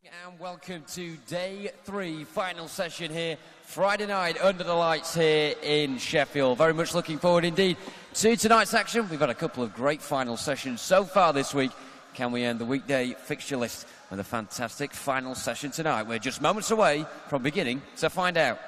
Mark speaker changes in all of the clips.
Speaker 1: And welcome to day 3, final session here, Friday night under the lights here in Sheffield. Very much looking forward indeed to tonight's action. We've got a couple of great final sessions so far this week. Can we end the weekday fixture list with a fantastic final session tonight? We're just moments away from beginning to find out.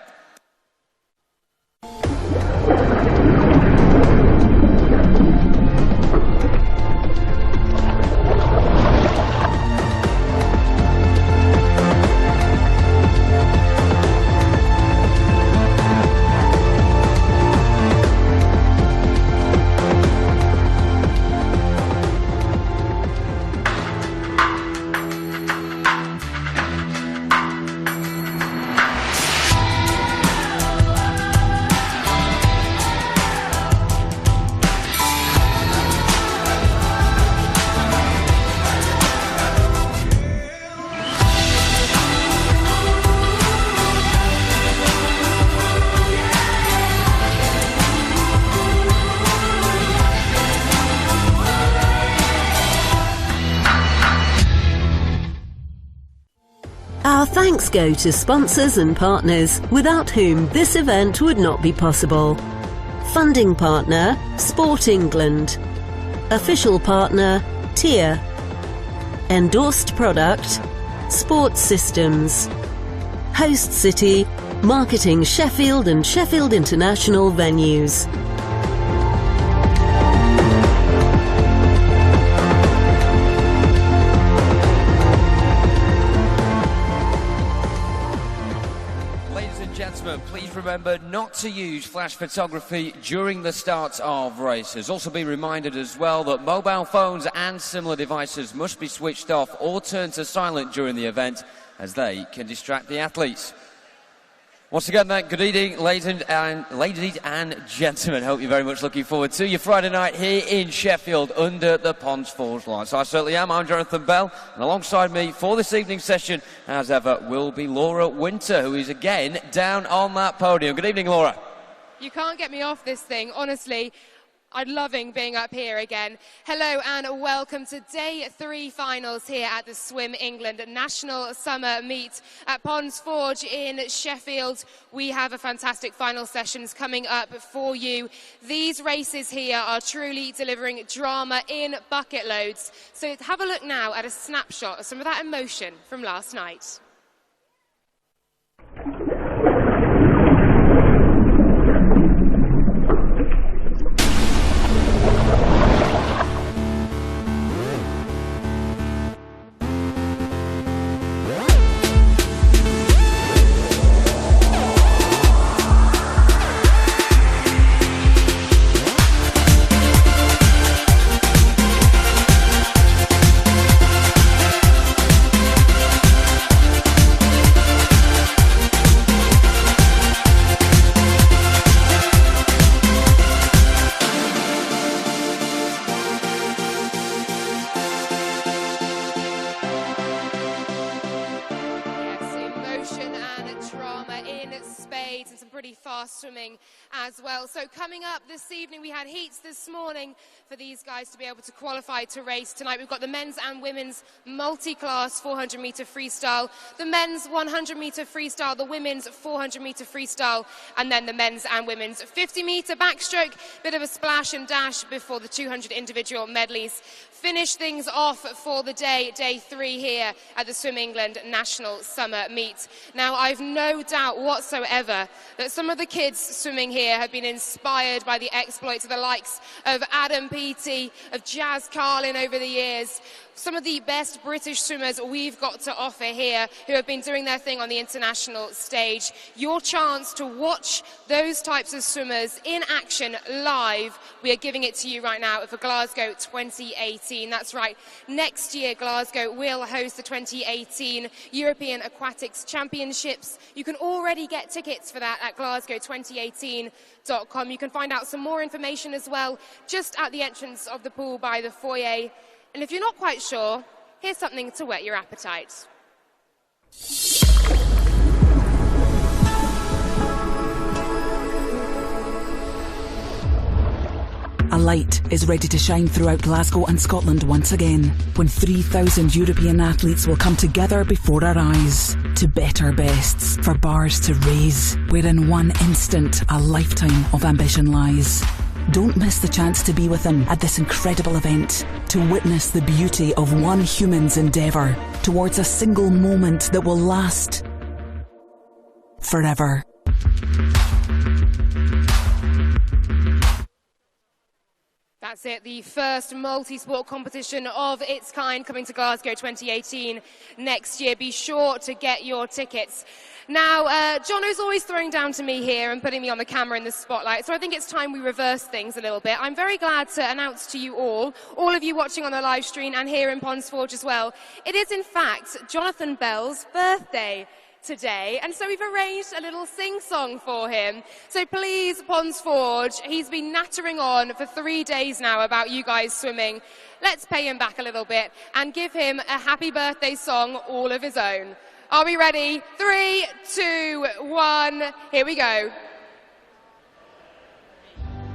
Speaker 2: Our thanks go to sponsors and partners without whom this event would not be possible. Funding partner, Sport England. Official partner, Tier. Endorsed product, Sports Systems. Host city, marketing Sheffield and Sheffield International venues.
Speaker 1: Please remember not to use flash photography during the start of races. Also be reminded as well that mobile phones and similar devices must be switched off or turned to silent during the event, as they can distract the athletes. Once again then, good evening ladies and gentlemen. Hope you're very much looking forward to your Friday night here in Sheffield under the Ponds Forge lights. I certainly am. I'm Jonathan Bell, and alongside me for this evening's session, as ever, will be Laura Winter, who is again down on that podium. Good evening, Laura.
Speaker 3: You can't get me off this thing, honestly. I'm loving being up here again. Hello and welcome to day 3 finals here at the Swim England National Summer Meet at Ponds Forge in Sheffield. We have a fantastic final sessions coming up for you. These races here are truly delivering drama in bucket loads. So have a look now at a snapshot of some of that emotion from last night. Swimming as well. So coming up this evening, we had heats this morning for these guys to be able to qualify to race tonight. We've got the men's and women's multi-class 400 meter freestyle, the men's 100 meter freestyle, the women's 400 meter freestyle, and then the men's and women's 50 meter backstroke. Bit of a splash and dash before the 200 individual medleys finish things off for the day 3 here at the Swim England National Summer Meet. Now, I've no doubt whatsoever that some of the kids swimming here have been inspired by the exploits of the likes of Adam Peaty, of Jazz Carlin over the years. Some of the best British swimmers we've got to offer here who have been doing their thing on the international stage. Your chance to watch those types of swimmers in action live, we are giving it to you right now for Glasgow 2018. That's right, next year Glasgow will host the 2018 European Aquatics Championships. You can already get tickets for that at glasgow2018.com. You can find out some more information as well just at the entrance of the pool by the foyer. And if you're not quite sure, here's something to whet your appetite.
Speaker 4: A light is ready to shine throughout Glasgow and Scotland once again, when 3,000 European athletes will come together before our eyes to better bests for bars to raise, where in one instant a lifetime of ambition lies. Don't miss the chance to be with them at this incredible event, to witness the beauty of one human's endeavour towards a single moment that will last forever.
Speaker 3: That's it, the first multi-sport competition of its kind coming to Glasgow 2018 next year. Be sure to get your tickets. Now, Jono's always throwing down to me here and putting me on the camera in the spotlight, so I think it's time we reverse things a little bit. I'm very glad to announce to you all of you watching on the live stream and here in Ponsforge as well, it is in fact Jonathan Bell's birthday today, and so we've arranged a little sing-song for him. So please, Ponsforge, he's been nattering on for 3 days now about you guys swimming. Let's pay him back a little bit and give him a happy birthday song all of his own. Are we ready? 3, 2, 1, here we go.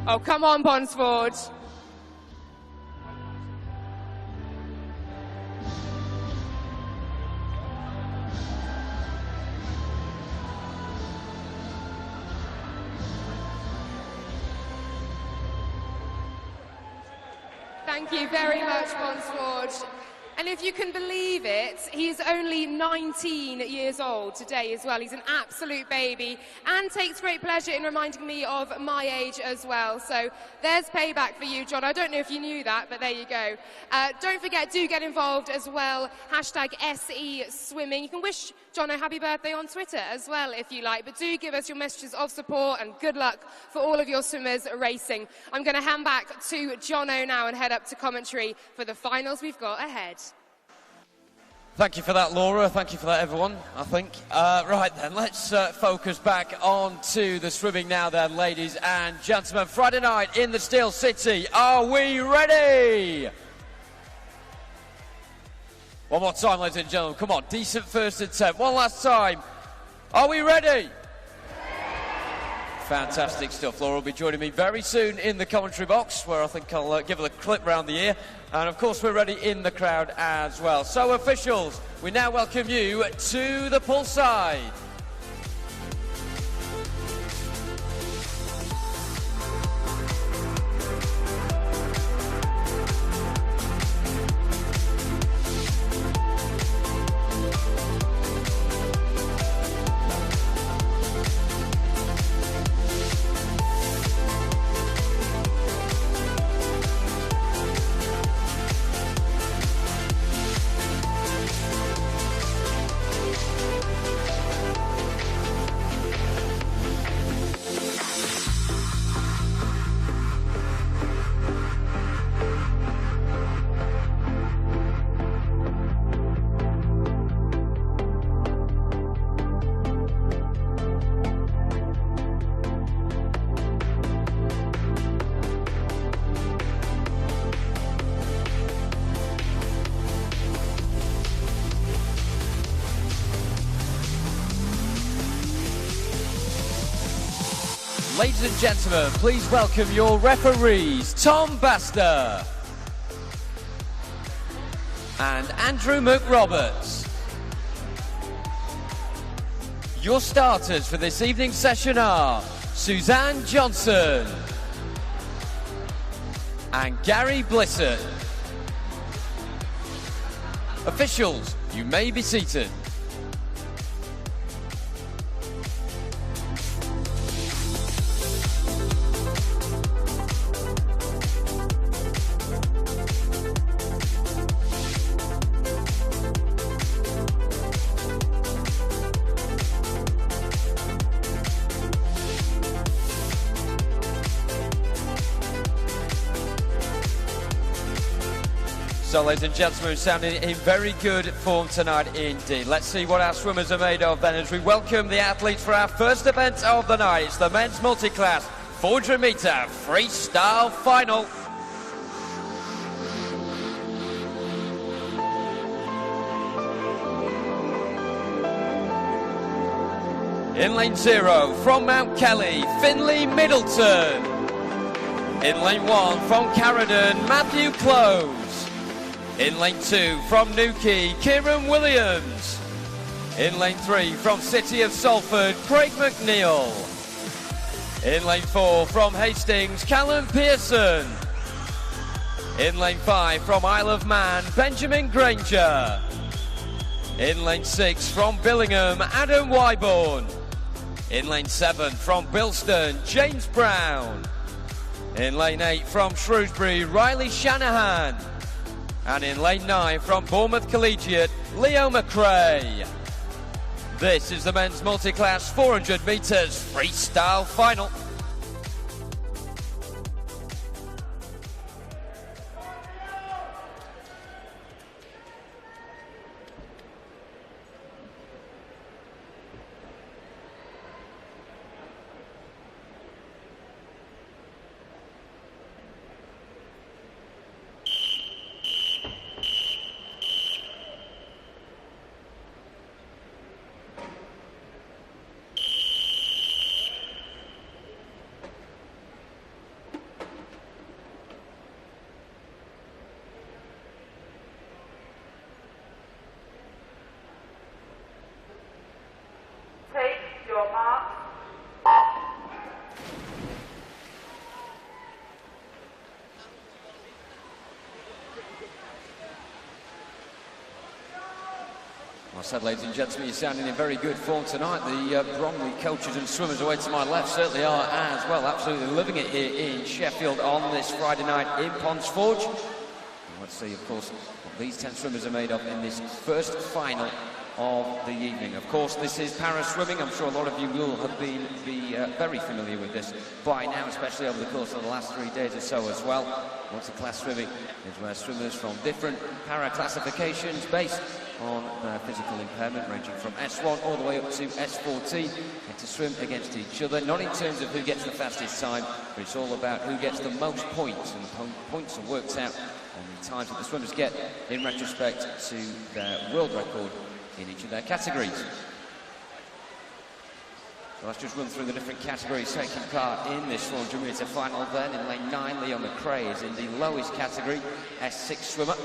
Speaker 3: Oh, come on, Ponsforge. Thank you very much, Ponsforge. And if you can believe it, he's only 19 years old today as well. He's an absolute baby and takes great pleasure in reminding me of my age as well. So there's payback for you, John. I don't know if you knew that, but there you go. Don't forget, do get involved as well. Hashtag SE Swimming. You can wish John a happy birthday on Twitter as well if you like, but do give us your messages of support and good luck for all of your swimmers racing. I'm going to hand back to Jono now and head up to commentary for the finals we've got ahead.
Speaker 1: Thank you for that, Laura. Thank you for that, everyone, I think. Right then, let's focus back on to the swimming now then, ladies and gentlemen. Friday night in the Steel City. Are we ready? One more time, ladies and gentlemen. Come on, decent first attempt. One last time. Are we ready? Fantastic stuff. Laura will be joining me very soon in the commentary box, where I think I'll give her a clip round the ear. And of course, we're ready in the crowd as well. So, officials, we now welcome you to the poolside. Ladies and gentlemen, please welcome your referees, Tom Baster and Andrew McRoberts. Your starters for this evening's session are Suzanne Johnson and Gary Blissett. Officials, you may be seated. So, ladies and gentlemen, sounding in very good form tonight indeed. Let's see what our swimmers are made of then as we welcome the athletes for our first event of the night. It's the men's multi-class 400 metre freestyle final. In lane 0, from Mount Kelly, Finlay Middleton. In lane 1 from Carradon, Matthew Close. In lane 2 from Newquay, Kieran Williams. In lane 3 from City of Salford, Craig McNeil. In lane 4 from Hastings, Callum Pearson. In lane 5 from Isle of Man, Benjamin Granger. In lane 6 from Billingham, Adam Wyborn. In lane 7 from Bilston, James Brown. In lane 8 from Shrewsbury, Riley Shanahan. And in lane 9 from Bournemouth Collegiate, Leo McRae. This is the men's multi-class 400 metres freestyle final. Well said, ladies and gentlemen, you're sounding in very good form tonight. The Bromley coaches and swimmers away to my left certainly are as well. Absolutely living it here in Sheffield on this Friday night in Ponds Forge. And let's see, of course, what these 10 swimmers are made of in this first final of the evening. Of course, this is para swimming. I'm sure a lot of you will have been very familiar with this by now, especially over the course of the last 3 days or so as well. Multi-class swimming is where swimmers from different para classifications based on their physical impairment, ranging from S1 all the way up to S14, get to swim against each other, not in terms of who gets the fastest time, but it's all about who gets the most points, and points are worked out on the times that the swimmers get in retrospect to their world record in each of their categories. So let's just run through the different categories taking part in this 400 metre final then. In lane 9, Leo McRae is in the lowest category, S6 swimmer.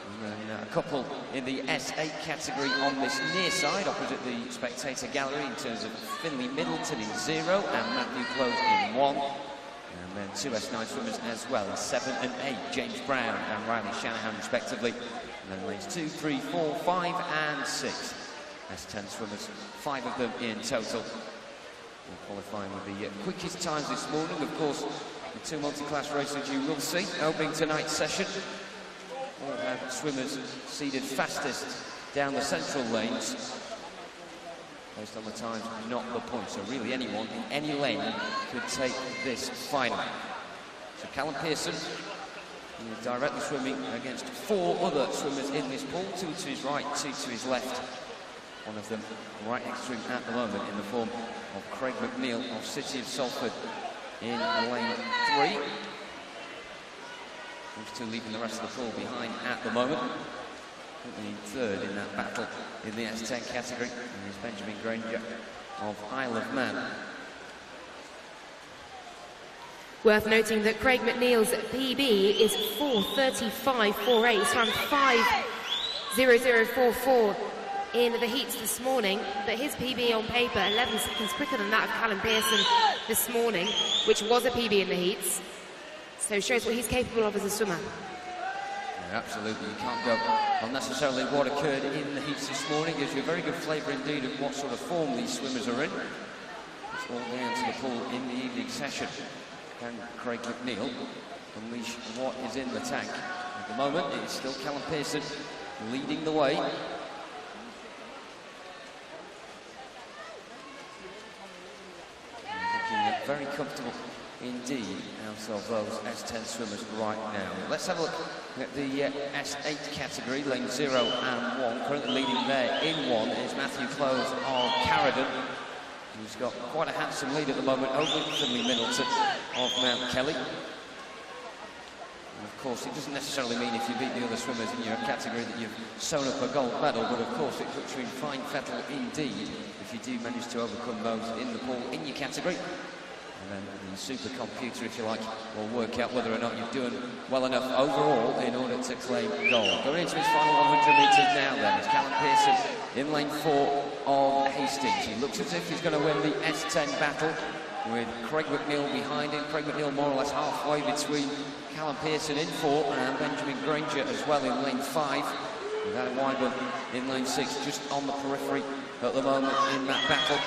Speaker 1: And then a couple in the S8 category on this near side, opposite the spectator gallery, in terms of Finlay Middleton in 0 and Matthew Close in 1. And then 2 S9 swimmers as well in 7 and 8, James Brown and Riley Shanahan respectively. And then lanes 2, 3, 4, 5 and 6. S10 swimmers, 5 of them in total. All qualifying with the quickest times this morning. Of course, the 2 multi-class races you will see opening tonight's session. All have swimmers seeded fastest down the central lanes based on the times, not the points. So really anyone in any lane could take this final. So Callum Pearson is directly swimming against 4 other swimmers in this pool, 2 to his right, 2 to his left. One of them right next to him at the moment in the form of Craig McNeil of City of Salford in lane 3. Those 2 leaving the rest of the pool behind at the moment. Currently in 3rd in that battle in the S10 category. And there's Benjamin Granger of Isle of Man.
Speaker 3: Worth noting that Craig McNeil's PB is 4:35.48. He's run 5:00.44 in the heats this morning, but his PB on paper 11 seconds quicker than that of Callum Pearson this morning, which was a PB in the heats. So shows what he's capable of as a swimmer.
Speaker 1: Yeah, absolutely, you can't go on necessarily what occurred in the heats this morning. Gives you a very good flavour indeed of what sort of form these swimmers are in. It's all down to the pool in the evening session. Can Craig McNeil unleash what is in the tank? At the moment, it is still Callum Pearson leading the way. Looking very comfortable indeed out of those S10 swimmers right now. Let's have a look at the S8 category, lane 0 and 1. Currently leading there in 1 is Matthew Close of Carradon, who's got quite a handsome lead at the moment over Finlay Middleton of Mount Kelly. And of course, it doesn't necessarily mean if you beat the other swimmers in your category that you've sewn up a gold medal, but of course it puts you in fine fettle indeed if you do manage to overcome those in the pool in your category. And then the supercomputer, if you like, will work out whether or not you've done well enough overall in order to claim gold. Going into his final 100 metres now then, it's Callum Pearson in lane 4 of Hastings. He looks as if he's going to win the S10 battle with Craig McNeil behind him. Craig McNeil more or less halfway between Callum Pearson in 4 and Benjamin Granger as well in lane 5. With Adam Wyburn in lane 6, just on the periphery at the moment in that battle.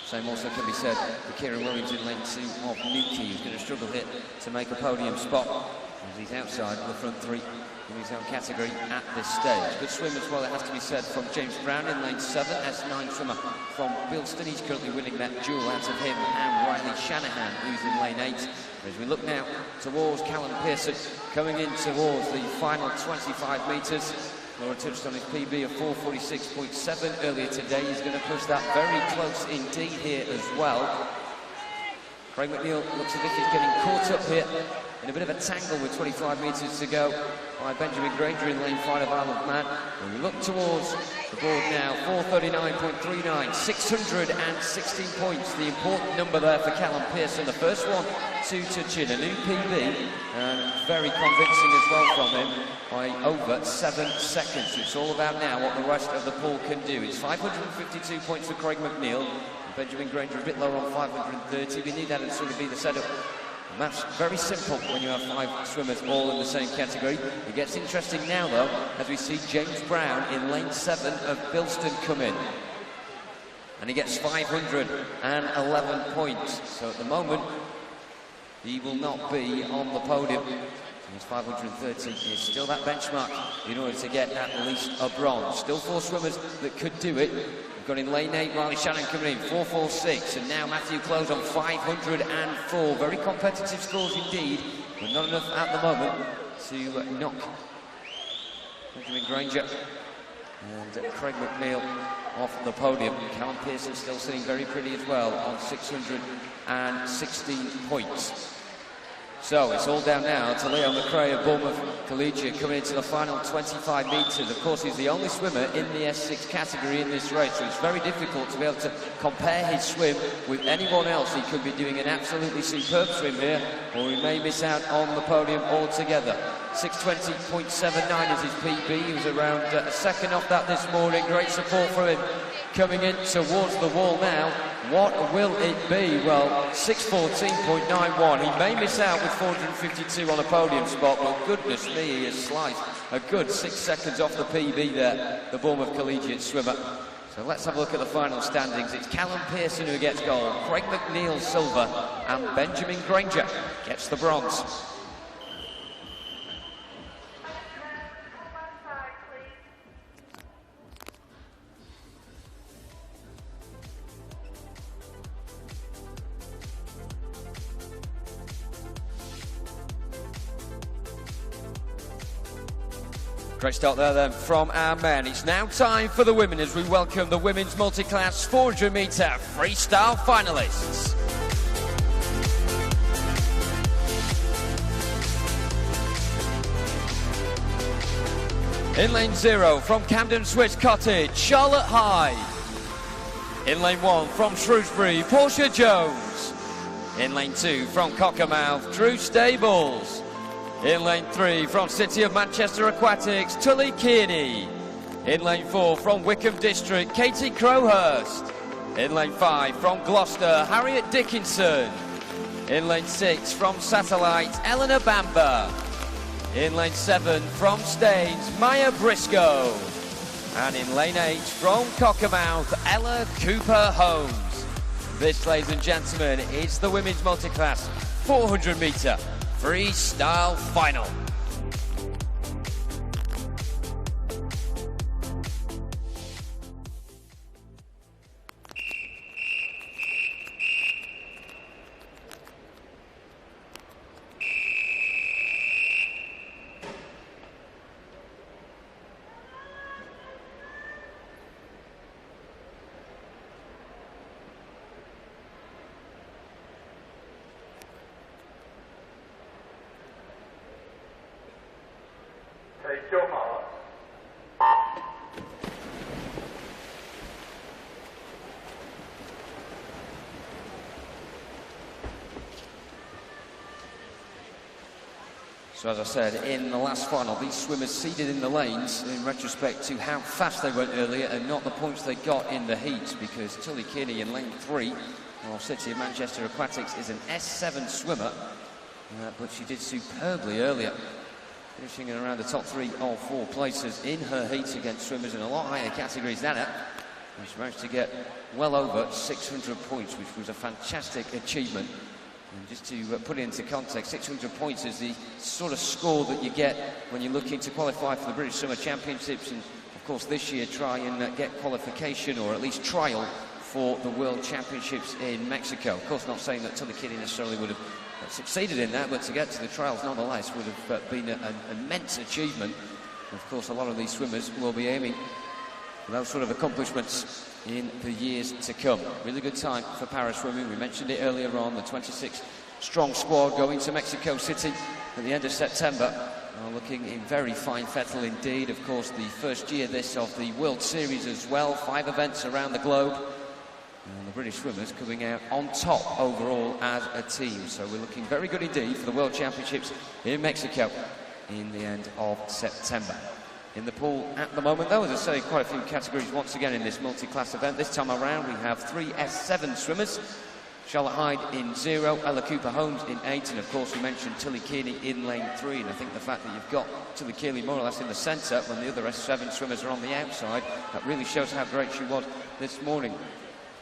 Speaker 1: Same also can be said for Kieran Williams in lane 2 of Newquay, who's going to struggle here to make a podium spot as he's outside the front 3 in his own category at this stage. Good swim as well, it has to be said, from James Brown in lane 7, S9 swimmer from Bilston. He's currently winning that duel out of him and Riley Shanahan, who's in lane 8. As we look now towards Callum Pearson, coming in towards the final 25 metres. Laura touched on his PB of 4:46.7 earlier today. He's going to push that very close indeed here as well. Craig McNeil looks as if he's getting caught up here in a bit of a tangle with 25 metres to go by Benjamin Granger in lane 5 of Isle of Man. And we look towards the board now, 4:39.39, 616 points, the important number there for Callum Pearson. The first one to touch in, a new PB, and very convincing as well from him by over 7 seconds. It's all about now what the rest of the pool can do. It's 552 points for Craig McNeil, and Benjamin Granger a bit lower on 530. We need that to sort of be the setup. And that's very simple when you have 5 swimmers all in the same category. It gets interesting now though, as we see James Brown in lane 7 of Bilston come in. And he gets 511 points. So at the moment, he will not be on the podium. His 530 is still that benchmark in order to get at least a bronze. Still 4 swimmers that could do it. We've got in lane 8, Riley Shannon coming in, 4:46, and now Matthew Close on 504. Very competitive scores indeed, but not enough at the moment to knock Benjamin Granger and Craig McNeil off the podium. Callum Pearson still sitting very pretty as well on 616 points. So it's all down now to Leo McRae of Bournemouth Collegiate coming into the final 25 metres. Of course, he's the only swimmer in the S6 category in this race, so it's very difficult to be able to compare his swim with anyone else. He could be doing an absolutely superb swim here, or he may miss out on the podium altogether. 620.79 is his PB. He was around a second off that this morning. Great support from him coming in towards the wall now. What will it be? Well, 6:14.91. He may miss out with 452 on a podium spot, but goodness me, he has sliced a good 6 seconds off the PB there, the Bournemouth Collegiate swimmer. So let's have a look at the final standings. It's Callum Pearson who gets gold, Craig McNeil silver, and Benjamin Granger gets the bronze. Great start there then from our men. It's now time for the women as we welcome the women's multi-class 400 metre freestyle finalists. In lane 0 from Camden Swiss Cottage, Charlotte Hyde. In lane 1 from Shrewsbury, Portia Jones. In lane 2 from Cockermouth, Drew Stables. In lane 3 from City of Manchester Aquatics, Tully Kearney. In lane 4 from Wickham District, Katie Crowhurst. In lane 5 from Gloucester, Harriet Dickinson. In lane 6 from Satellite, Eleanor Bamber. In lane 7 from Staines, Maya Briscoe. And in lane 8 from Cockermouth, Ella Cooper Holmes. This, ladies and gentlemen, is the women's multi-class 400 metre freestyle final. So as I said, in the last final, these swimmers seeded in the lanes in retrospect to how fast they went earlier and not the points they got in the heats, because Tilly Kearney in lane 3 of City of Manchester Aquatics is an S7 swimmer, but she did superbly earlier, finishing in around the top 3 or 4 places in her heats against swimmers in a lot higher categories than her. And she managed to get well over 600 points, which was a fantastic achievement. And just to put it into context, 600 points is the sort of score that you get when you're looking to qualify for the British Summer Championships, and of course this year try and get qualification or at least trial for the World Championships in Mexico. Of course, not saying that Tilly Kearney necessarily would have succeeded in that, but to get to the trials nonetheless would have been an immense achievement. And of course, a lot of these swimmers will be aiming for those sort of accomplishments in the years to come. Really good time for para swimming. We mentioned it earlier on, the 26-strong squad going to Mexico City at the end of September. Looking in very fine fettle indeed. Of course, the first year this of the World Series as well. 5 events around the globe. And the British swimmers coming out on top overall as a team. So we're looking very good indeed for the World Championships in Mexico in the end of September. In the pool at the moment, though, as I say, quite a few categories once again in this multi-class event. This time around, we have 3 S7 swimmers. Charlotte Hyde in 0, Ella Cooper-Holmes in 8, and of course we mentioned Tilly Kearney in lane 3, and I think the fact that you've got Tilly Kearney more or less in the centre when the other S7 swimmers are on the outside, that really shows how great she was this morning.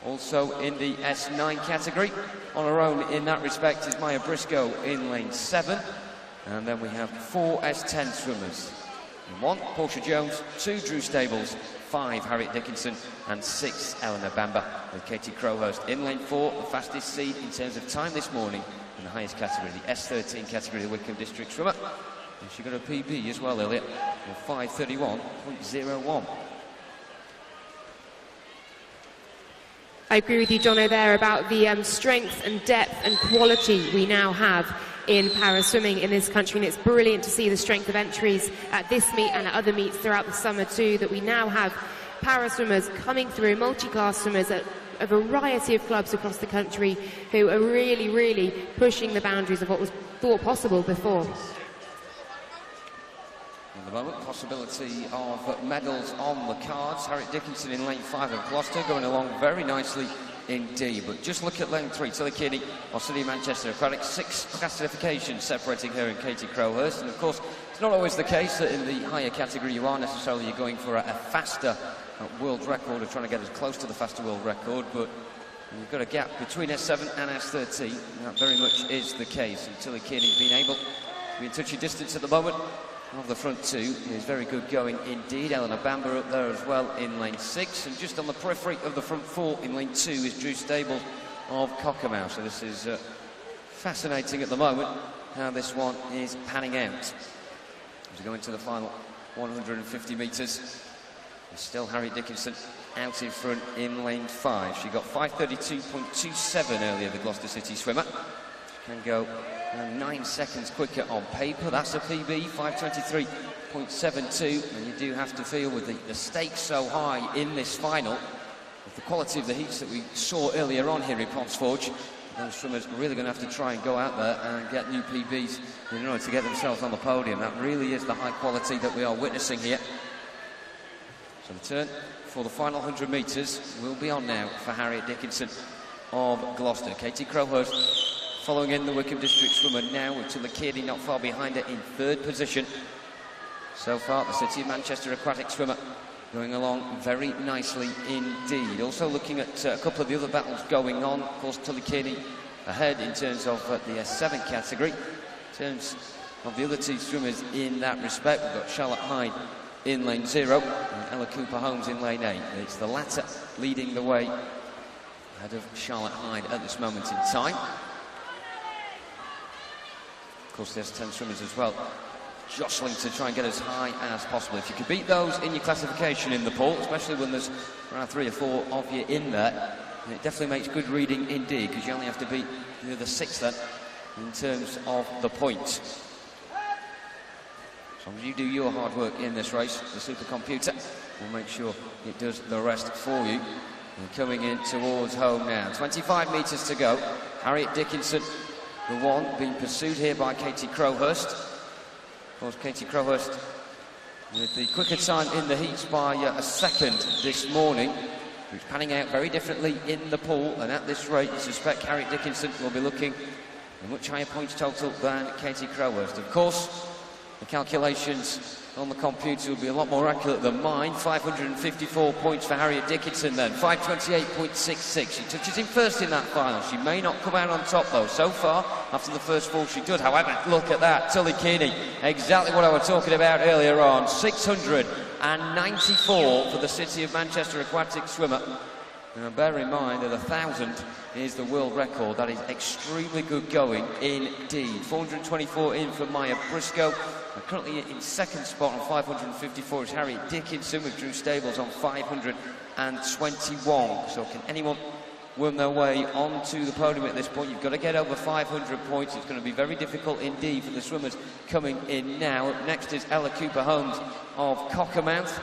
Speaker 1: Also in the S9 category, on her own in that respect, is Maya Briscoe in lane 7, and then we have 4 S10 swimmers. In 1, Portia Jones, 2, Drew Stables, 5, Harriet Dickinson, and 6, Eleanor Bamber, with Katie Crowhurst in lane 4, the fastest seed in terms of time this morning in the highest category, the S13 category, the Wickham District swimmer. And she got a PB as well earlier, of 5:31.01.
Speaker 3: I agree with you, Jono, there about the strength and depth and quality we now have in para swimming in this country, and it's brilliant to see the strength of entries at this meet and at other meets throughout the summer too, that we now have para swimmers coming through, multi-class swimmers at a variety of clubs across the country who are really, really pushing the boundaries of what was thought possible before.
Speaker 1: At the moment, possibility of medals on the cards. Harriet Dickinson in lane 5 of Gloucester, going along very nicely indeed. But just look at lane 3, Tilly Kearney of City of Manchester Aquatics, 6 classifications separating her and Katie Crowhurst. And of course, it's not always the case that in the higher category you are necessarily going for a faster world record, or trying to get as close to the faster world record, but you've got a gap between S7 and S13, and that very much is the case. And Tilly Kearney's been able to be in touching distance at the moment of the front 2 is very good going indeed. Eleanor Bamber up there as well in lane 6, and just on the periphery of the front 4 in lane 2 is Drew Stable of Cockermouth. So this is fascinating at the moment how this one is panning out. As we go into the final 150 metres, there's still Harriet Dickinson out in front in lane 5. She got 5:32.27 earlier, the Gloucester City swimmer. She can go 9 seconds quicker on paper. That's a PB, 5:23.72, and you do have to feel with the stakes so high in this final, with the quality of the heats that we saw earlier on here in Ponds Forge, those swimmers are really going to have to try and go out there and get new PBs in order to get themselves on the podium. That really is the high quality that we are witnessing here. So the turn for the final 100 metres will be on now for Harriet Dickinson of Gloucester. Katie Crowhurst following in the Wickham District swimmer now, with Tilly Kearney not far behind her in 3rd position. So far, the City of Manchester Aquatic swimmer going along very nicely indeed. Also looking at a couple of the other battles going on. Of course, Tilly Kearney ahead in terms of the S7 category. In terms of the other 2 swimmers in that respect, we've got Charlotte Hyde in lane 0 and Ella Cooper-Holmes in lane 8. It's the latter leading the way ahead of Charlotte Hyde at this moment in time. Of course, there's 10 swimmers as well, jostling to try and get as high as possible. If you could beat those in your classification in the pool, especially when there's around 3 or 4 of you in there, it definitely makes good reading indeed, because you only have to beat the other 6 then in terms of the points. As long as you do your hard work in this race, the supercomputer will make sure it does the rest for you. And coming in towards home now, 25 metres to go. Harriet Dickinson, the one being pursued here by Katie Crowhurst. Of course, Katie Crowhurst with the quicker time in the heats by a second this morning, who's panning out very differently in the pool, and at this rate you suspect Harriet Dickinson will be looking a much higher points total than Katie Crowhurst. Of course, the calculations on the computer will be a lot more accurate than mine. 554 points for Harriet Dickinson then, 528.66. She touches him first in that final. She may not come out on top though. So far, after the first fall, she does. However, look at that, Tully Kearney, exactly what I was talking about earlier on. 694 for the City of Manchester aquatic swimmer. Now bear in mind that 1,000 is the world record. That is extremely good going indeed. 424 in for Maya Briscoe. Currently in second spot on 554 is Harriet Dickinson, with Drew Stables on 521. So can anyone worm their way onto the podium at this point? You've got to get over 500 points. It's going to be very difficult indeed for the swimmers coming in now. Up next is Ella Cooper-Holmes of Cockermouth.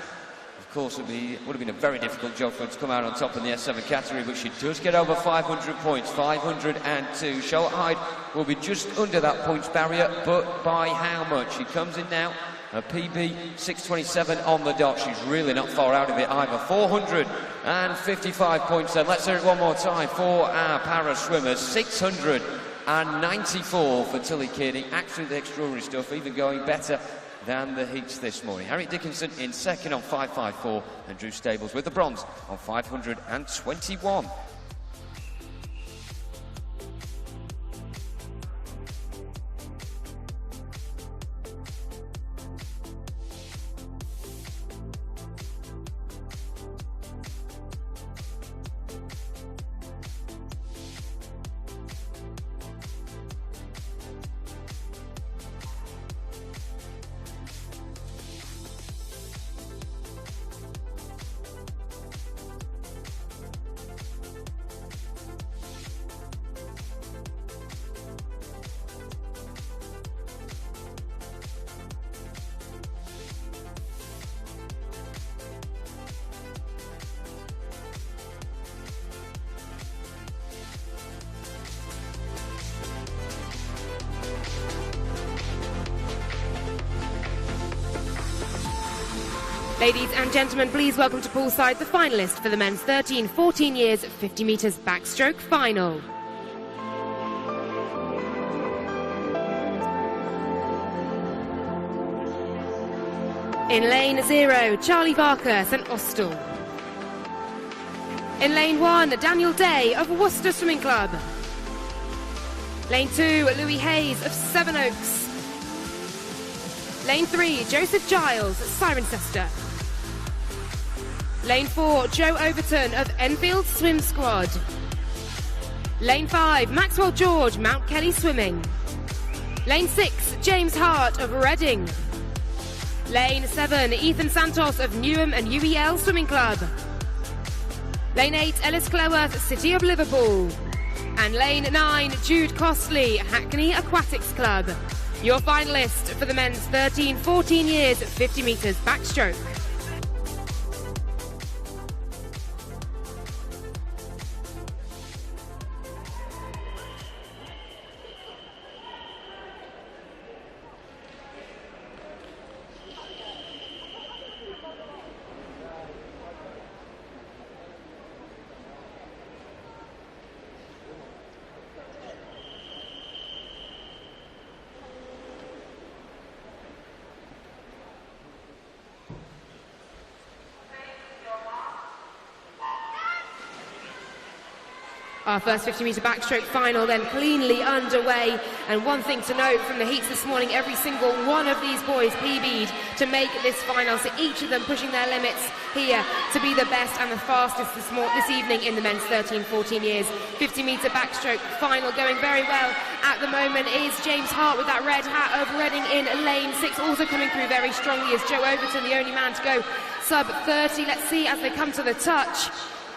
Speaker 1: Of course, would have been a very difficult job for her to come out on top in the S7 category, but she does get over 500 points, 502. Charlotte Hyde will be just under that points barrier, but by how much? She comes in now, a PB 627 on the dot. She's really not far out of it either. 455 points then. Let's hear it one more time for our para swimmers. 694 for Tully Kearney. Absolutely extraordinary stuff, even going better than the heats this morning. Harriet Dickinson in second on 554, and Drew Stables with the bronze on 521.
Speaker 3: Ladies and gentlemen, please welcome to poolside the finalist for the men's 13-14 years 50 metres backstroke final. In lane 0, Charlie Barker, St Austell. In lane 1, Daniel Day of Worcester Swimming Club. Lane 2, Louis Hayes of Sevenoaks. Lane 3, Joseph Giles, Cirencester. Lane 4, Joe Overton of Enfield Swim Squad. Lane 5, Maxwell George, Mount Kelly Swimming. Lane 6, James Hart of Reading. Lane 7, Ethan Santos of Newham and UEL Swimming Club. Lane 8, Ellis Cleworth, City of Liverpool. And lane 9, Jude Costley, Hackney Aquatics Club. Your finalist for the men's 13-14 years 50 metres backstroke. Our first 50-metre backstroke final then cleanly underway, and one thing to note from the heats this morning, every single one of these boys PB'd to make this final, so each of them pushing their limits here to be the best and the fastest this evening in the men's 13-14 years 50-metre backstroke final. Going very well at the moment is James Hart with that red hat of Reading in lane 6, also coming through very strongly is Joe Overton, the only man to go sub 30. Let's see as they come to the touch.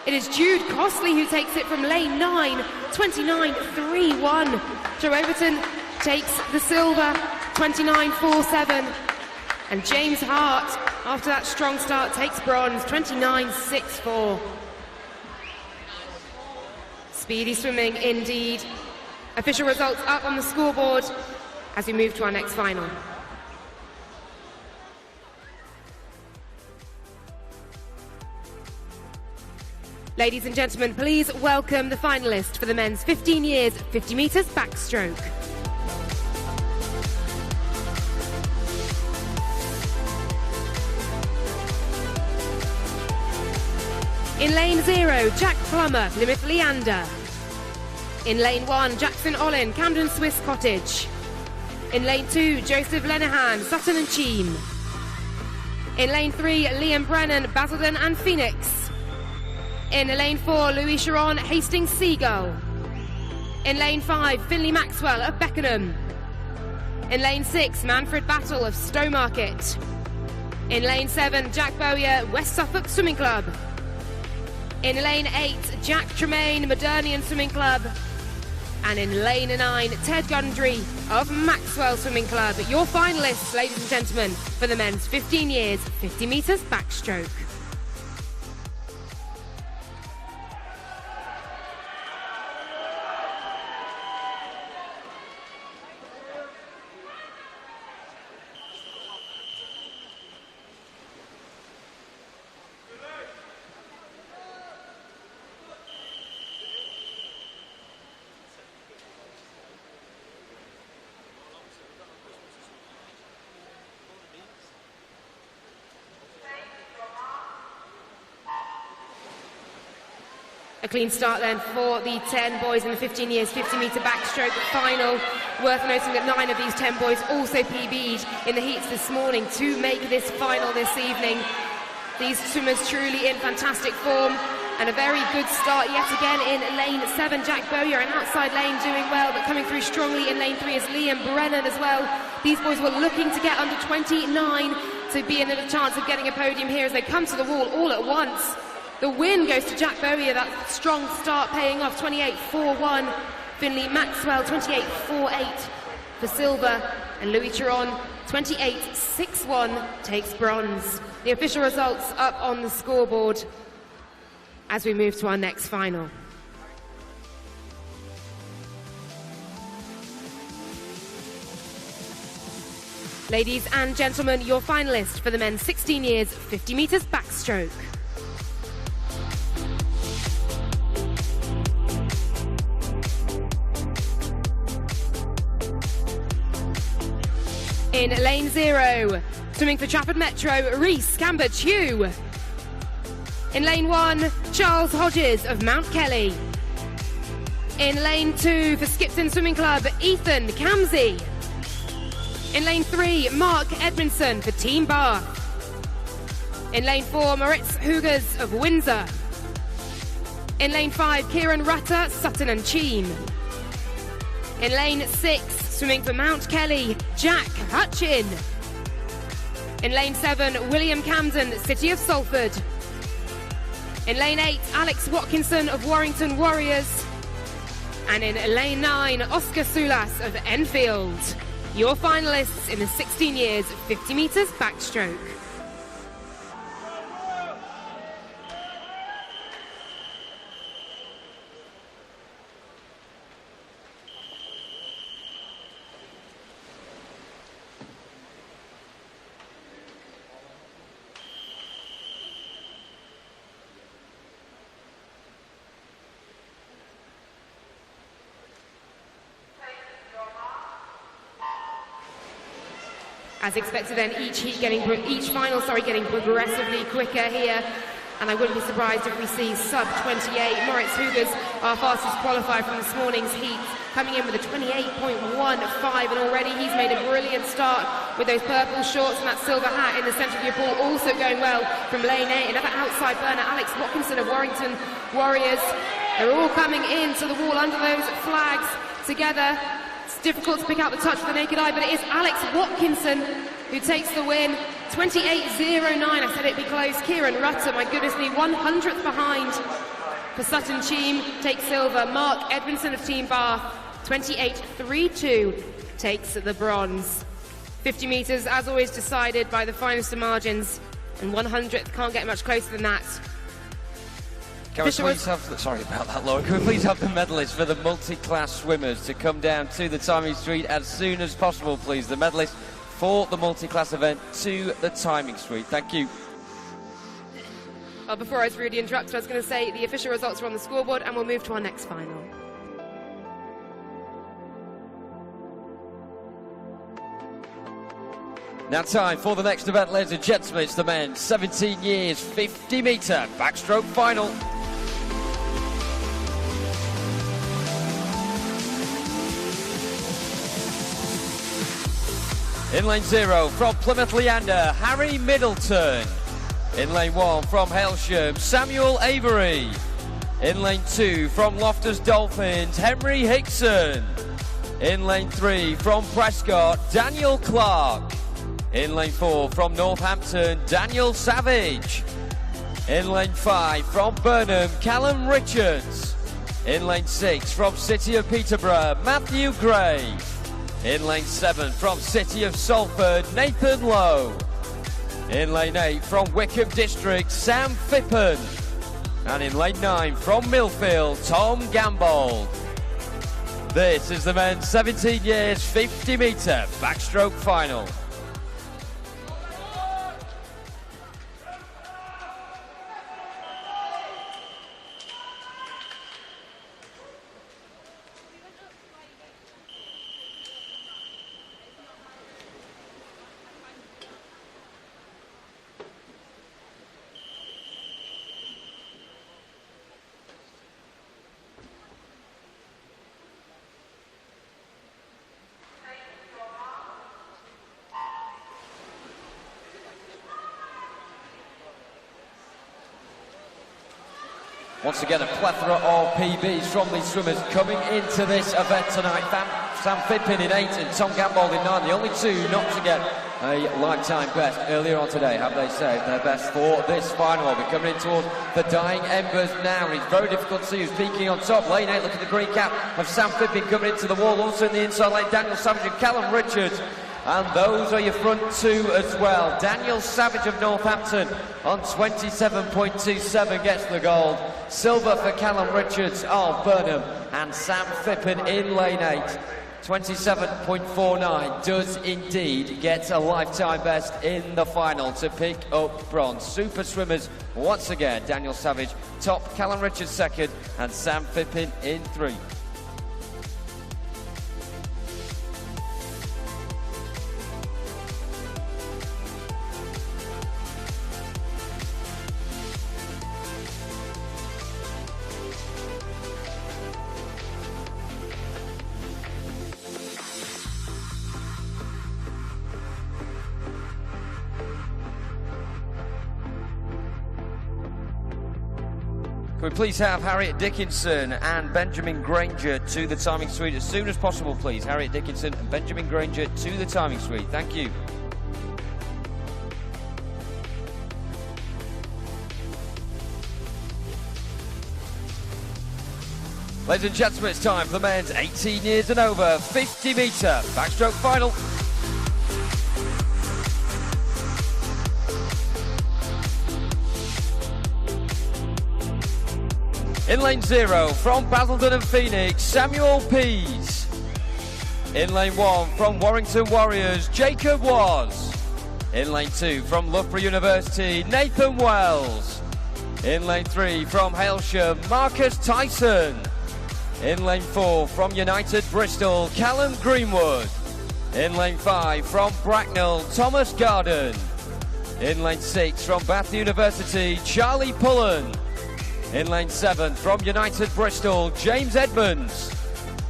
Speaker 3: It is Jude Costley who takes it from lane 9, 29.31. Joe Overton takes the silver, 29.47. And James Hart, after that strong start, takes bronze, 29.64. Speedy swimming indeed. Official results up on the scoreboard as we move to our next final. Ladies and gentlemen, please welcome the finalist for the men's 15 years 50 metres backstroke. In lane 0, Jack Plummer, Plymouth Leander. In lane 1, Jackson Olin, Camden Swiss Cottage. In lane 2, Joseph Lenehan, Sutton and Cheam. In lane 3, Liam Brennan, Basildon and Phoenix. In lane 4, Louis Chiron, Hastings Seagull. In lane 5, Finley Maxwell of Beckenham. In lane 6, Manfred Battle of Stowmarket. In lane 7, Jack Bowyer, West Suffolk Swimming Club. In lane 8, Jack Tremaine, Modernian Swimming Club. And in lane 9, Ted Gundry of Maxwell Swimming Club. Your finalists, ladies and gentlemen, for the men's 15 years 50 metres backstroke. A clean start then for the 10 boys in the 15 years 50 metre backstroke final. Worth noting that 9 of these 10 boys also PB'd in the heats this morning to make this final this evening. These swimmers truly in fantastic form, and a very good start yet again in lane 7. Jack Bowyer, an outside lane, doing well, but coming through strongly in lane 3 is Liam Brennan as well. These boys were looking to get under 29 to be in a chance of getting a podium here as they come to the wall all at once. The win goes to Jack Bowyer, that strong start paying off, 28.41. Finley Maxwell, 28.48 for silver. And Louis Chiron, 28.61, takes bronze. The official results up on the scoreboard as we move to our next final. Ladies and gentlemen, your finalist for the men's 16 years 50 metres backstroke. In lane 0, swimming for Trafford Metro, Reese Camber-Chew. In lane 1, Charles Hodges of Mount Kelly. In lane 2, for Skipton Swimming Club, Ethan Camsey. In lane 3, Mark Edmondson for Team Bath. In lane 4, Moritz Hugers of Windsor. In lane 5, Kieran Rutter, Sutton and Cheam. In lane 6, swimming for Mount Kelly, Jack Hutchin. In lane 7, William Camden, City of Salford. In lane 8, Alex Watkinson of Warrington Warriors. And in lane 9, Oscar Sulas of Enfield. Your finalists in the 16 years 50 metres backstroke. As expected then, each final getting progressively quicker here, and I wouldn't be surprised if we see sub-28. Moritz Hugers, our fastest qualifier from this morning's heat, coming in with a 28.15, and already he's made a brilliant start with those purple shorts and that silver hat in the centre of your pool, also going well from lane 8. Another outside burner, Alex Watkinson of Warrington Warriors. They're all coming into the wall under those flags together. It's difficult to pick out the touch with the naked eye, but it is Alex Watkinson who takes the win. 28.09, I said it'd be close. Kieran Rutter, my goodness me, 100th behind for Sutton Cheam, takes silver. Mark Edmondson of Team Bath, 28.32, takes the bronze. 50 metres, as always, decided by the finest of margins, and 100th can't get much closer than that.
Speaker 1: Can we please have, sorry about that, Laura, can we please have the medalists for the multi-class swimmers to come down to the timing street as soon as possible, please? The medalists for the multi-class event to the timing street. Thank you.
Speaker 3: Well, before I was rudely interrupted, I was going to say the official results are on the scoreboard, and we'll move to our next final.
Speaker 1: Now time for the next event, ladies and gentlemen. It's the men's 17 years, 50-metre backstroke final. In lane 0 from Plymouth Leander, Harry Middleton. In lane 1 from Hailsham, Samuel Avery. In lane 2 from Loftus Dolphins, Henry Hickson. In lane 3 from Prescott, Daniel Clark. In lane 4 from Northampton, Daniel Savage. In lane 5 from Burnham, Callum Richards. In lane 6 from City of Peterborough, Matthew Gray. In lane 7 from City of Salford, Nathan Lowe. In lane 8 from Wickham District, Sam Phippen. And in lane 9 from Millfield, Tom Gambold. This is the men's 17 years 50-metre backstroke final. Once again, a plethora of PBs from these swimmers coming into this event tonight. Sam Phippen in 8 and Tom Gambold in 9. The only two not to get a lifetime best earlier on today, have they saved their best for this final. We'll be coming in towards the dying embers now. It's very difficult to see who's peaking on top. Lane 8, look at the green cap of Sam Phippen coming into the wall. Also in the inside lane, Daniel Savage and Callum Richards. And those are your front two as well. Daniel Savage of Northampton on 27.27 gets the gold. Silver for Callum Richards of Burnham, and Sam Phippen in lane 8. 27.49 does indeed get a lifetime best in the final to pick up bronze. Super swimmers once again. Daniel Savage top, Callum Richards second, and Sam Phippen in 3. Can we please have Harriet Dickinson and Benjamin Granger to the timing suite as soon as possible, please? Harriet Dickinson and Benjamin Granger to the timing suite. Thank you. Ladies and gentlemen, it's time for the men's 18 years and over 50-metre backstroke final. In lane 0 from Basildon and Phoenix, Samuel Pease. In lane 1 from Warrington Warriors, Jacob Was. In lane 2 from Loughborough University, Nathan Wells. In lane 3 from Hailsham, Marcus Tyson. In lane 4 from United Bristol, Callum Greenwood. In lane 5 from Bracknell, Thomas Garden. In lane 6 from Bath University, Charlie Pullen. In lane 7 from United Bristol, James Edmonds.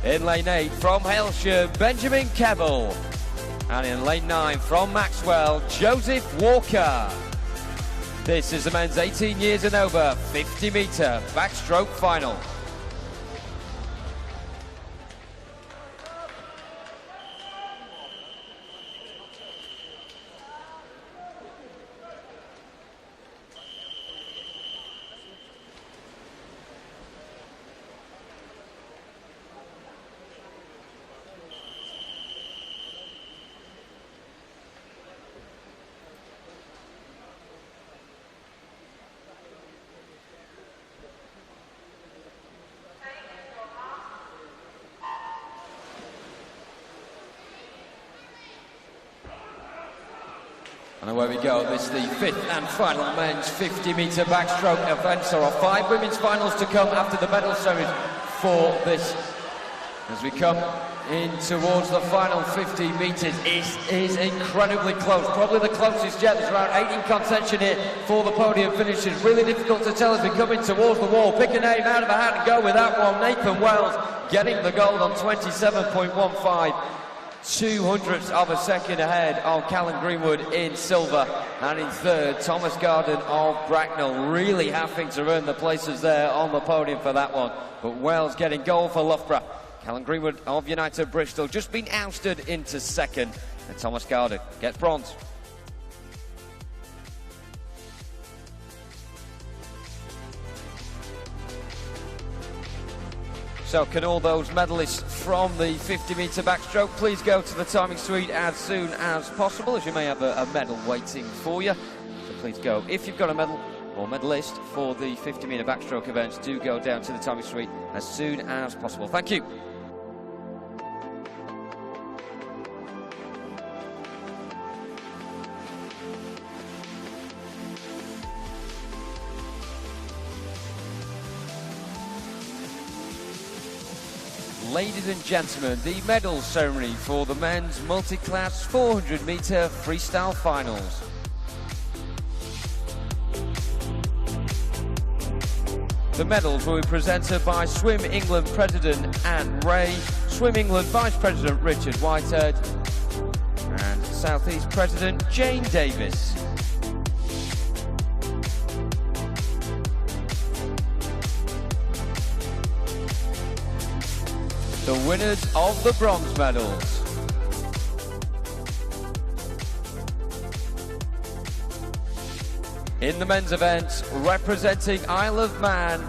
Speaker 1: In lane 8 from Hailsham, Benjamin Kevill. And in lane 9 from Maxwell, Joseph Walker. This is the men's 18 years and over 50-metre backstroke final. And away we go. This is the 5th and final men's 50-metre backstroke event. There are 5 women's finals to come after the medal ceremony for this. As we come in towards the final 50 metres, it is incredibly close. Probably the closest yet. There's around 8 in contention here for the podium finishes. Really difficult to tell as we come in towards the wall. Pick a name out of a hat and go with that one. Nathan Wells getting the gold on 27.15. 200ths of a second ahead of Callum Greenwood in silver, and in third Thomas Garden of Bracknell, really having to earn the places there on the podium for that one. But Wells getting gold for Loughborough. Callum Greenwood of United Bristol just been ousted into second, and Thomas Garden gets bronze. So can all those medalists from the 50-metre backstroke please go to the timing suite as soon as possible, as you may have a medal waiting for you. So please go. If you've got a medal or medalist for the 50-metre backstroke events, do go down to the timing suite as soon as possible. Thank you. Ladies and gentlemen, the medal ceremony for the men's multi-class 400-metre freestyle finals. The medals will be presented by Swim England President Anne Ray, Swim England Vice President Richard Whitehead, and South East President Jane Davis. The winners of the bronze medals. In the men's event, representing Isle of Man,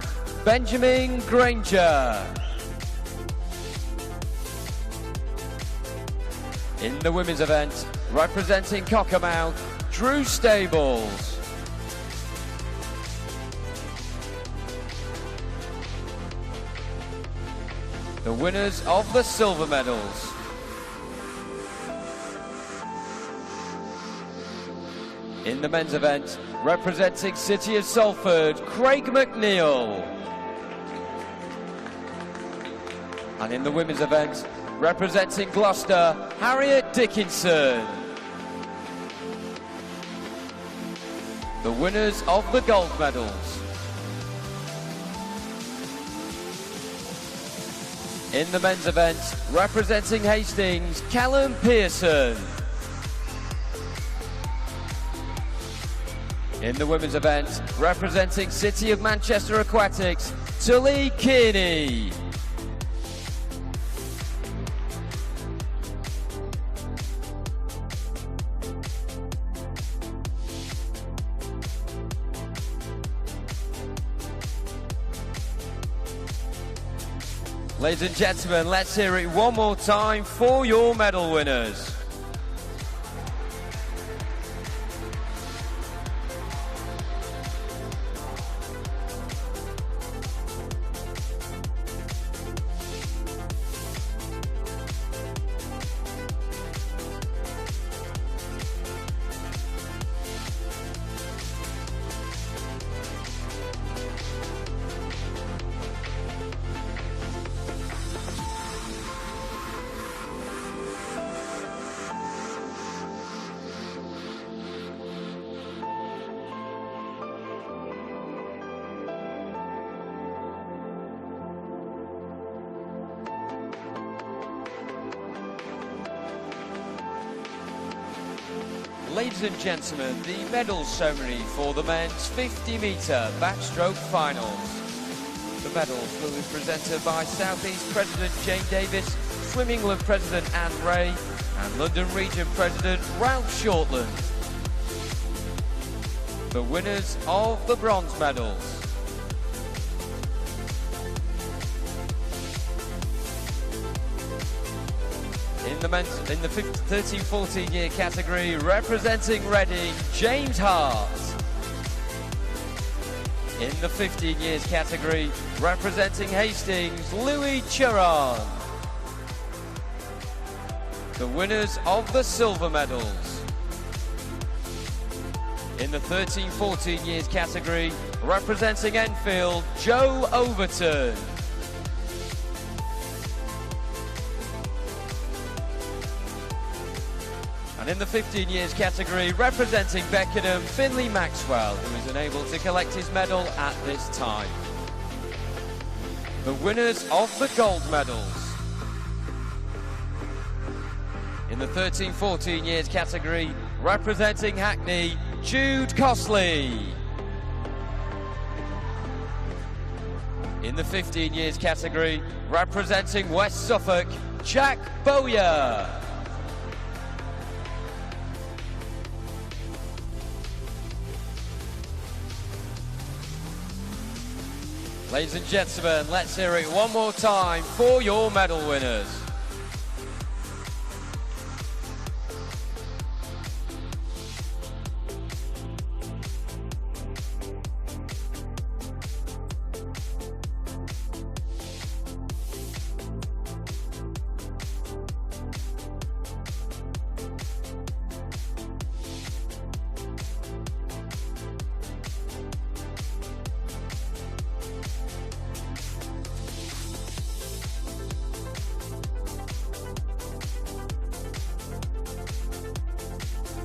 Speaker 1: Benjamin Granger. In the women's event, representing Cockermouth, Drew Stables. The winners of the silver medals. In the men's event, representing City of Salford, Craig McNeil. And in the women's event, representing Gloucester, Harriet Dickinson. The winners of the gold medals. In the men's event, representing Hastings, Callum Pearson. In the women's event, representing City of Manchester Aquatics, Tully Kearney. Ladies and gentlemen, let's hear it one more time for your medal winners. Ladies and gentlemen, the medal ceremony for the men's 50-metre backstroke finals. The medals will be presented by South East President Jane Davis, Swim England President Anne Ray, and London Region President Ralph Shortland. The winners of the bronze medals. In the 13-14 year category, representing Reading, James Hart. In the 15 years category, representing Hastings, Louis Chiron. The winners of the silver medals. In the 13-14 years category, representing Enfield, Joe Overton. And in the 15 years category, representing Beckenham, Finley Maxwell, who is unable to collect his medal at this time. The winners of the gold medals. In the 13-14 years category, representing Hackney, Jude Costley. In the 15 years category, representing West Suffolk, Jack Bowyer. Ladies and gentlemen, let's hear it one more time for your medal winners.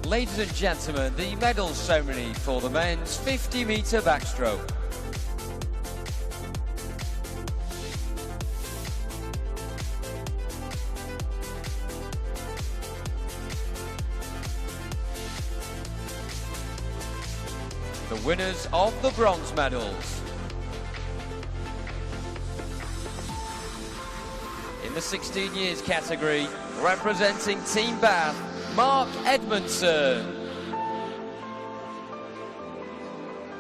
Speaker 1: Ladies and gentlemen, the medal ceremony for the men's 50-metre backstroke. The winners of the bronze medals. In the 16 years category, representing Team Bath, Mark Edmondson.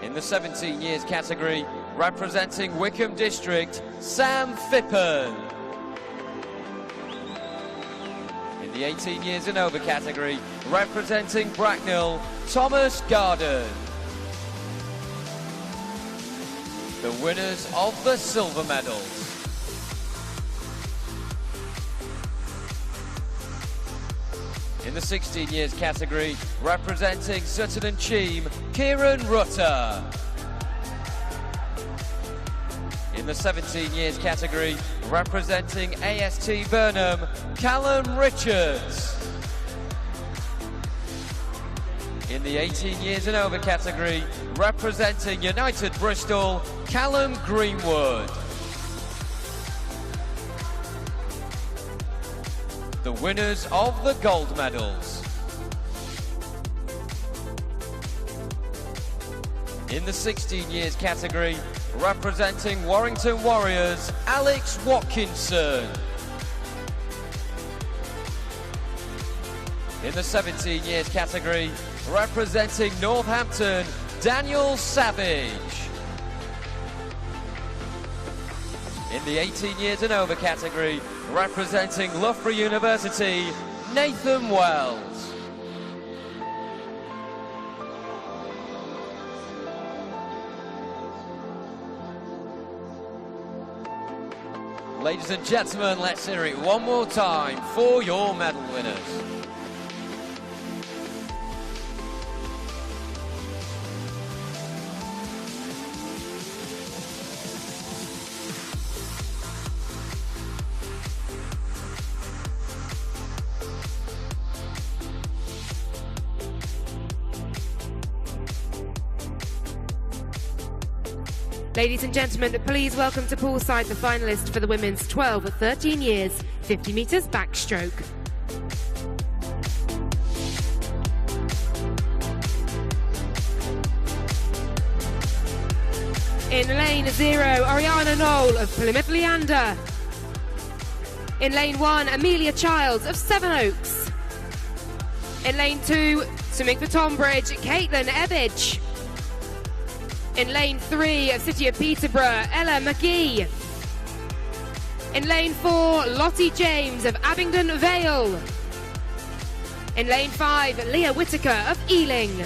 Speaker 1: In the 17 years category, representing Wickham District, Sam Phippen. In the 18 years and over category, representing Bracknell, Thomas Garden. The winners of the silver medals. In the 16 years category, representing Sutton and Cheam, Kieran Rutter. In the 17 years category, representing AST Burnham, Callum Richards. In the 18 years and over category, representing United Bristol, Callum Greenwood. The winners of the gold medals. In the 16 years category, representing Warrington Warriors, Alex Watkinson. In the 17 years category, representing Northampton, Daniel Savage. In the 18 years and over category, representing Loughborough University, Nathan Wells. Ladies and gentlemen, let's hear it one more time for your medal winners.
Speaker 3: Ladies and gentlemen, please welcome to poolside the finalist for the women's 12 or 13 years, 50 metres backstroke. In lane 0, Ariana Knoll of Plymouth Leander. In lane 1, Amelia Childs of Sevenoaks. In lane 2, swimming for Tonbridge, Caitlin Ebbidge. In lane 3 of City of Peterborough, Ella McGee. In lane 4, Lottie James of Abingdon Vale. In lane 5, Leah Whitaker of Ealing.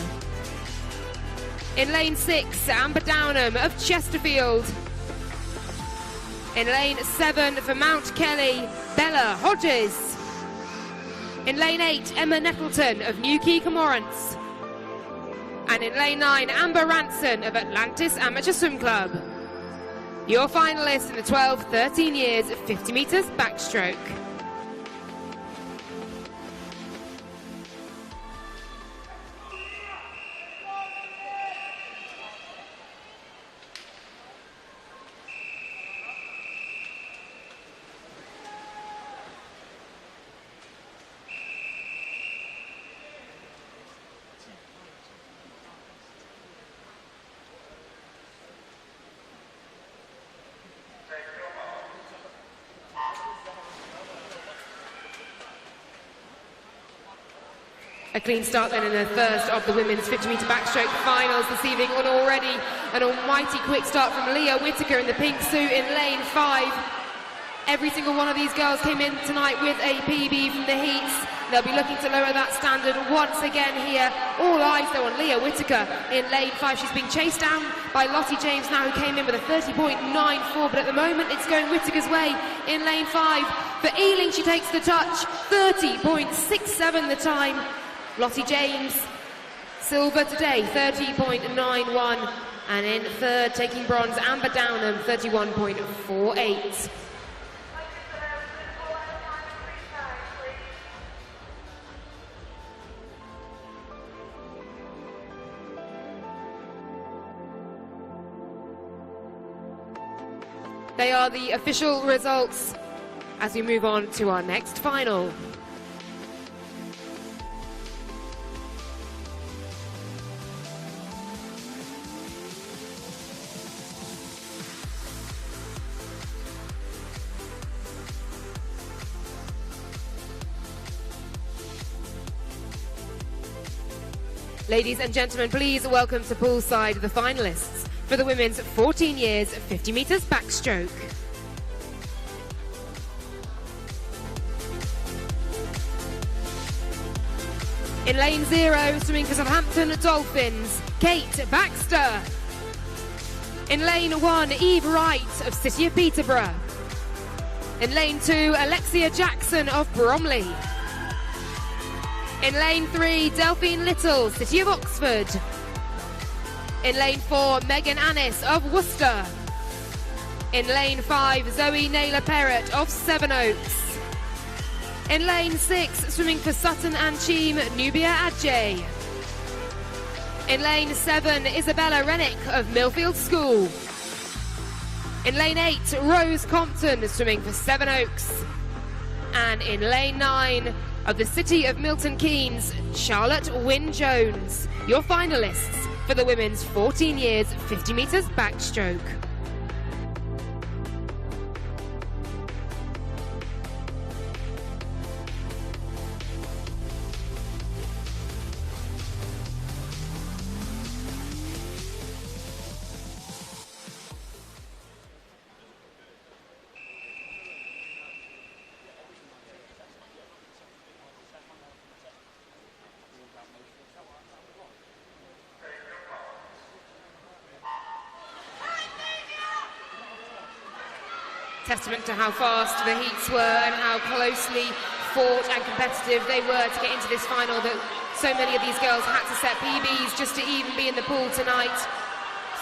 Speaker 3: In lane 6, Amber Downham of Chesterfield. In lane 7 for Mount Kelly, Bella Hodges. In lane 8, Emma Nettleton of Newquay Cormorants. And in lane 9, Amber Ranson of Atlantis Amateur Swim Club. Your finalists in the 12-13 years 50 metres backstroke. A clean start then in the first of the women's 50-metre backstroke finals this evening, on already an almighty quick start from Leah Whittaker in the pink suit in lane 5. Every single one of these girls came in tonight with a PB from the heats. They'll be looking to lower that standard once again here. All eyes though on Leah Whittaker in lane 5. She's being chased down by Lottie James now, who came in with a 30.94, but at the moment it's going Whittaker's way in lane 5. For Ealing, she takes the touch, 30.67 the time. Lottie James, silver today, 30.91. And in third, taking bronze, Amber Downham, 31.48. They are the official results as we move on to our next final. Ladies and gentlemen, please welcome to poolside the finalists for the women's 14 years 50 metres backstroke. In lane 0, swimming for Southampton Dolphins, Kate Baxter. In lane 1, Eve Wright of City of Peterborough. In lane 2, Alexia Jackson of Bromley. In lane 3, Delphine Little, City of Oxford. In lane 4, Megan Annis of Worcester. In lane 5, Zoe Naylor Perrott of Sevenoaks. In lane 6, swimming for Sutton and Cheam, Nubia Adjei. In lane 7, Isabella Rennick of Millfield School. In lane 8, Rose Compton, swimming for Sevenoaks. And in lane 9, of the City of Milton Keynes, Charlotte Wynne-Jones, your finalists for the women's 14 years 50 metres backstroke. Testament to how fast the heats were and how closely fought and competitive they were to get into this final, that so many of these girls had to set PBs just to even be in the pool tonight.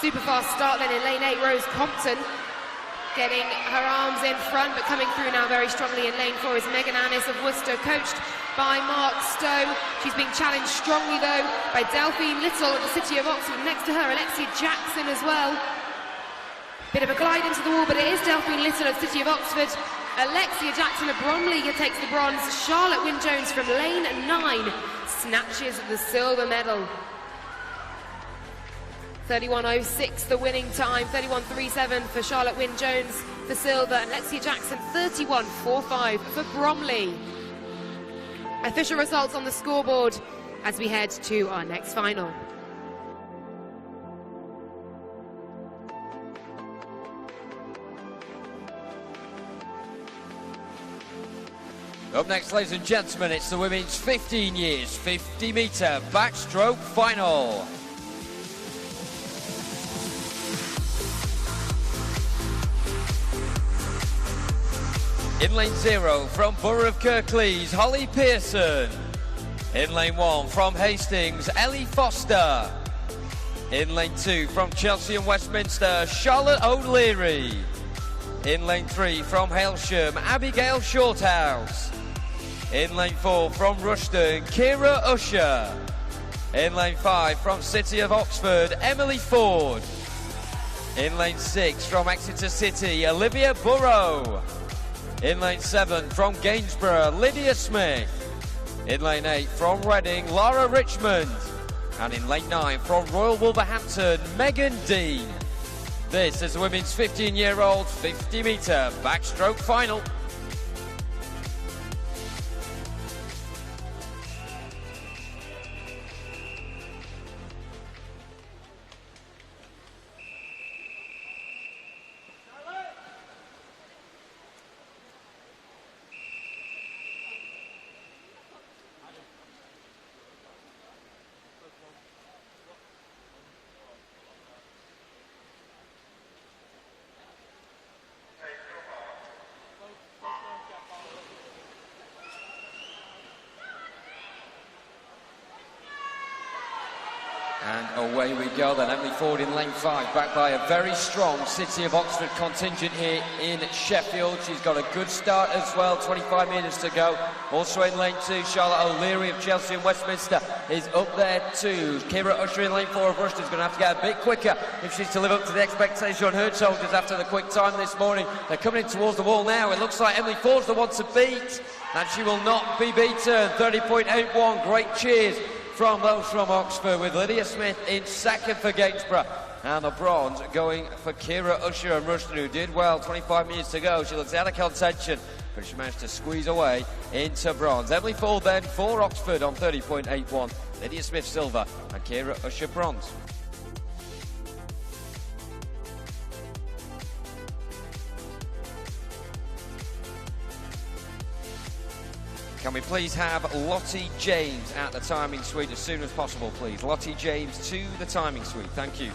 Speaker 3: Super fast start then in lane 8, Rose Compton getting her arms in front, but coming through now very strongly in lane 4 is Megan Annis of Worcester, coached by Mark Stowe. She's being challenged strongly though by Delphine Little of the City of Oxford. Next to her, Alexia Jackson as well. Bit of a glide into the wall, but it is Delphine Little of City of Oxford. Alexia Jackson of Bromley takes the bronze. Charlotte Wynne-Jones from lane 9 snatches the silver medal. 31.06 the winning time, 31.37 for Charlotte Wynne-Jones for silver, and Alexia Jackson 31.45 for Bromley. Official results on the scoreboard as we head to our next final.
Speaker 1: Up next, ladies and gentlemen, it's the women's 15 years 50 metre backstroke final. In lane 0 from Borough of Kirklees, Holly Pearson. In lane 1 from Hastings, Ellie Foster. In lane 2 from Chelsea and Westminster, Charlotte O'Leary. In lane 3 from Hailsham, Abigail Shorthouse. In lane 4 from Rushden, Kira Usher. In lane 5 from City of Oxford, Emily Ford. In lane 6 from Exeter City, Olivia Burrow. In lane 7 from Gainsborough, Lydia Smith. In lane 8 from Reading, Laura Richmond. And in lane 9 from Royal Wolverhampton, Megan Dean. This is the women's 15-year-old 50-metre backstroke final. And away we go then. Emily Ford in lane 5, backed by a very strong City of Oxford contingent here in Sheffield. She's got a good start as well, 25 metres to go. Also in lane 2, Charlotte O'Leary of Chelsea and Westminster is up there too. Kira Usher in lane 4 of Rushden is going to have to get a bit quicker if she's to live up to the expectation on her shoulders after the quick time this morning. They're coming in towards the wall now. It looks like Emily Ford's the one to beat, and she will not be beaten. 30.81, great cheers from those from Oxford, with Lydia Smith in second for Gainsborough. And the bronze going for Kira Usher and Rushden, who did well. 25 minutes to go. She looks out of contention, but she managed to squeeze away into bronze. Emily Ford then for Oxford on 30.81. Lydia Smith silver and Kira Usher bronze. Can we please have Lottie James at the timing suite as soon as possible, please? Lottie James to the timing suite. Thank you.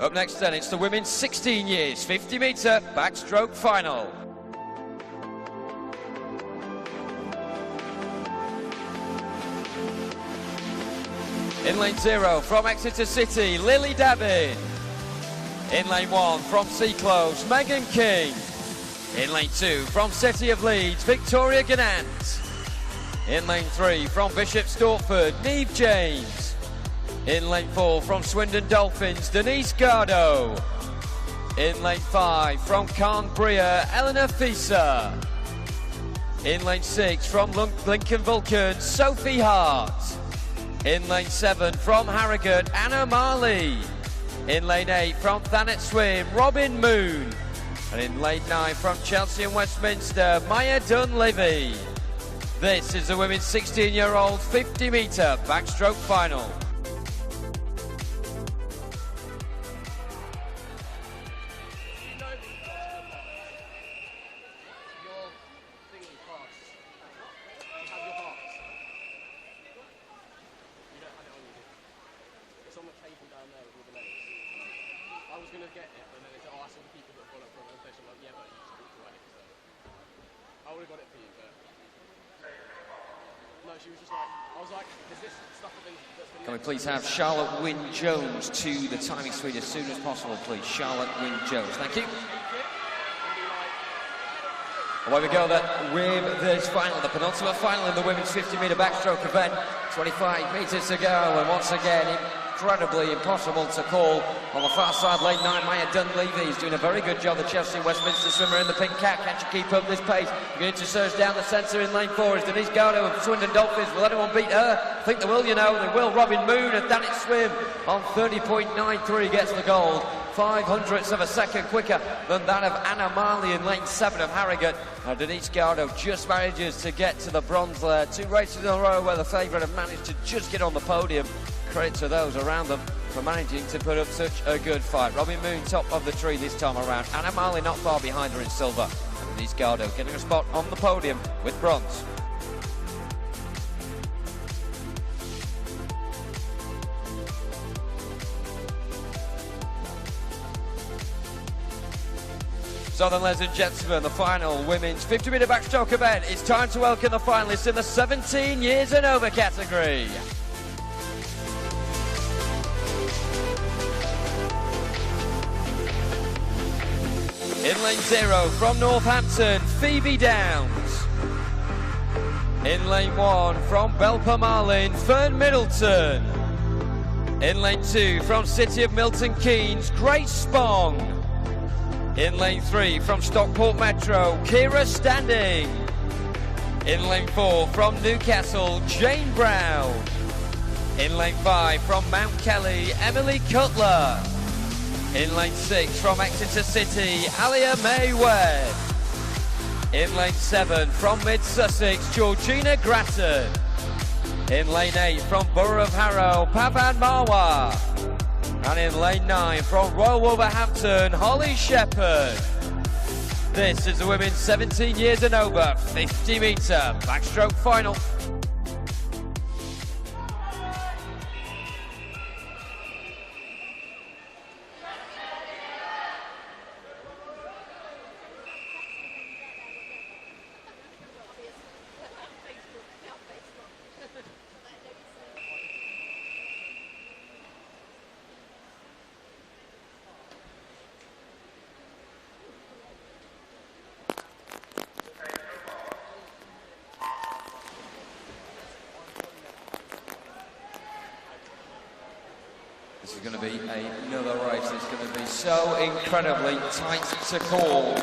Speaker 1: Up next then, it's the women's 16 years 50-metre backstroke final. In lane 0 from Exeter City, Lily David. In lane 1 from Seaclose, Megan King. In lane 2 from City of Leeds, Victoria Gannant. In lane 3 from Bishop Stortford, Neve James. In lane 4 from Swindon Dolphins, Denise Gardo. In lane 5 from Carnbria, Eleanor Fisa. In lane 6 from Lincoln Vulcan, Sophie Hart. In lane 7 from Harrogate, Anna Marley. In lane 8 from Thanet Swim, Robin Moon. And in lane 9 from Chelsea and Westminster, Maya Dunleavy. This is the women's 16-year-old 50-metre backstroke final.
Speaker 5: I was going to get it, but then it's, I saw the people that followed from the station, like, yeah, but you should be already, so I would have got it for you, but no, she was just like, I was like, is this stuff that's going to...
Speaker 1: Can we please have Charlotte Wynne-Jones to the timing suite as soon as possible, please? Charlotte Wynne-Jones, thank you. Away we go then with this final, the penultimate final in the women's 50-metre backstroke event. 25 metres to go, and once again, incredibly impossible to call. On the far side, lane 9, Maya Dunleavy is doing a very good job. The Chelsea Westminster swimmer in the pink cap. Can she keep up this pace? Beginning to surge down the centre in lane 4 is Denise Gardo of Swindon Dolphins. Will anyone beat her? I think they will, you know. They will. Robin Moon and Thanet Swim on 30.93 gets the gold. 500ths of a second quicker than that of Anna Marley in lane 7 of Harrogate. Denise Gardo just manages to get to the bronze there. 2 races in a row where the favourite have managed to just get on the podium. Credit to those around them for managing to put up such a good fight. Robin Moon top of the tree this time around. Anna Marley not far behind her in silver. And Denise Gardo getting a spot on the podium with bronze. So then, ladies and gentlemen, the final women's 50-metre backstroke event. It's time to welcome the finalists in the 17 years and over category. In lane 0 from Northampton, Phoebe Downs. In lane 1 from Belper-Marlin, Fern Middleton. In lane 2 from City of Milton Keynes, Grace Spong. In lane 3 from Stockport Metro, Kira Standing. In lane 4 from Newcastle, Jane Brown. In lane 5 from Mount Kelly, Emily Cutler. In lane 6 from Exeter City, Alia May Webb. In lane 7 from Mid-Sussex, Georgina Grattan. In lane 8 from Borough of Harrow, Pavan Marwa. And in lane 9 from Royal Wolverhampton, Holly Shepherd. This is the women's 17 years and over 50-metre backstroke final. This is going to be another race that's going to be so incredibly tight to call.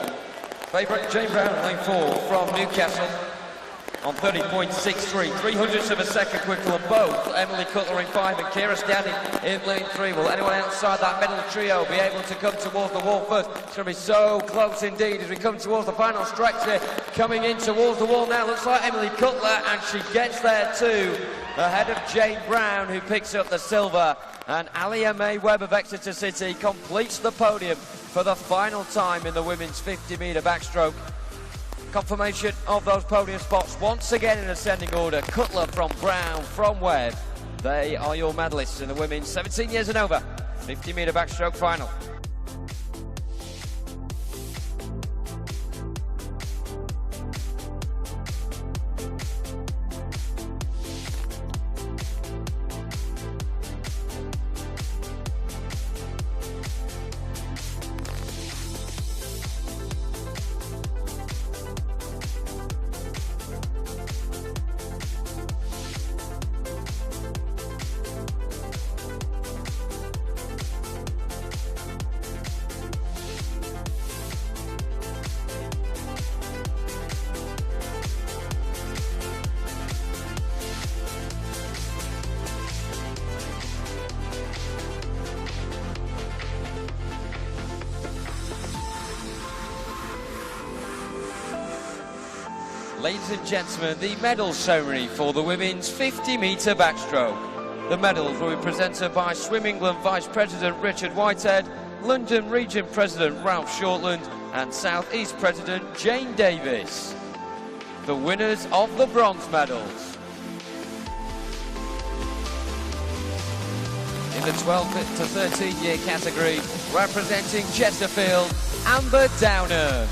Speaker 1: Favourite Jane Brown, lane 4 from Newcastle on 30.63, 300ths of a second quicker than both. Emily Cutler in 5 and Kira Standing in lane 3. Will anyone outside that middle trio be able to come towards the wall first? It's going to be so close indeed as we come towards the final stretch here. Coming in towards the wall now, looks like Emily Cutler, and she gets there too, ahead of Jane Brown, who picks up the silver. And Alia May Webb of Exeter City completes the podium for the final time in the women's 50-metre backstroke. Confirmation of those podium spots once again in ascending order. Cutler from Brown, from Webb. They are your medalists in the women's 17 years and over 50-metre backstroke final. Ladies and gentlemen, the medal ceremony for the women's 50-metre backstroke. The medals will be presented by Swim England Vice President Richard Whitehead, London Region President Ralph Shortland and South East President Jane Davis. The winners of the bronze medals. In the 12 to 13 year category, representing Chesterfield, Amber Downham.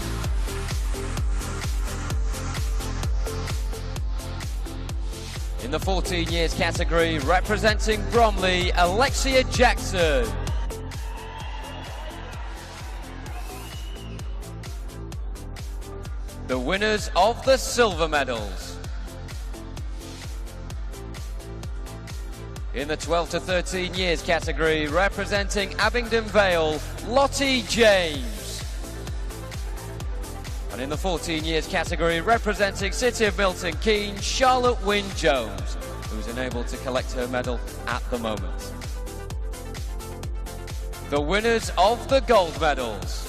Speaker 1: In the 14 years category, representing Bromley, Alexia Jackson. The winners of the silver medals. In the 12 to 13 years category, representing Abingdon Vale, Lottie James. And in the 14 years category, representing City of Milton Keynes, Charlotte Wynne-Jones, who's unable to collect her medal at the moment. The winners of the gold medals.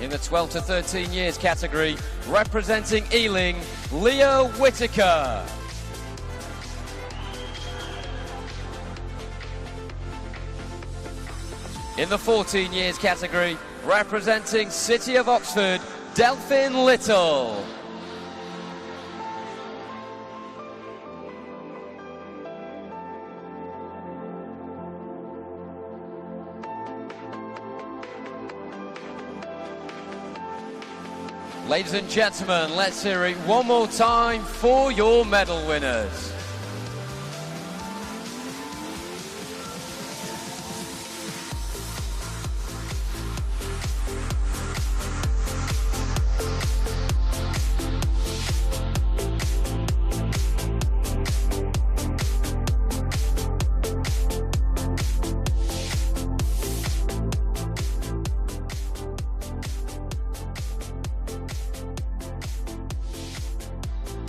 Speaker 1: In the 12 to 13 years category, representing Ealing, Leah Whitaker. In the 14 years category, representing City of Oxford, Delphine Little. Ladies and gentlemen, let's hear it one more time for your medal winners.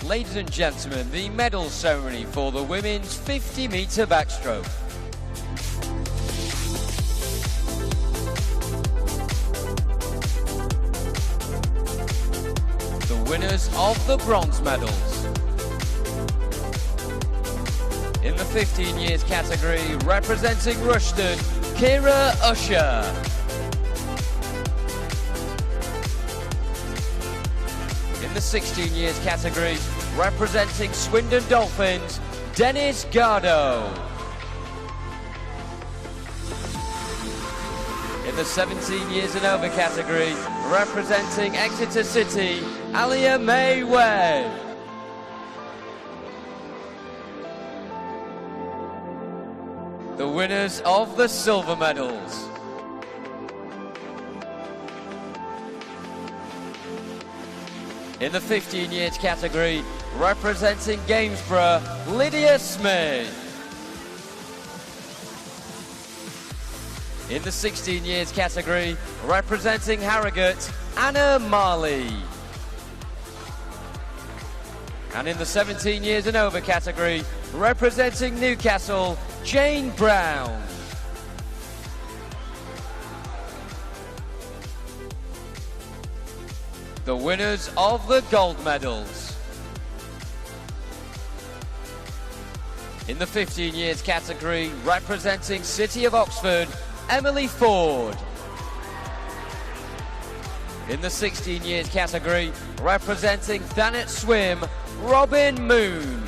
Speaker 1: Ladies and gentlemen, the medal ceremony for the women's 50-metre backstroke. The winners of the bronze medals. In the 15 years category, representing Rushden, Kira Usher. In the 16 years category, representing Swindon Dolphins, Dennis Gardo. In the 17 years and over category, representing Exeter City, Alia May Webb. The winners of the silver medals. In the 15 years category, representing Gainsborough, Lydia Smith. In the 16 years category, representing Harrogate, Anna Marley. And in the 17 years and over category, representing Newcastle, Jane Brown. The winners of the gold medals. In the 15 years category, representing City of Oxford, Emily Ford. In the 16 years category, representing Thanet Swim, Robin Moon.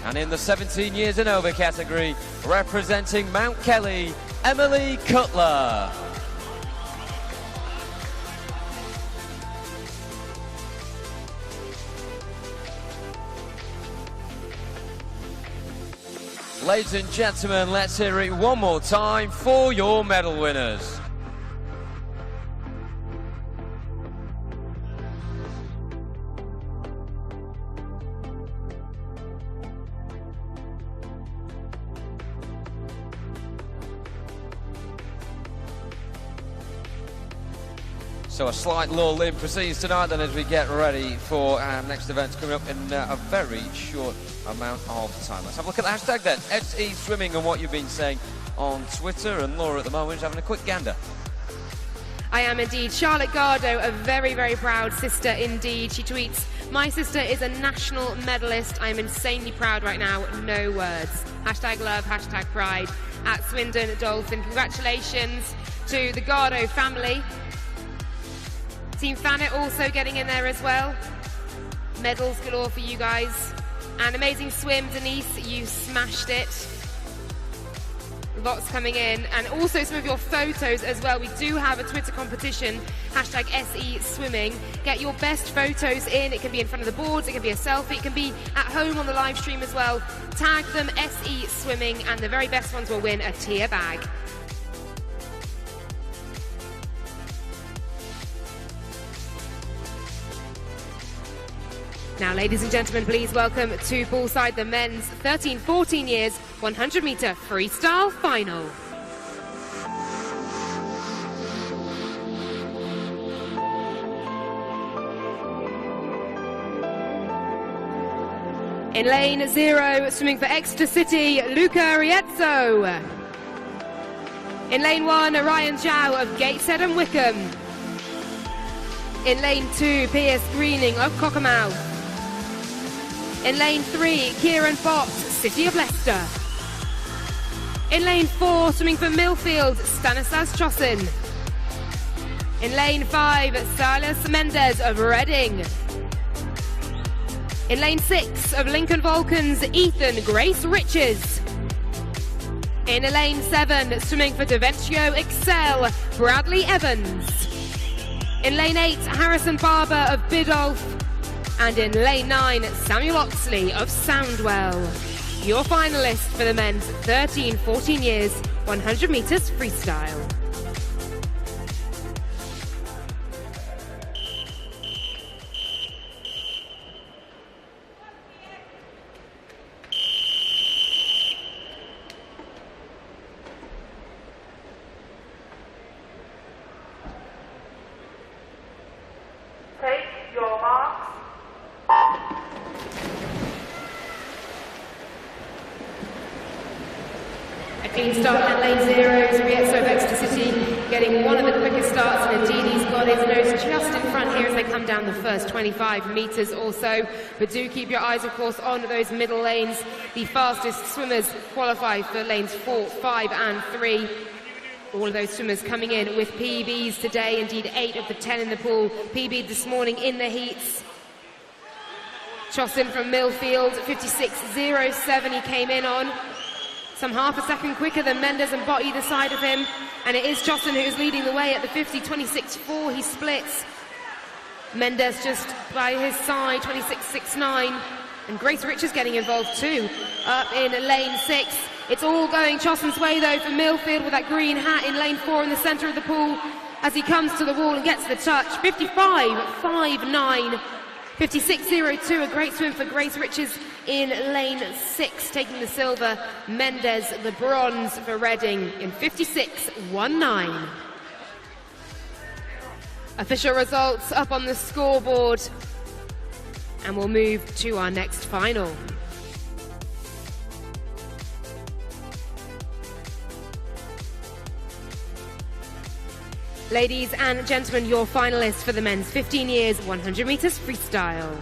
Speaker 1: And in the 17 years and over category, representing Mount Kelly, Emily Cutler. Ladies and gentlemen, let's hear it one more time for your medal winners. So a slight lull in proceeds tonight then as we get ready for our next event coming up in a very short amount of time. Let's have a look at the hashtag then, SE Swimming, and what you've been saying on Twitter. And Laura at the moment is having a quick gander.
Speaker 3: I am indeed. Charlotte Gardo, a very, very proud sister indeed. She tweets, "My sister is a national medalist. I am insanely proud right now. No words. Hashtag love, hashtag pride." At Swindon Dolphin, congratulations to the Gardo family. Team Thanet also getting in there as well. Medals galore for you guys. An amazing swim, Denise, you smashed it. Lots coming in, and also some of your photos as well. We do have a Twitter competition, hashtag SE Swimming. Get your best photos in. It can be in front of the boards, it can be a selfie, it can be at home on the live stream as well. Tag them SE Swimming, and the very best ones will win a tier bag. Now, ladies and gentlemen, please welcome to poolside the men's 13-14 years 100-metre freestyle final. In lane 0, swimming for Exeter City, Luca Riezzo. In lane 1, Ryan Zhao of Gateshead and Wickham. In lane 2, Piers Greening of Cockermouth. In lane 3, Kieran Fox, City of Leicester. In lane 4, swimming for Millfield, Stanislas Chosin. In lane 5, Silas Mendes of Reading. In lane 6 of Lincoln Vulcans, Ethan Grace Riches. In lane 7, swimming for Daventio Excel, Bradley Evans. In lane 8, Harrison Barber of Biddulph. And in lane 9, Samuel Oxley of Soundwell. Your finalists for the men's 13-14 years 100 metres freestyle.
Speaker 6: Take your marks.
Speaker 3: A clean start at lane 0, Rietso of Exeter City getting one of the quickest starts, and indeed he's got his nose just in front here as they come down the first 25 metres or so. But do keep your eyes, of course, on those middle lanes. The fastest swimmers qualify for lanes 4, 5 and 3. All of those swimmers coming in with PBs today, indeed 8 of the 10 in the pool PB'd this morning in the heats. Chossin from Millfield, 56.07 he came in on. Some half a second quicker than Mendes and Bott either side of him. And it is Chossin who is leading the way at the 50, 26.4 he splits. Mendes just by his side, 26.69. And Grace Richards getting involved too, up in lane 6. It's all going Chossin's way though for Millfield with that green hat in lane 4 in the centre of the pool as he comes to the wall and gets the touch. 55.59, 56.02, a great swim for Grace Richards in lane 6, taking the silver. Mendes the bronze for Reading in 56.19. Official results up on the scoreboard, and we'll move to our next final. Ladies and gentlemen, your finalists for the men's 15 years 100 metres freestyle.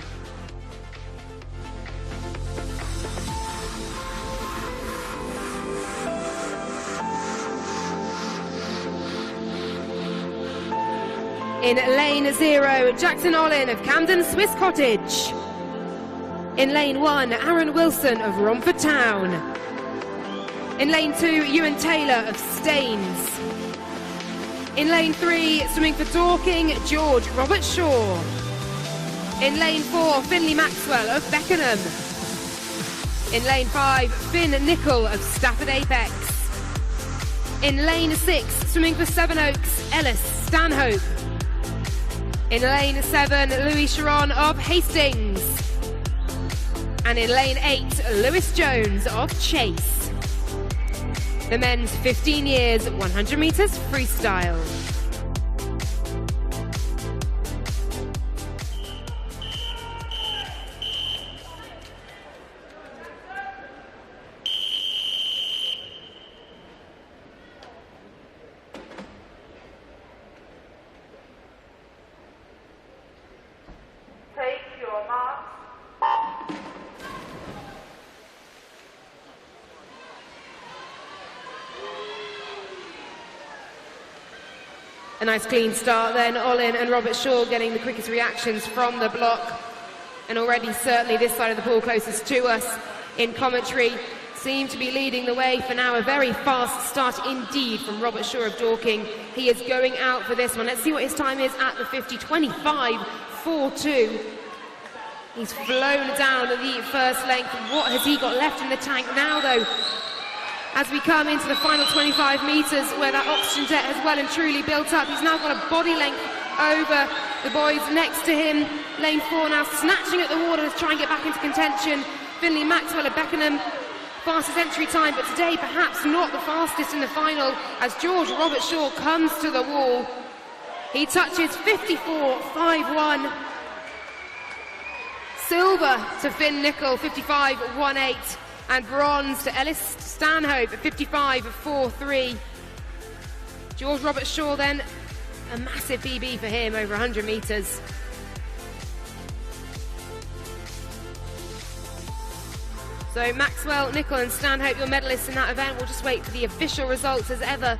Speaker 3: In lane 0, Jackson Olin of Camden Swiss Cottage. In lane 1, Aaron Wilson of Romford Town. In lane 2, Ewan Taylor of Staines. In lane 3, swimming for Dorking, George Robert Shaw. In lane 4, Finley Maxwell of Beckenham. In lane 5, Finn Nicol of Stafford Apex. In lane 6, swimming for Sevenoaks, Ellis Stanhope. In lane 7, Louis Sharon of Hastings. And in lane 8, Lewis Jones of Chase. The men's 15 years 100 metres freestyle.
Speaker 6: Take your marks.
Speaker 3: A nice clean start then. Olin and Robert Shaw getting the quickest reactions from the block. And already certainly this side of the pool closest to us in commentary seem to be leading the way for now. A very fast start indeed from Robert Shaw of Dorking. He is going out for this one. Let's see what his time is at the 50. 25.42. He's flown down the first length. What has he got left in the tank now though? As we come into the final 25 metres where that oxygen debt has well and truly built up. He's now got a body length over the boys next to him. Lane 4 now snatching at the water to try and get back into contention. Finley Maxwell of Beckenham, fastest entry time, but today perhaps not the fastest in the final as George Robert Shaw comes to the wall. He touches 54.51. Silver to Finn Nicol, 55.18. And bronze to Ellis Stanhope at 55.43. George Robert Shaw then, a massive PB for him, over 100 metres. So Maxwell, Nicol and Stanhope, your medalists in that event. We'll just wait for the official results as ever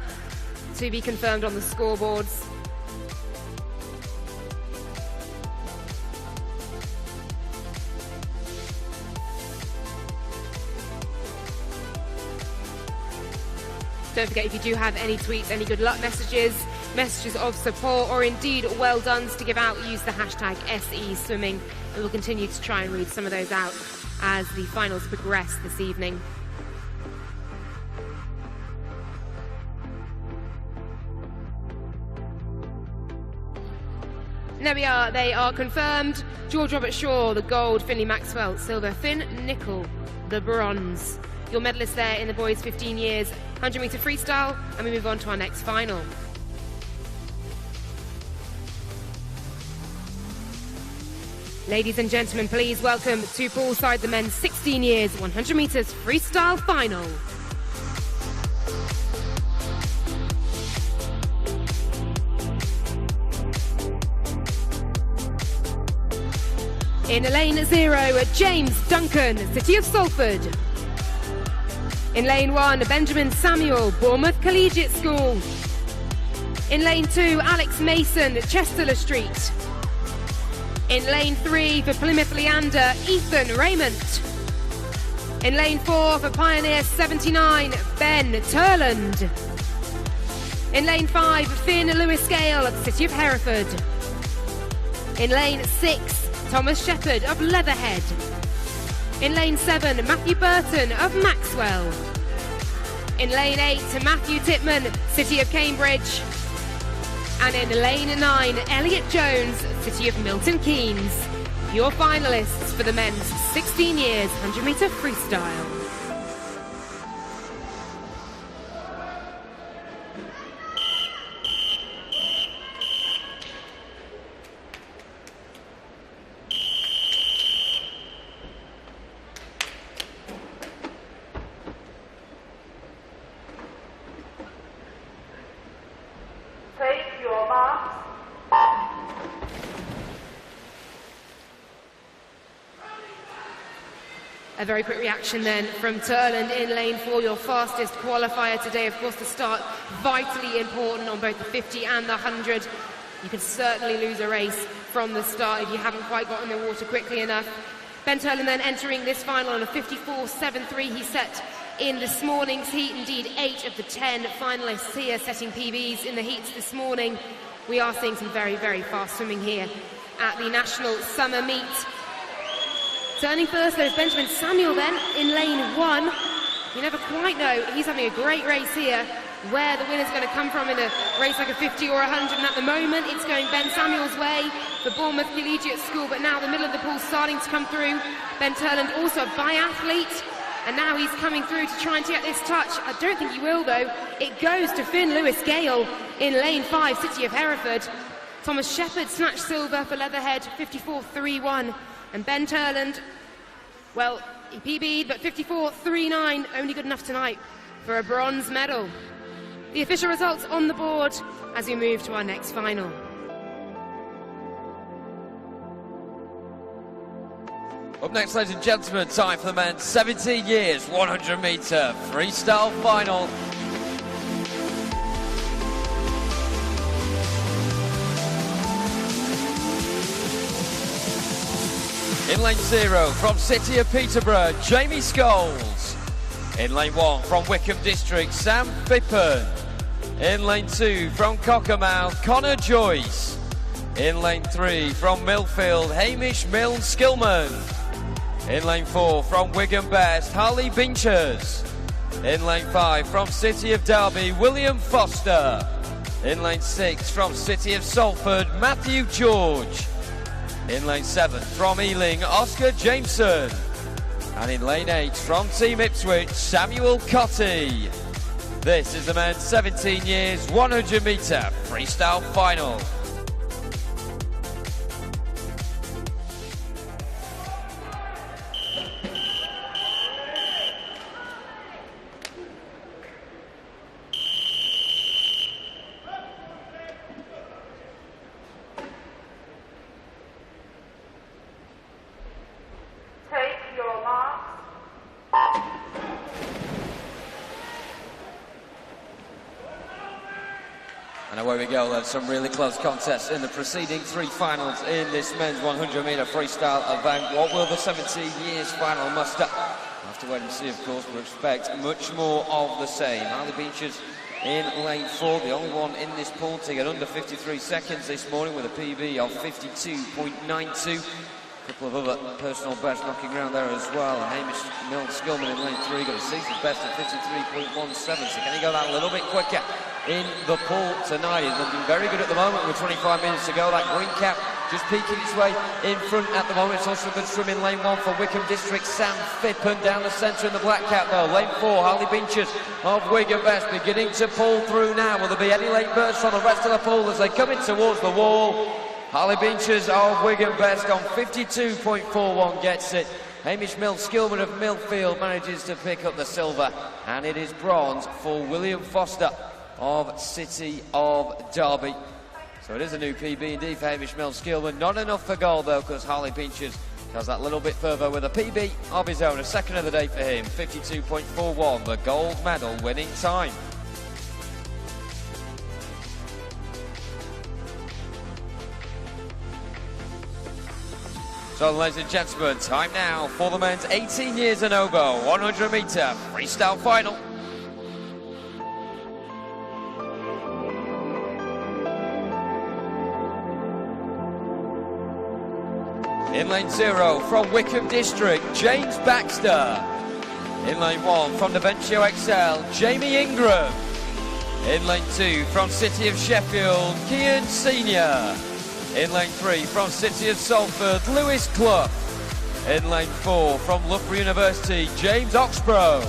Speaker 3: to be confirmed on the scoreboards. Don't forget, if you do have any tweets, any good luck messages, messages of support or indeed well done to give out, use the hashtag #SESwimming, and we'll continue to try and read some of those out as the finals progress this evening. And there we are, they are confirmed. George Robert Shaw, the gold, Finley Maxwell, silver, Finn Nicol, the bronze. Your medalists there in the boys 15 years, 100 metre freestyle, and we move on to our next final. Ladies and gentlemen, please welcome to poolside the men's 16 years, 100 metres freestyle final. In lane 0, James Duncan, City of Salford. In lane 1, Benjamin Samuel, Bournemouth Collegiate School. In lane 2, Alex Mason, Chester Street. In lane 3 for Plymouth Leander, Ethan Raymond. In lane 4 for Pioneer 79, Ben Turland. In lane 5, Finn Lewis Gale, City of Hereford. In lane 6, Thomas Shepherd of Leatherhead. In lane 7, Matthew Burton of Maxwell. In lane 8, Matthew Titman, City of Cambridge. And in lane 9, Elliot Jones, City of Milton Keynes. Your finalists for the men's 16 years 100 metre freestyle.
Speaker 6: Take your marks.
Speaker 3: A very quick reaction then from Turland in lane 4, your fastest qualifier today. Of course, the start vitally important on both the 50 and the 100. You can certainly lose a race from the start if you haven't quite got in the water quickly enough. Ben Turland then entering this final on a 54.73. He set in this morning's heat. Indeed, 8 of the 10 finalists here setting PBs in the heats this morning. We are seeing some very, very fast swimming here at the National Summer Meet. Turning first, there's Benjamin Samuel then in lane 1. You never quite know. He's having a great race here, where the winner's going to come from in a race like a 50 or 100. And at the moment, it's going Ben Samuel's way for Bournemouth Collegiate School. But now the middle of the pool's starting to come through. Ben Turland, also a biathlete. And now he's coming through to try and get this touch. I don't think he will, though. It goes to Finn Lewis Gale in lane 5, City of Hereford. Thomas Shepherd snatched silver for Leatherhead, 54.31. And Ben Turland, well, he PB'd, but 54.39, only good enough tonight for a bronze medal. The official results on the board as we move to our next final.
Speaker 1: Up next, ladies and gentlemen, time for the men's 17 years 100 metre freestyle final. In lane 0, from City of Peterborough, Jamie Scholes. In lane 1, from Wickham District, Sam Pippen. In lane 2, from Cockermouth, Connor Joyce. In lane 3, from Millfield, Hamish Milne Skillman. In lane 4, from Wigan Best, Harley Binchers. In lane 5, from City of Derby, William Foster. In lane 6, from City of Salford, Matthew George. In lane 7, from Ealing, Oscar Jameson. And in lane 8, from Team Ipswich, Samuel Cotty. This is the men's 17 years 100 metre freestyle final.
Speaker 6: Take your marks.
Speaker 1: And away we go. There's some really close contests in the preceding 3 finals in this men's 100 metre freestyle event. What will the 17 years final muster? We'll have to wait and see, of course. We expect much more of the same. Harley Beeches in lane 4, the only one in this pool to get under 53 seconds this morning with a PB of 52.92. A couple of other personal bests knocking around there as well. And Hamish Skillman in lane 3 got a season's best of 53.17. So can he go that a little bit quicker in the pool tonight? He's looking very good at the moment with 25 minutes to go. That green cap just peeking its way in front at the moment. It's also a good swim in lane 1 for Wickham District. Sam Phippen down the centre in the black cap though. Lane 4, Harley Binchers of Wigan Best beginning to pull through now. Will there be any late bursts on the rest of the pool as they come in towards the wall? Harley Binchers of Wigan Best on 52.41 gets it. Hamish Skillman of Millfield manages to pick up the silver, and it is bronze for William Foster of City of Derby. So it is a new PB indeed for Hamish Skillman. Not enough for gold though, because Harley Binchers goes that little bit further with a PB of his own. A second of the day for him, 52.41, the gold medal winning time. So, ladies and gentlemen, time now for the men's 18 years and over 100 metre freestyle final. In lane 0 from Wickham District, James Baxter. In lane 1 from Daventio XL, Jamie Ingram. In lane 2 from City of Sheffield, Kian Senior. In lane 3 from City of Salford, Lewis Clough. In lane 4 from Loughborough University, James Oxborough.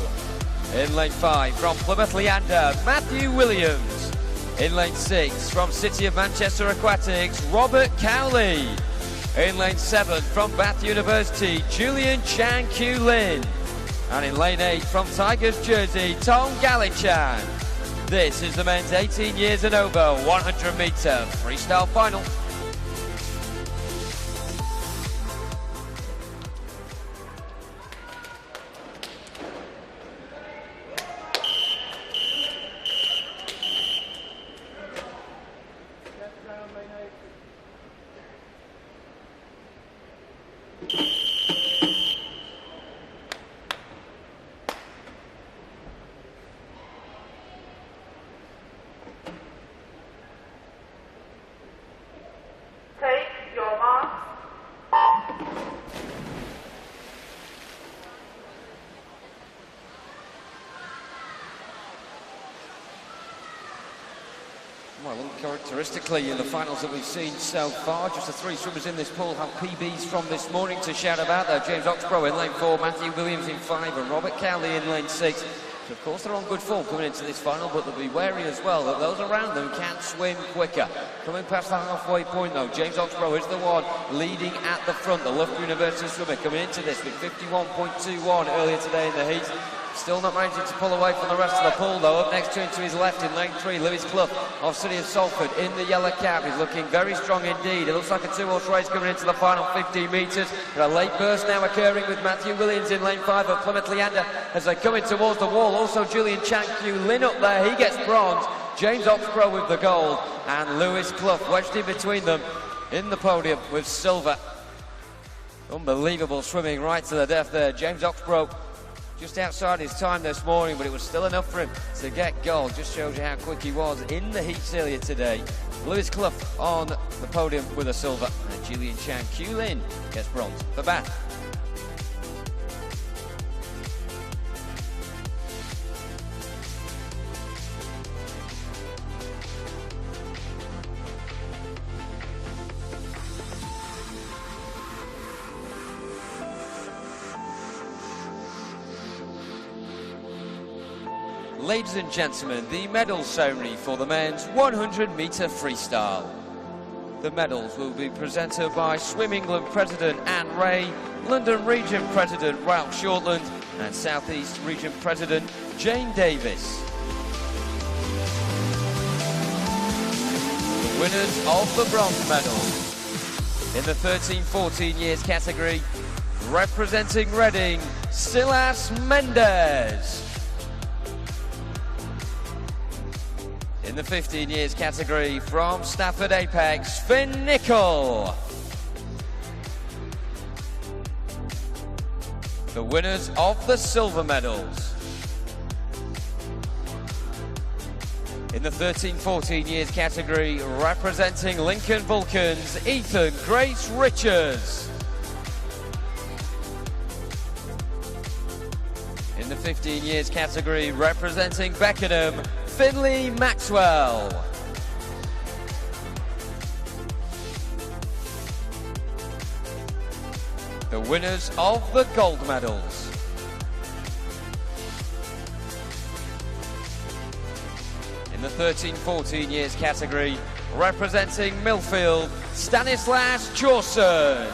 Speaker 1: In lane 5 from Plymouth Leander, Matthew Williams. In lane 6 from City of Manchester Aquatics, Robert Cowley. In lane 7 from Bath University, Julian Chan Q Lin. And in lane 8 from Tigers Jersey, Tom Gallichan. This is the men's 18 years and over 100 metre freestyle final.
Speaker 6: Take your marks.
Speaker 1: Well, uncharacteristically in the finals that we've seen so far, just the 3 swimmers in this pool have PBs from this morning to shout about there. James Oxborough in lane 4, Matthew Williams in 5 and Robert Cowley in lane 6. So of course they're on good form coming into this final, but they'll be wary as well that those around them can swim quicker. Coming past the halfway point though, James Oxborough is the one leading at the front. The Loughborough University swimmer coming into this with 51.21 earlier today in the heat. Still not managing to pull away from the rest of the pool though. Up next to him to his left in lane 3, Lewis Clough of City of Salford in the yellow cap. He's looking very strong indeed. It looks like a 2-horse race coming into the final 15 metres. But a late burst now occurring with Matthew Williams in lane 5 of Plymouth Leander as they come in towards the wall. Also Julian Chan Q Lin up there, he gets bronze. James Oxborough with the gold and Lewis Clough wedged in between them in the podium with silver. Unbelievable swimming right to the death there. James Oxborough just outside his time this morning, but it was still enough for him to get gold. Just shows you how quick he was in the heats earlier today. Lewis Clough on the podium with a silver, and Julian Chan Q Lin gets bronze for Bath. Ladies and gentlemen, the medal ceremony for the men's 100 metre freestyle. The medals will be presented by Swim England President Anne Ray, London Region President Ralph Shortland and South East Region President Jane Davis. The winners of the bronze medal in the 13-14 years category, representing Reading, Silas Mendes. In the 15 years category from Stafford Apex, Finn Nicol. The winners of the silver medals. In the 13-14 years category, representing Lincoln Vulcans, Ethan Grace Richards. In the 15 years category, representing Beckenham, Finley Maxwell. The winners of the gold medals. In the 13-14 years category, representing Millfield, Stanislas Jawson.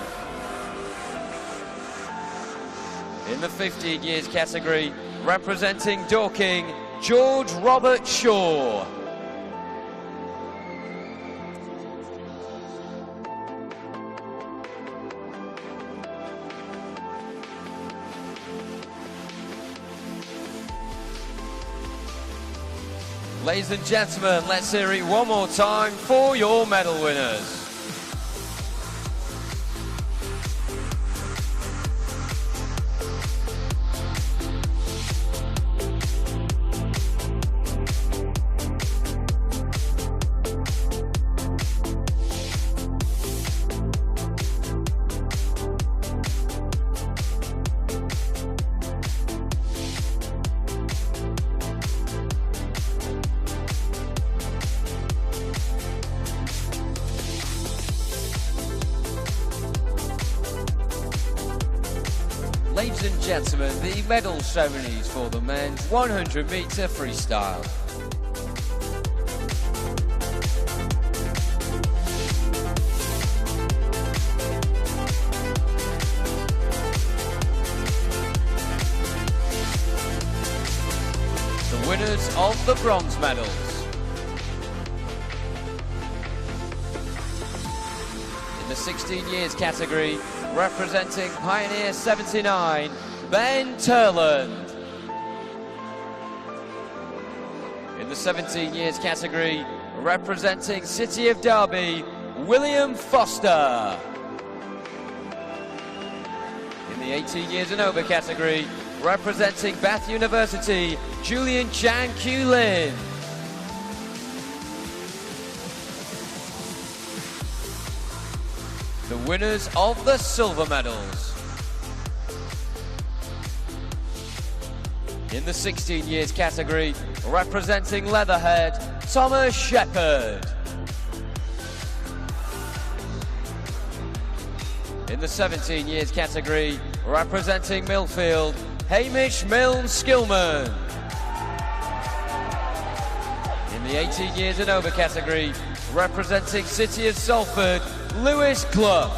Speaker 1: In the 15 years category, representing Dorking, George Robert Shaw. Ladies and gentlemen, let's hear it one more time for your medal winners. Ladies and gentlemen, the medal ceremonies for the men's 100-metre freestyle. The winners of the bronze medals. In the 16 years category, representing Pioneer 79, Ben Turland. In the 17 years category, representing City of Derby, William Foster. In the 18 years and over category, representing Bath University, Julian Chan Q Lin. The winners of the silver medals. In the 16 years category, representing Leatherhead, Thomas Shepherd. In the 17 years category, representing Millfield, Hamish Milne Skillman. In the 18 years and over category, representing City of Salford, Lewis Clough.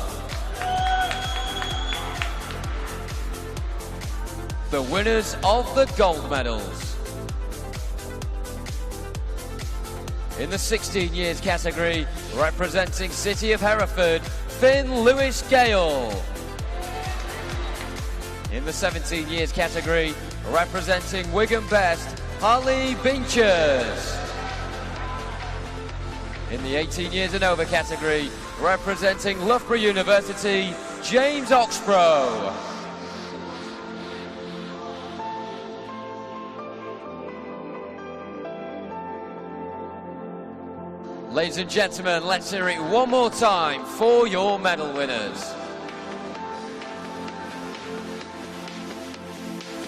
Speaker 1: The winners of the gold medals. In the 16 years category, representing City of Hereford, Finn Lewis Gale. In the 17 years category, representing Wigan Best, Harley Binchers. In the 18 years and over category, representing Loughborough University, James Oxborough. Ladies and gentlemen, let's hear it one more time for your medal winners.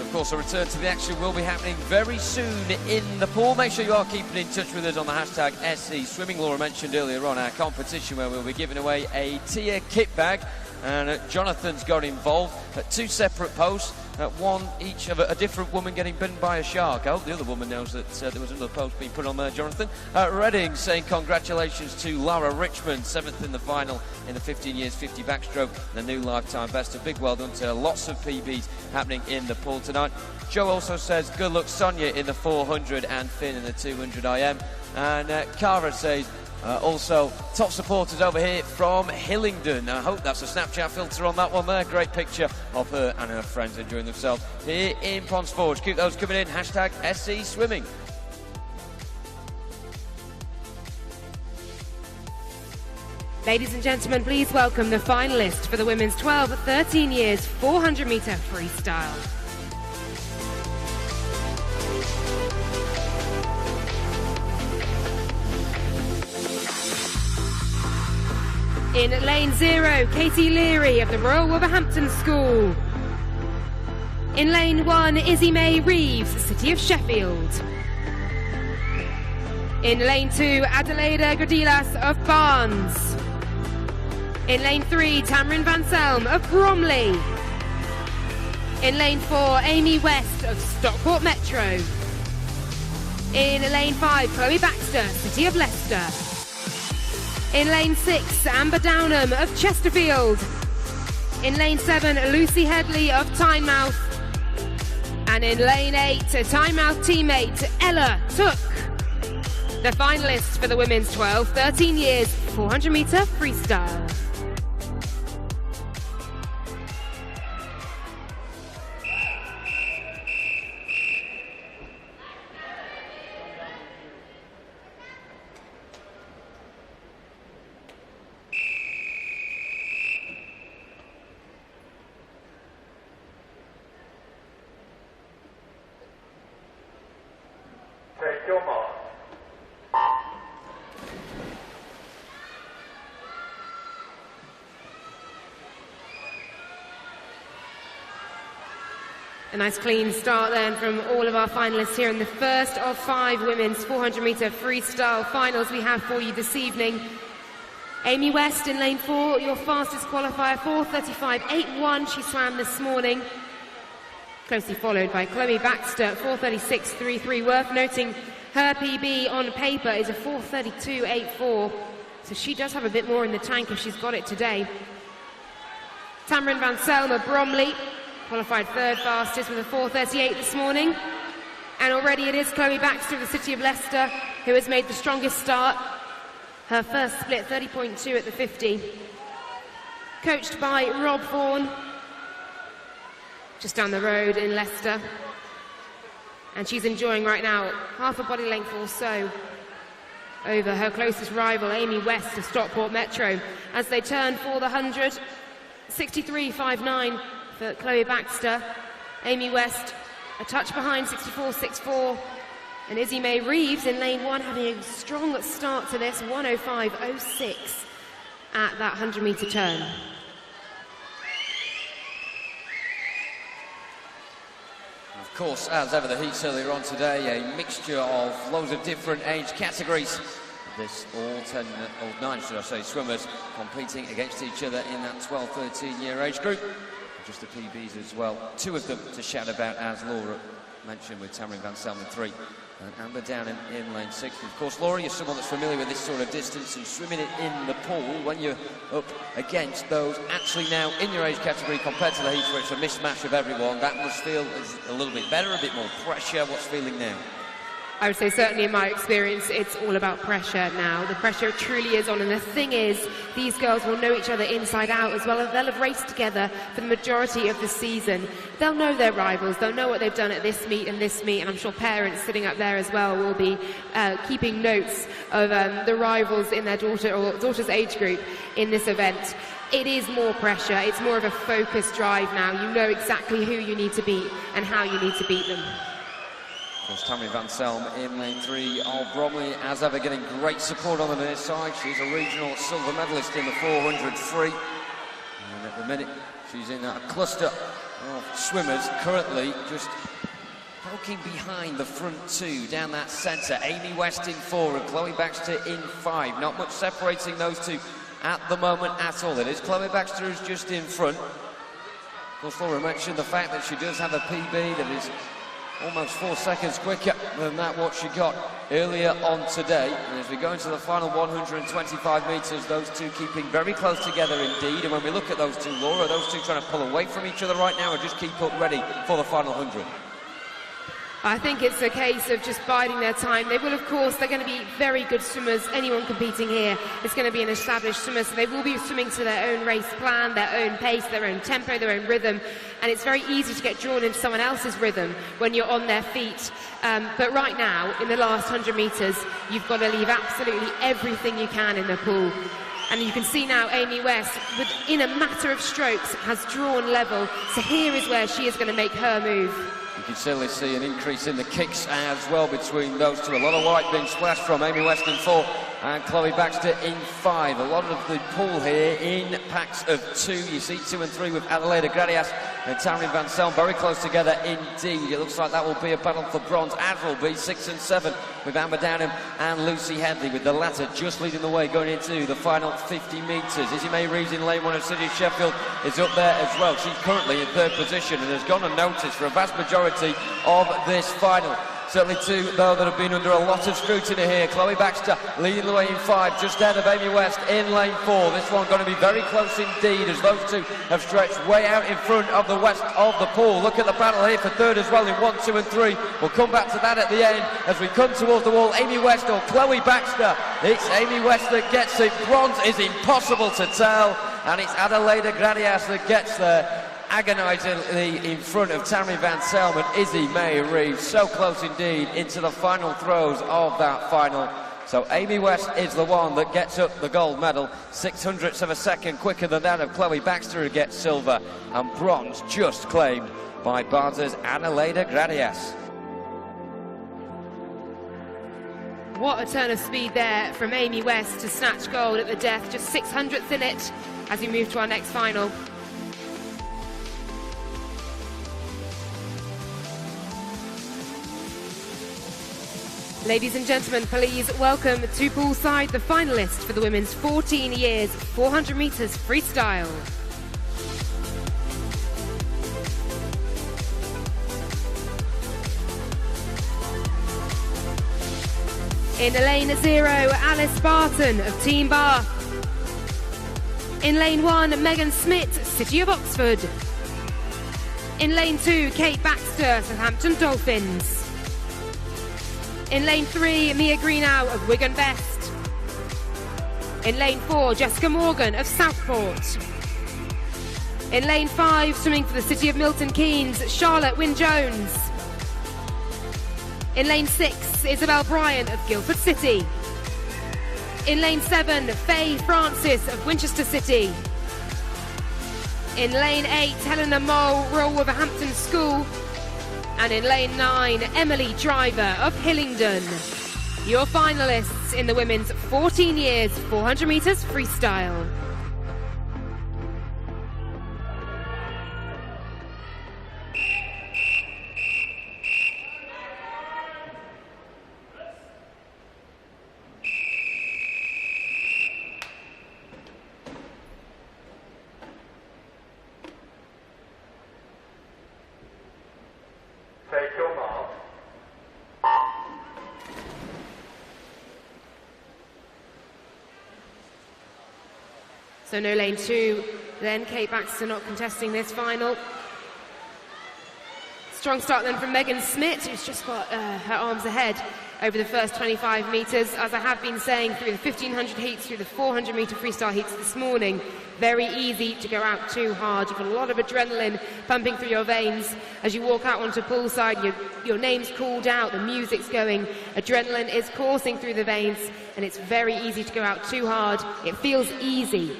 Speaker 1: Of course, a return to the action will be happening very soon in the pool. Make sure you are keeping in touch with us on the hashtag SC Swimming. Laura mentioned earlier on our competition where we'll be giving away a tier kit bag, and Jonathan's got involved at two separate posts. One each of a different woman getting bitten by a shark. I hope the other woman knows that there was another post being put on there, Jonathan. Reading saying congratulations to Lara Richmond, 7th in the final in the 15 years 50 backstroke, the new lifetime best. A big well done to her. Lots of PBs happening in the pool tonight. Joe also says good luck Sonia in the 400 and Finn in the 200 IM. And Cara says also top supporters over here from Hillingdon. I hope that's a Snapchat filter on that one there. Great picture of her and her friends enjoying themselves here in Ponds Forge. Keep those coming in. Hashtag SC Swimming.
Speaker 3: Ladies and gentlemen, please welcome the finalist for the women's 12-13 years 400-metre freestyle. In lane 0, Katie Leary of the Royal Wolverhampton School. In lane 1, Izzy May Reeves, City of Sheffield. In lane 2, Adelaida Gradilas of Barnes. In lane 3, Tamrin Van Selm of Bromley. In lane 4, Amy West of Stockport Metro. In lane 5, Chloe Baxter, City of Leicester. In lane 6, Amber Downham of Chesterfield. In lane 7, Lucy Headley of Tynemouth. And in lane 8, Tynemouth teammate Ella Took. The finalists for the women's 12-13 years 400 metre freestyle.
Speaker 6: Take your mark.
Speaker 3: A nice clean start then from all of our finalists here in the first of 5 women's 400 metre freestyle finals we have for you this evening. Amy West in lane 4, your fastest qualifier, 4:35.81 she swam this morning. Closely followed by Chloe Baxter, 4:36.33. Worth noting her PB on paper is a 4:32.84, so she does have a bit more in the tank if she's got it today. Tamrin Van Selm of Bromley qualified 3rd fastest with a 4:38 this morning. And already it is Chloe Baxter of the City of Leicester who has made the strongest start. Her first split, 30.2 at the 50. Coached by Rob Vaughan, just down the road in Leicester. And she's enjoying right now half a body length or so over her closest rival, Amy West of Stockport Metro, as they turn for the 100. 63.59 for Chloe Baxter. Amy West a touch behind, 64.64. And Izzy May Reeves in lane 1 having a strong start to this, 105.06 at that 100 metre turn.
Speaker 1: Of course, as ever, the heats earlier on today, a mixture of loads of different age categories. This all 10, or 9, should I say, swimmers competing against each other in that 12-13 year age group. Just the PBs as well. 2 of them to shout about, as Laura mentioned, with Tamrin Van Selm in 3 and Amber down in lane 6. And of course, Laura, you're someone that's familiar with this sort of distance and swimming it in the pool. When you're up against those actually now in your age category compared to the heats where it's a mismatch of everyone, that must feel a little bit better, a bit more pressure. What's feeling now?
Speaker 3: I would say certainly in my experience it's all about pressure now. The pressure truly is on, and the thing is these girls will know each other inside out as well. They'll have raced together for the majority of the season. They'll know their rivals, they'll know what they've done at this meet, and I'm sure parents sitting up there as well will be keeping notes of the rivals in their daughter's age group in this event. It is more pressure, it's more of a focused drive now. You know exactly who you need to beat and how you need to beat them.
Speaker 1: Of course, Tamrin Van Selm in lane 3 of Bromley, as ever, getting great support on the near side. She's a regional silver medalist in the 400 free. And at the minute, she's in a cluster of swimmers currently just poking behind the front 2 down that centre. Amy West in 4 and Chloe Baxter in 5. Not much separating those two at the moment at all. It is Chloe Baxter who's just in front. Of course, Laura mentioned the fact that she does have a PB that is almost 4 seconds quicker than that what she got earlier on today. And as we go into the final 125 metres, those two keeping very close together indeed. And when we look at those two, Laura, are those two trying to pull away from each other right now or just keep up ready for the final 100?
Speaker 3: I think it's a case of just biding their time. They will, of course, they're going to be very good swimmers. Anyone competing here is going to be an established swimmer, so they will be swimming to their own race plan, their own pace, their own tempo, their own rhythm. And it's very easy to get drawn into someone else's rhythm when you're on their feet. But right now, in the last 100 metres, you've got to leave absolutely everything you can in the pool. And you can see now Amy West, within a matter of strokes, has drawn level. So here is where she is going to make her move.
Speaker 1: You can certainly see an increase in the kicks as well between those two. A lot of white being splashed from Amy West in 4 and Chloe Baxter in 5. A lot of the pool here in packs of 2. You see 2 and 3 with Adelaide Gradias and Taryn Van Selm very close together indeed. It looks like that will be a battle for bronze, as will be 6 and 7 with Amber Downham and Lucy Headley, with the latter just leading the way going into the final 50 metres. Izzy May Reeves in lane 1 of City of Sheffield is up there as well. She's currently in 3rd position and has gone unnoticed for a vast majority of this final. Certainly 2, though, that have been under a lot of scrutiny here. Chloe Baxter leading the way in 5, just ahead of Amy West in lane 4. This one going to be very close indeed, as those 2 have stretched way out in front of the west of the pool. Look at the battle here for 3rd as well in 1, 2 and 3. We'll come back to that at the end as we come towards the wall. Amy West or Chloe Baxter? It's Amy West that gets it. Bronze is impossible to tell, and it's Adelaide Gradias that gets there, agonisingly in front of Tammy Van Selm and Izzy May Reeves. So close indeed into the final throws of that final. So Amy West is the one that gets up the gold medal, 600ths of a second quicker than that of Chloe Baxter, who gets silver, and bronze just claimed by Barter's Adelaide Gradias.
Speaker 3: What a turn of speed there from Amy West to snatch gold at the death, just 600ths in it as we move to our next final. Ladies and gentlemen, please welcome to poolside the finalist for the women's 14 years 400 metres freestyle. In lane 0, Alice Barton of Team Bath. In lane 1, Megan Smith, City of Oxford. In lane 2, Kate Baxter, Southampton Dolphins. In lane 3, Mia Greenow of Wigan Best. In lane 4, Jessica Morgan of Southport. In lane 5, swimming for the City of Milton Keynes, Charlotte Wynne-Jones. In lane 6, Isabel Bryant of Guildford City. In lane 7, Faye Francis of Winchester City. In lane 8, Helena Mole, Royal Wolverhampton School. And in lane 9, Emily Driver of Hillingdon. Your finalists in the women's 14 years 400 metres freestyle.
Speaker 6: Take your mark.
Speaker 3: So no lane 2, then Kate Baxter not contesting this final. Strong start then from Megan Smith, who's just got her arms ahead over the first 25 metres. As I have been saying, through the 1500 heats, through the 400 metre freestyle heats this morning, very easy to go out too hard. You've got a lot of adrenaline pumping through your veins as you walk out onto poolside. Your name's called out, the music's going, adrenaline is coursing through the veins, and it's very easy to go out too hard. It feels easy,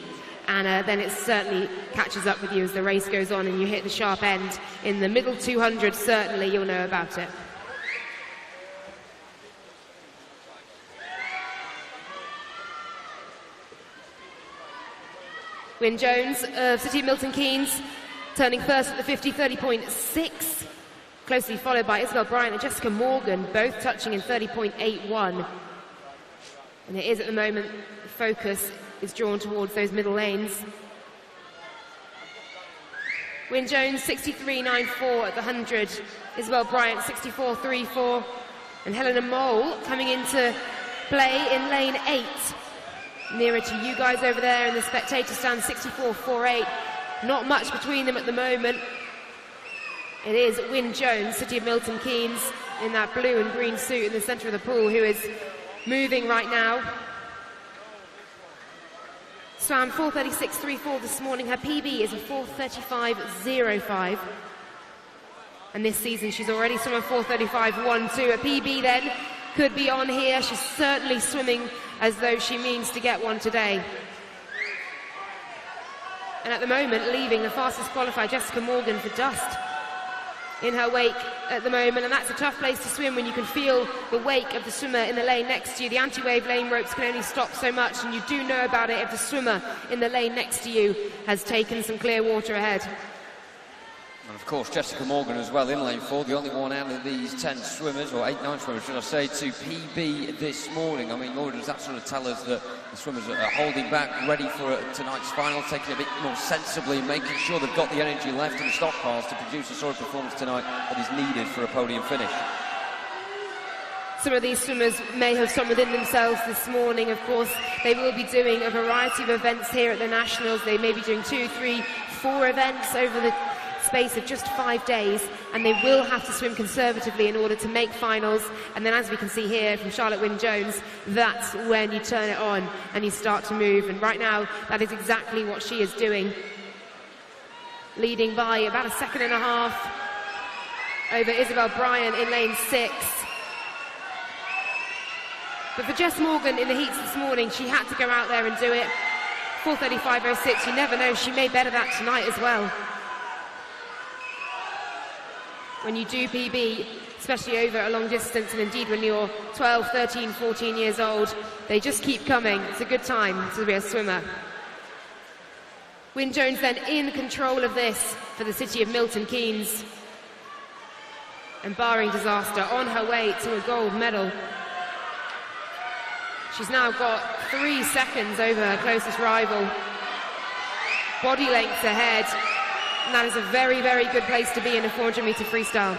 Speaker 3: and then it certainly catches up with you as the race goes on and you hit the sharp end. In the middle 200, certainly you'll know about it. Wynne-Jones of City of Milton Keynes turning first at the 50, 30.6, closely followed by Isabel Bryant and Jessica Morgan, both touching in 30.81. And it is at the moment, the focus is drawn towards those middle lanes. Wynne-Jones 63.94 at the 100, Isabel Bryant 64.34, and Helena Mole coming into play in lane 8. Nearer to you guys over there in the spectator stand, 64.48. Not much between them at the moment. It is Wynne-Jones, City of Milton Keynes, in that blue and green suit in the centre of the pool, who is moving right now. Swam 4:36.34 this morning. Her PB is a 4:35.05. And this season she's already swum a 4:35.12. A PB then could be on here. She's certainly swimming as though she means to get one today. And at the moment, leaving the fastest qualified, Jessica Morgan, for dust. in her wake at the moment, and that's a tough place to swim when you can feel the wake of the swimmer in the lane next to you. The anti-wave lane ropes can only stop so much, and you do know about it if the swimmer in the lane next to you has taken some clear water ahead.
Speaker 1: And of course, Jessica Morgan as well in lane 4, the only one out of these 10 swimmers, or 8, 9 swimmers, should I say, to PB this morning. I mean, Laura, does that sort of tell us that the swimmers are holding back, ready for tonight's final, taking a bit more sensibly, making sure they've got the energy left in the stockpiles to produce the sort of performance tonight that is needed for a podium finish?
Speaker 3: Some of these swimmers may have some within themselves this morning. Of course, they will be doing a variety of events here at the Nationals. They may be doing 2, 3, 4 events over the space of just 5 days, and they will have to swim conservatively in order to make finals. And then, as we can see here from Charlotte Wynne-Jones, that's when you turn it on and you start to move. And right now, that is exactly what she is doing, leading by about 1.5 seconds over Isabel Bryant in lane 6. But for Jess Morgan in the heats this morning, she had to go out there and do it. 4:35.06, you never know, she may better that tonight as well. When you do PB, especially over a long distance, and indeed when you're 12, 13, 14 years old, they just keep coming. It's a good time to be a swimmer. Wynne-Jones then in control of this for the city of Milton Keynes. And barring disaster, on her way to a gold medal. She's now got 3 seconds over her closest rival. Body lengths ahead. And that is a very, very good place to be in a 400-metre freestyle.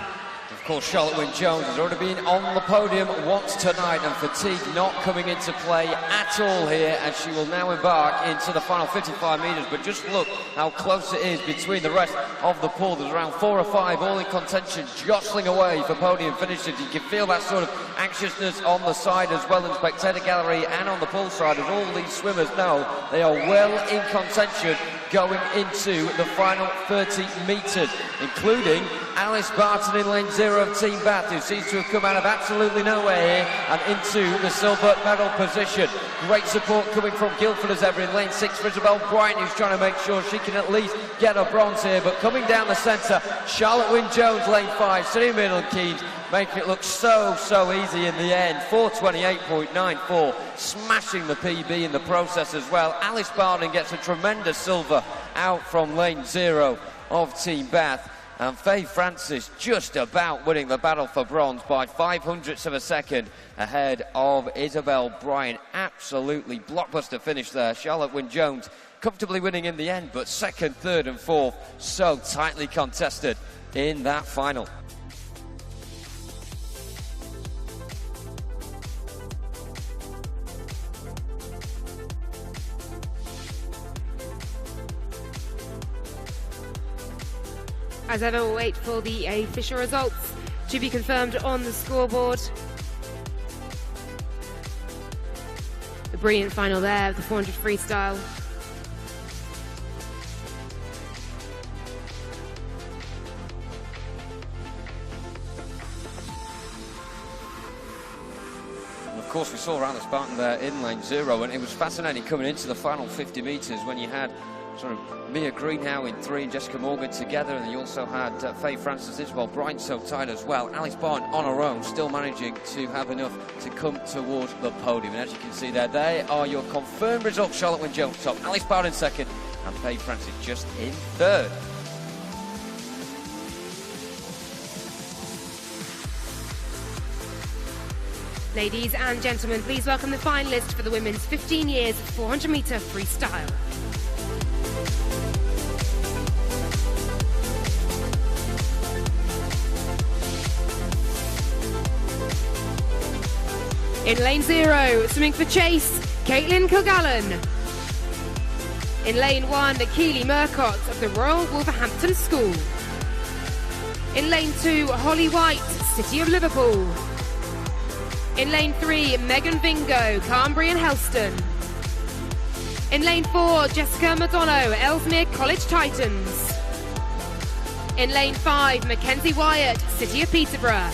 Speaker 1: Of course, Charlotte Wynne-Jones has already been on the podium once tonight, and fatigue not coming into play at all here, as she will now embark into the final 55 metres. But just look how close it is between the rest of the pool. There's around 4 or 5 all in contention, jostling away for podium finishes. You can feel that sort of anxiousness on the side as well in the spectator gallery and on the pool side, as all these swimmers know they are well in contention going into the final 30 metres, including Alice Barton in lane 0 of Team Bath, who seems to have come out of absolutely nowhere here and into the silver medal position. Great support coming from Guildford as ever in lane 6 for Isabel Bryant, who's trying to make sure she can at least get a bronze here. But coming down the centre, Charlotte Wynne-Jones, lane 5, City of Milton Keynes, making it look so easy in the end. 4:28.94, smashing the PB in the process as well. Alice Barton gets a tremendous silver out from lane 0 of Team Bath. And Faye Francis just about winning the battle for bronze by 0.05 of a second ahead of Isabel Bryant. Absolutely blockbuster finish there. Charlotte Wynne-Jones comfortably winning in the end, but second, third and fourth so tightly contested in that final.
Speaker 3: As ever, we'll wait for the official results to be confirmed on the scoreboard. A brilliant final there of the 400 freestyle.
Speaker 1: And of course, we saw Alice Barton there in lane 0, and it was fascinating coming into the final 50 metres when you had sort of Mia Greenhow in 3 and Jessica Morgan together, and you also had Faye Francis, Isabel Bryant so tight as well. Alice Barton on her own, still managing to have enough to come towards the podium. And as you can see there, they are your confirmed results. Charlotte Wynne-Jones top, Alice Barton second, and Faye Francis just in third.
Speaker 3: Ladies and gentlemen, please welcome the finalists for the women's 15 years 400-metre freestyle. In lane 0, swimming for chase, Caitlin Kilgallen. In lane 1, Keely Murcott of the Royal Wolverhampton School. In lane 2, Holly White, City of Liverpool. In lane 3, Megan Vingo, Carnbury and Helston. In lane 4, Jessica Madonna, Ellesmere College Titans. In lane 5, Mackenzie Wyatt, City of Peterborough.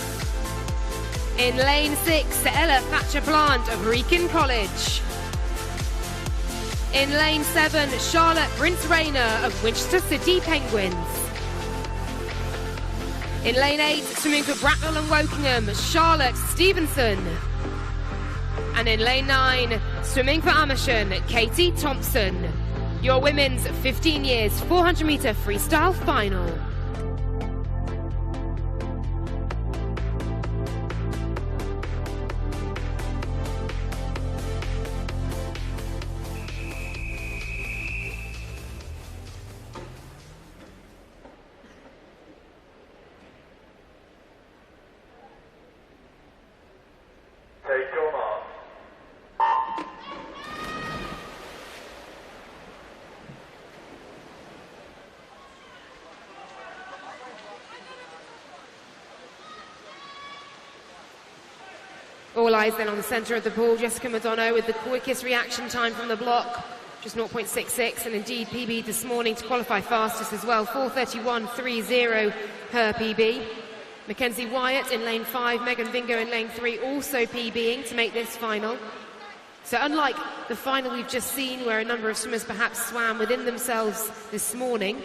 Speaker 3: In lane 6, Ella Thatcher-Plant of Wrekin College. In lane 7, Charlotte Prince Rayner of Winchester City Penguins. In lane 8, swimming for Bracknell and Wokingham, Charlotte Stevenson. And in lane 9, swimming for Amersham, Katie Thompson. Your women's 15 years 400 metre freestyle final.
Speaker 6: Take your mark.
Speaker 3: All eyes then on the centre of the pool. Jessica Madonna with the quickest reaction time from the block, just 0.66, and indeed PB this morning to qualify fastest as well, 4:31.30 her PB. Mackenzie Wyatt in lane 5, Megan Vingo in lane 3 also PBing to make this final. So unlike the final we've just seen, where a number of swimmers perhaps swam within themselves this morning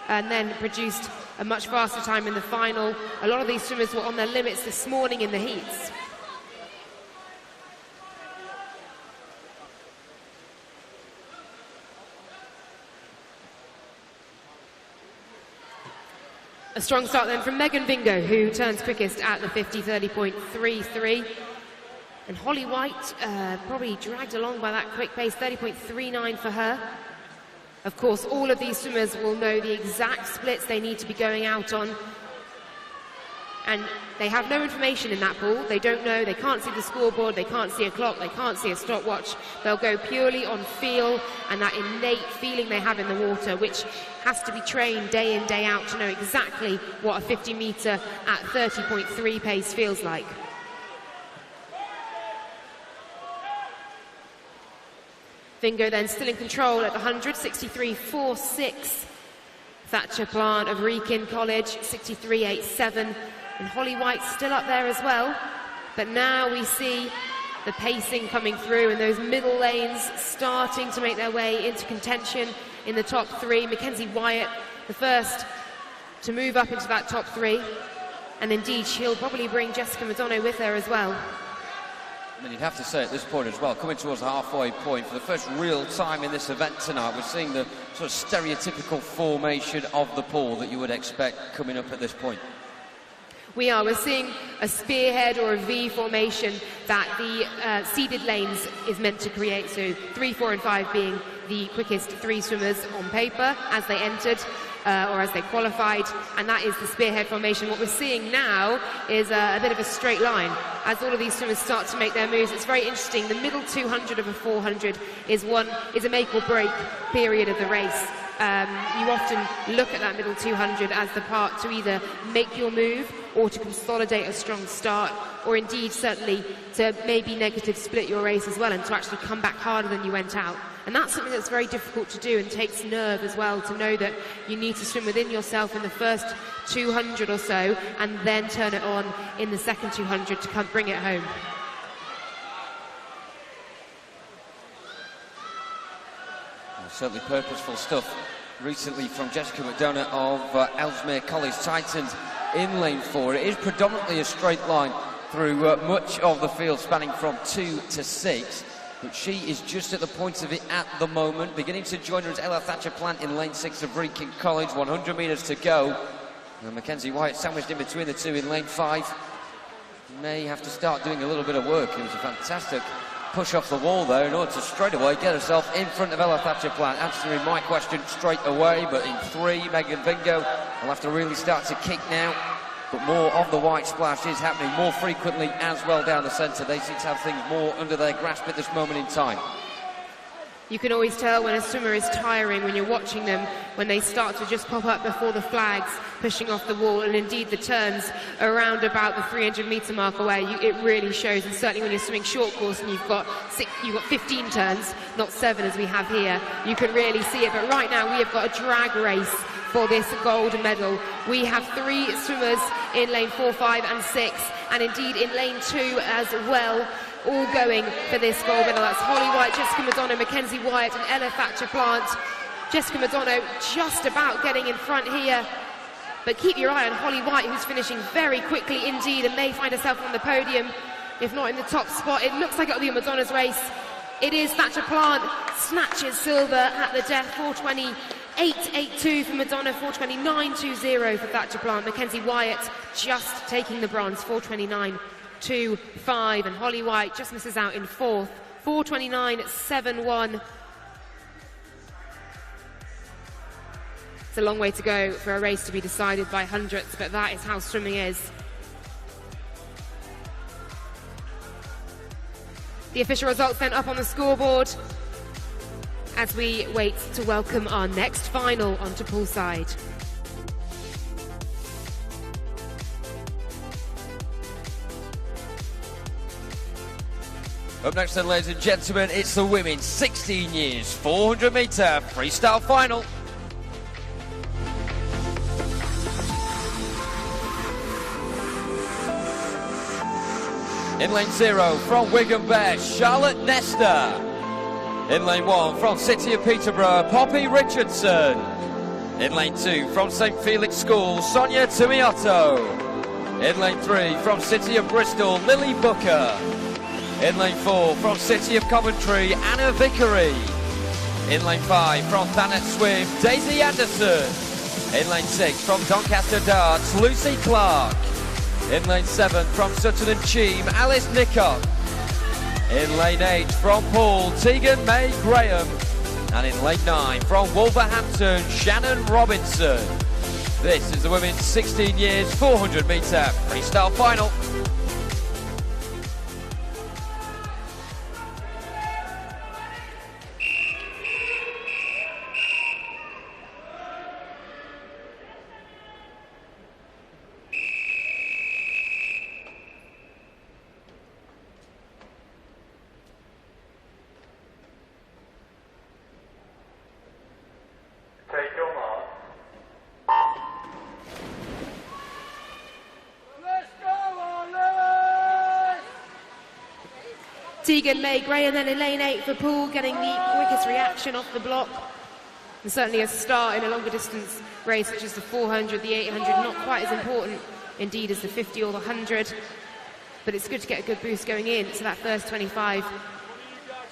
Speaker 3: and then produced a much faster time in the final, a lot of these swimmers were on their limits this morning in the heats. A strong start then from Megan Vingo, who turns quickest at the 50, 30.33. And Holly White probably dragged along by that quick pace, 30.39 for her. Of course, all of these swimmers will know the exact splits they need to be going out on. And they have no information in that pool. They don't know, they can't see the scoreboard, they can't see a clock, they can't see a stopwatch. They'll go purely on feel and that innate feeling they have in the water, which has to be trained day in, day out to know exactly what a 50 metre at 30.3 pace feels like. Vingo then still in control at the 100, 63.46. Thatcher Plant of Wrekin College, 63.87. And Holly White still up there as well. But now we see the pacing coming through and those middle lanes starting to make their way into contention in the top 3. Mackenzie Wyatt, the first to move up into that top 3. And indeed, she'll probably bring Jessica Madonna with her as well.
Speaker 1: I mean, you'd have to say at this point as well, coming towards the halfway point, for the first real time in this event tonight, we're seeing the sort of stereotypical formation of the pool that you would expect coming up at this point.
Speaker 3: We're seeing a spearhead or a V formation that the seeded lanes is meant to create. So 3, 4 and 5 being the quickest 3 swimmers on paper as they entered or as they qualified, and that is the spearhead formation. What we're seeing now is a bit of a straight line as all of these swimmers start to make their moves. It's very interesting. The middle 200 of a 400 is a make or break period of the race. You often look at that middle 200 as the part to either make your move or to consolidate a strong start, or indeed certainly to maybe negative split your race as well and to actually come back harder than you went out. And that's something that's very difficult to do and takes nerve as well, to know that you need to swim within yourself in the first 200 or so and then turn it on in the second 200 to bring it home.
Speaker 1: Certainly purposeful stuff recently from Jessica McDonough of Ellesmere College Titans in lane 4. It is predominantly a straight line through much of the field, spanning from 2 to 6, but she is just at the point of it at the moment. Beginning to join her is Ella Thatcher-Plant in lane 6 of Wrekin College, 100 metres to go. And Mackenzie Wyatt sandwiched in between the two in lane 5. May have to start doing a little bit of work. It was a fantastic push off the wall there in order to straight away get herself in front of Ella Thatcher-Plant. Answering my question straight away, but in 3, Megan Vingo will have to really start to kick now. But more of the white splash is happening more frequently as well down the centre. They seem to have things more under their grasp at this moment in time.
Speaker 3: You can always tell when a swimmer is tiring when you're watching them, when they start to just pop up before the flags, pushing off the wall, and indeed the turns around about the 300 metre mark away, it really shows. And certainly when you're swimming short course and you've got 15 turns, not 7 as we have here, you can really see it. But right now we have got a drag race for this gold medal. We have 3 swimmers in lane 4, 5 and 6, and indeed in lane 2 as well, all going for this gold medal. That's Holly White, Jessica Madonna, Mackenzie Wyatt and Ella Thatcher-Plant. Jessica Madonna just about getting in front here But keep your eye on Holly White, who's finishing very quickly indeed and may find herself on the podium, if not in the top spot. It looks like it'll be Madonna's race. It is. Thatcher Plant snatches silver at the death. 4:28.82 for Madonna, 4:29.20 for Thatcher Plant. Mackenzie Wyatt just taking the bronze, 4:29.25, and Holly White just misses out in fourth, 4:29.71. It's a long way to go for a race to be decided by hundredths, but that is how swimming is. The official results then up on the scoreboard as we wait to welcome our next final onto poolside.
Speaker 1: Up next then, ladies and gentlemen, it's the women's 16 years 400 metre freestyle final. In lane 0 from Wigan Best, Charlotte Nesta. In lane 1 from City of Peterborough, Poppy Richardson. In lane 2 from St Felix School, Sonia Tumiotto. In lane 3 from City of Bristol, Lily Booker. In lane 4 from City of Coventry, Anna Vickery. In lane 5 from Thanet Swim, Daisy Anderson. In lane 6 from Doncaster Darts, Lucy Clark. In lane 7 from Sutton and Cheam, Alice Nicock. In lane 8 from Paul, Tegan May Graham. And in lane 9 from Wolverhampton, Shannon Robinson. This is the women's 16 years 400 metre freestyle final.
Speaker 6: Take your mark.
Speaker 3: Tegan May Graham then in lane 8 for Poole, getting the quickest reaction off the block. And certainly a start in a longer distance race, such as the 400, the 800, not quite as important indeed as the 50 or the 100. But it's good to get a good boost going in to that first 25.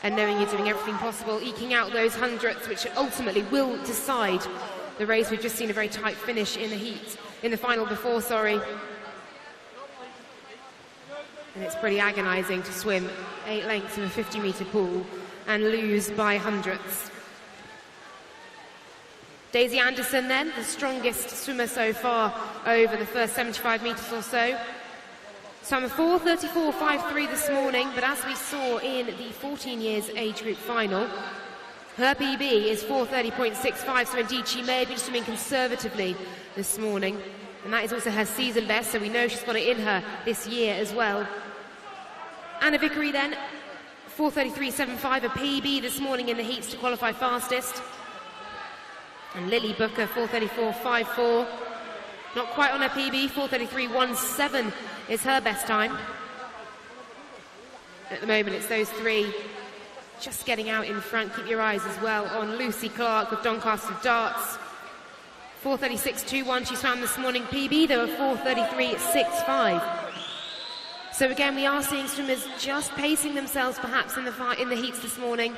Speaker 3: And knowing you're doing everything possible, eking out those hundredths, which ultimately will decide the race. We've just seen a very tight finish in the heat, in the final before, sorry. And it's pretty agonising to swim 8 lengths in a 50-metre pool and lose by hundredths. Daisy Anderson then, the strongest swimmer so far over the first 75 metres or so. So I'm a 4:34.53 this morning, but as we saw in the 14 years age group final, her PB is 4:30.65, so indeed she may have been swimming conservatively this morning. And that is also her season best, so we know she's got it in her this year as well. Anna Vickery then, 4:33.75, a PB this morning in the heats to qualify fastest. And Lily Booker, 4:34.54. Not quite on her PB, 4:33.17 is her best time. At the moment, it's those three just getting out in front. Keep your eyes as well on Lucy Clark with Doncaster Darts. 4:36.21 she swam this morning. PB, though, of 4:33.65. So again, we are seeing swimmers just pacing themselves perhaps in the heats this morning,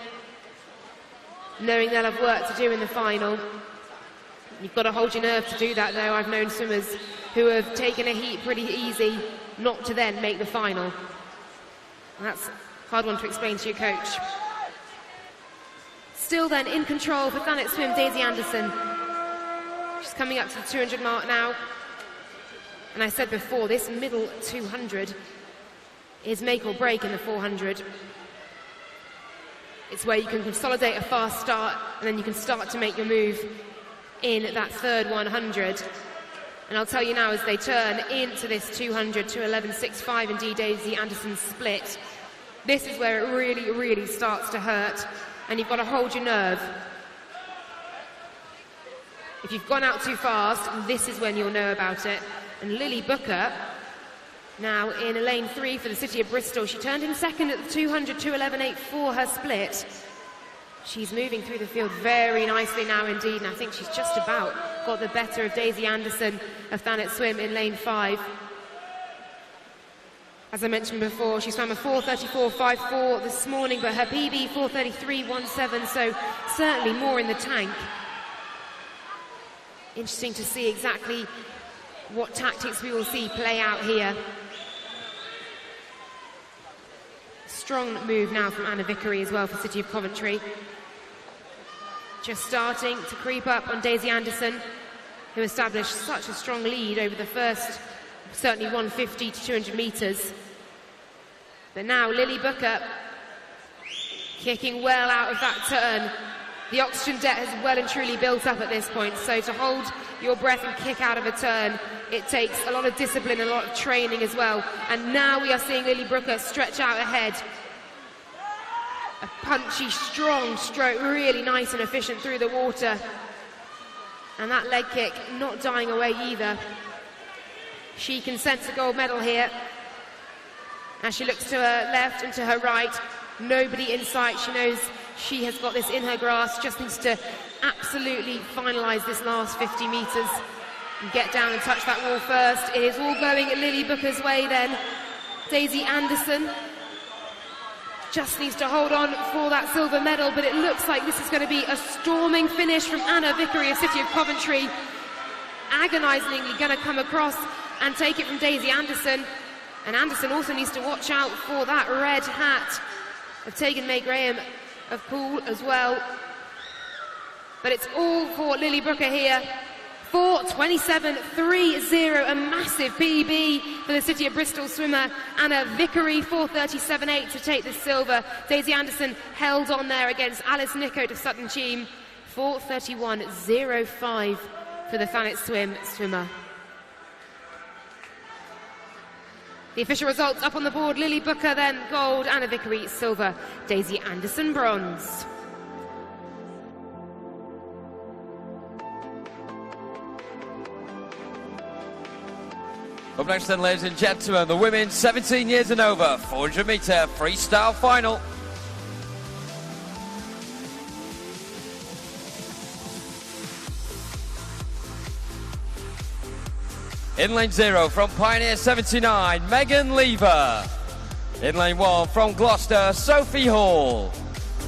Speaker 3: knowing they'll have work to do in the final. You've got to hold your nerve to do that, though. I've known swimmers who have taken a heat pretty easy not to then make the final. And that's a hard one to explain to your coach. Still then in control for Thanet Swim, Daisy Anderson. She's coming up to the 200 mark now. And I said before, this middle 200 is make or break in the 400. It's where you can consolidate a fast start and then you can start to make your move in that third 100. And I'll tell you now, as they turn into this 200 to 11.65, indeed Daisy Anderson's split, this is where it really, really starts to hurt, and you've got to hold your nerve. If you've gone out too fast, this is when you'll know about it. And Lily Booker, now in lane 3 for the City of Bristol, she turned in second at the 200 to 11.84, her split. She's moving through the field very nicely now indeed, and I think she's just about got the better of Daisy Anderson of Thanet Swim in lane 5. As I mentioned before, she swam a 4:34.54 this morning, but her PB 4:33.17, so certainly more in the tank. Interesting to see exactly what tactics we will see play out here. Strong move now from Anna Vickery as well for City of Coventry. Just starting to creep up on Daisy Anderson, who established such a strong lead over the first, certainly 150 to 200 metres. But now Lily Booker kicking well out of that turn. The oxygen debt has well and truly built up at this point, so to hold your breath and kick out of a turn, it takes a lot of discipline and a lot of training as well. And now we are seeing Lily Booker stretch out ahead. A punchy, strong stroke, really nice and efficient through the water. And that leg kick not dying away either. She can sense a gold medal here. As she looks to her left and to her right, nobody in sight. She knows she has got this in her grasp, just needs to absolutely finalise this last 50 metres and get down and touch that wall first. It is all going Lily Booker's way then. Daisy Anderson just needs to hold on for that silver medal, but it looks like this is going to be a storming finish from Anna Vickery of City of Coventry. Agonisingly going to come across and take it from Daisy Anderson. And Anderson also needs to watch out for that red hat of Tegan May Graham of Poole as well. But it's all for Lily Booker here. 4:27.30, a massive PB for the City of Bristol swimmer Anna Vickery. 4:37.8 to take the silver. Daisy Anderson held on there against Alice Nichote of Sutton Cheam. 4:31.05 for the Thanet Swim swimmer. The official results up on the board: Lily Booker then gold, Anna Vickery silver, Daisy Anderson bronze.
Speaker 1: Up next then, ladies and gentlemen, the women's 17 years and over 400 metre freestyle final. In lane 0 from Pioneer 79, Megan Lever. In lane 1 from Gloucester, Sophie Hall.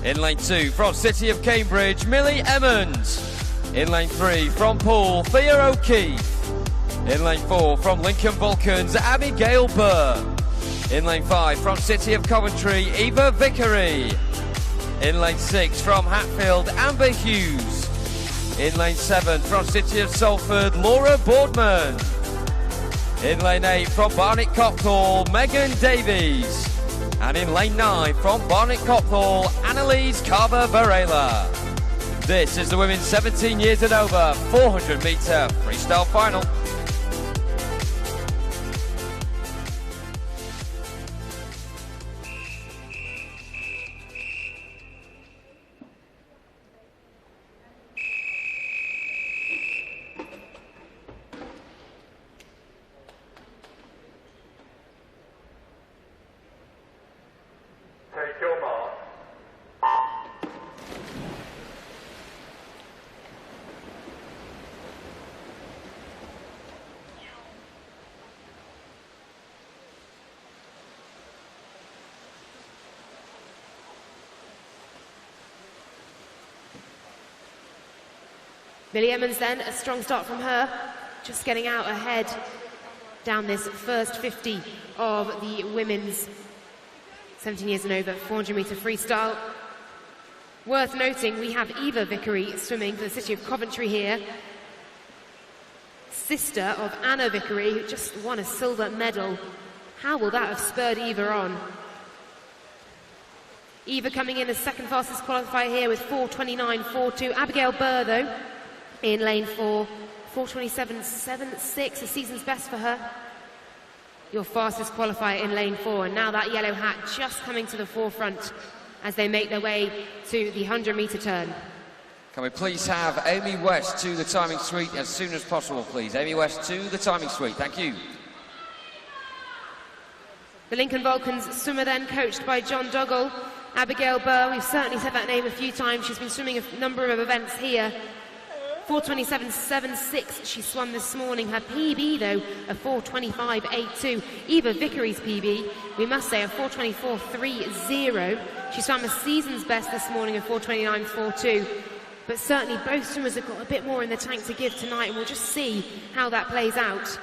Speaker 1: In lane 2 from City of Cambridge, Millie Emmons. In lane 3 from Poole, Thea O'Keefe. In lane 4 from Lincoln Vulcans, Abigail Burr. In lane 5 from City of Coventry, Eva Vickery. In lane 6 from Hatfield, Amber Hughes. In lane 7 from City of Salford, Laura Boardman. In lane 8 from Barnet Copthall, Megan Davies. And in lane 9 from Barnet Copthall, Annalise Carver Varela. This is the women's 17 years and over 400 metre freestyle final.
Speaker 6: Take your mark.
Speaker 3: Millie Emmons then, a strong start from her, just getting out ahead down this first 50 of the women's 17 years and over 400 metre freestyle. Worth noting, we have Eva Vickery swimming for the City of Coventry here. Sister of Anna Vickery, who just won a silver medal. How will that have spurred Eva on? Eva coming in as second fastest qualifier here with 4:29.42. Abigail Burr, though, in lane 4, 4:27.76, the season's best for her. Your fastest qualifier in lane 4, and now that yellow hat just coming to the forefront as they make their way to the 100 metre turn.
Speaker 1: Can we please have Amy West to the timing suite as soon as possible, please? Amy West to the timing suite, thank you.
Speaker 3: The Lincoln Vulcans swimmer then, coached by John Duggal, Abigail Burr, we've certainly said that name a few times. She's been swimming a number of events here. 4:27.76 she swam this morning. Her PB, though, a 4:25.82. Eva Vickery's PB, we must say, a 4:24.30. She swam a season's best this morning of 4:29.42. But certainly both swimmers have got a bit more in the tank to give tonight, and we'll just see how that plays out.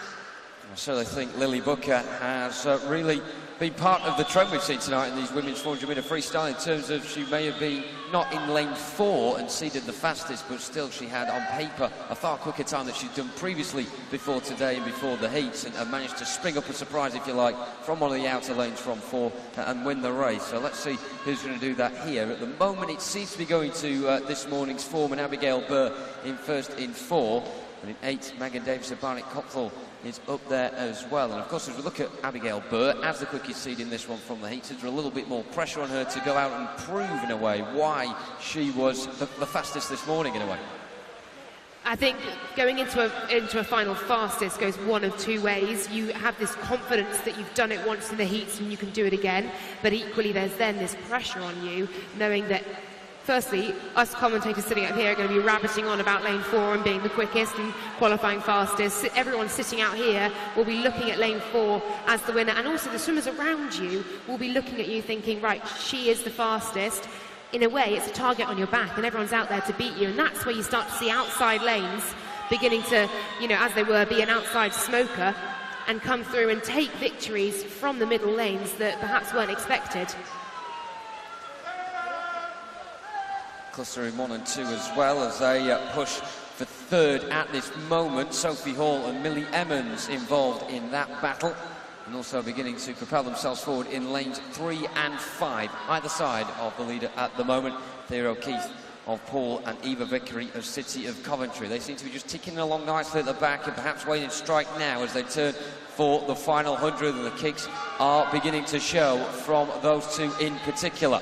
Speaker 1: I certainly think Lily Booker has really been part of the trend we've seen tonight in these women's 400 metre freestyle, in terms of she may have been not in lane 4 and seeded the fastest, but still she had on paper a far quicker time that she'd done previously before today and before the heats, and managed to spring up a surprise, if you like, from one of the outer lanes from 4 and win the race. So let's see who's going to do that here. At the moment it seems to be going to this morning's form, and Abigail Burr in first in 4, and in 8 Megan Davis and Barnett Copthall is up there as well. And of course, as we look at Abigail Burr as the quickest seed in this one from the heats, there's a little bit more pressure on her to go out and prove in a way why she was the fastest this morning in a way.
Speaker 3: I think going into a final fastest goes one of two ways. You have this confidence that you've done it once in the heats and you can do it again, but equally there's then this pressure on you, knowing that firstly, us commentators sitting up here are going to be rabbiting on about lane 4 and being the quickest and qualifying fastest. Everyone sitting out here will be looking at lane 4 as the winner, and also the swimmers around you will be looking at you thinking, right, she is the fastest. In a way, it's a target on your back, and everyone's out there to beat you, and that's where you start to see outside lanes beginning to, you know, as they were, be an outside smoker and come through and take victories from the middle lanes that perhaps weren't expected.
Speaker 1: Cluster in 1 and 2 as well, as they push for third at this moment. Sophie Hall and Millie Emmons involved in that battle, and also beginning to propel themselves forward in lanes 3 and 5, either side of the leader at the moment. Thea O'Keefe of Paul and Eva Vickery of City of Coventry. They seem to be just ticking along nicely at the back, and perhaps waiting to strike now as they turn for the final 100, and the kicks are beginning to show from those two in particular.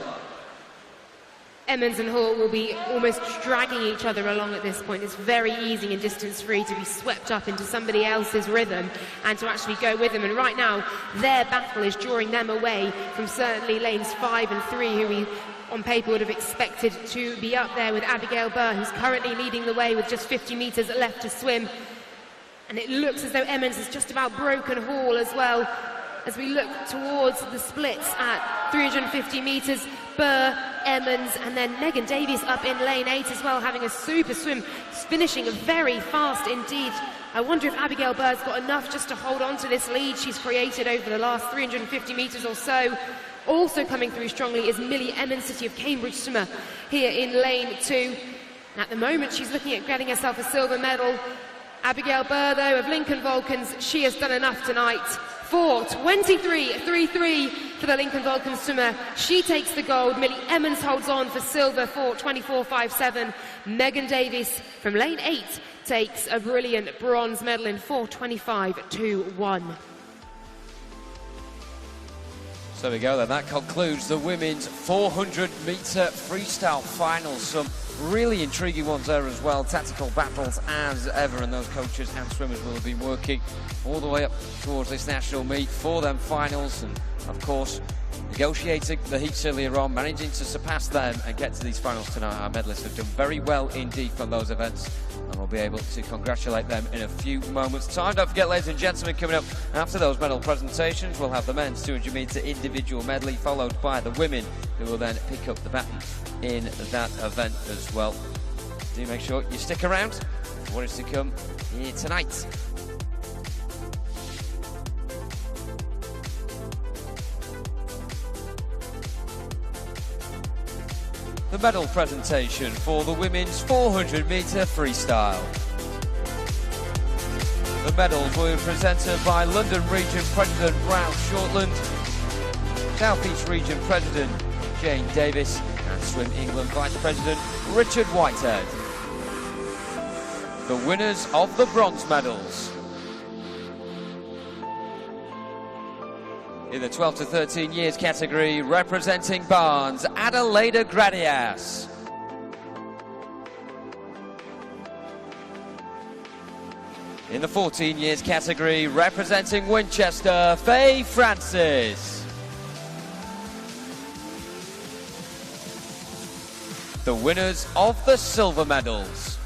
Speaker 3: Emmons and Hall will be almost dragging each other along at this point. It's very easy in distance free to be swept up into somebody else's rhythm and to actually go with them. And right now, their battle is drawing them away from certainly lanes 5 and 3, who we on paper would have expected to be up there with Abigail Burr, who's currently leading the way with just 50 metres left to swim. And it looks as though Emmons has just about broken Hall as well. As we look towards the splits at 350 metres, Burr, Emmons, and then Megan Davies up in lane 8 as well, having a super swim, finishing very fast indeed. I wonder if Abigail Burr's got enough just to hold on to this lead she's created over the last 350 metres or so. Also coming through strongly is Millie Emmons, City of Cambridge swimmer, here in lane 2. At the moment, she's looking at getting herself a silver medal. Abigail Burr, though, of Lincoln Vulcans, she has done enough tonight. 4:23.33 for the Lincoln Vulcans swimmer. She takes the gold. Millie Emmons holds on for silver, 4:24.57. Megan Davies from lane 8 takes a brilliant bronze medal in 4:25.21.
Speaker 1: So there we go then, that concludes the women's 400 metre freestyle finals. Some really intriguing ones there as well, tactical battles as ever, and those coaches and swimmers will have been working all the way up towards this national meet for them finals, and of course negotiating the heats earlier on, managing to surpass them and get to these finals tonight. Our medalists have done very well indeed from those events, and we'll be able to congratulate them in a few moments' time. Don't forget, ladies and gentlemen, coming up after those medal presentations, we'll have the men's 200 metre individual medley, followed by the women, who will then pick up the baton in that event as well. Do make sure you stick around for what is to come here tonight. The medal presentation for the women's 400 metre freestyle. The medals will be presented by London Region President Ralph Shortland, South East Region President Jane Davis, and Swim England Vice President Richard Whitehead. The winners of the bronze medals. In the 12 to 13 years category, representing Barnes, Adelaida Gradias. In the 14 years category, representing Winchester, Faye Francis. The winners of the silver medals.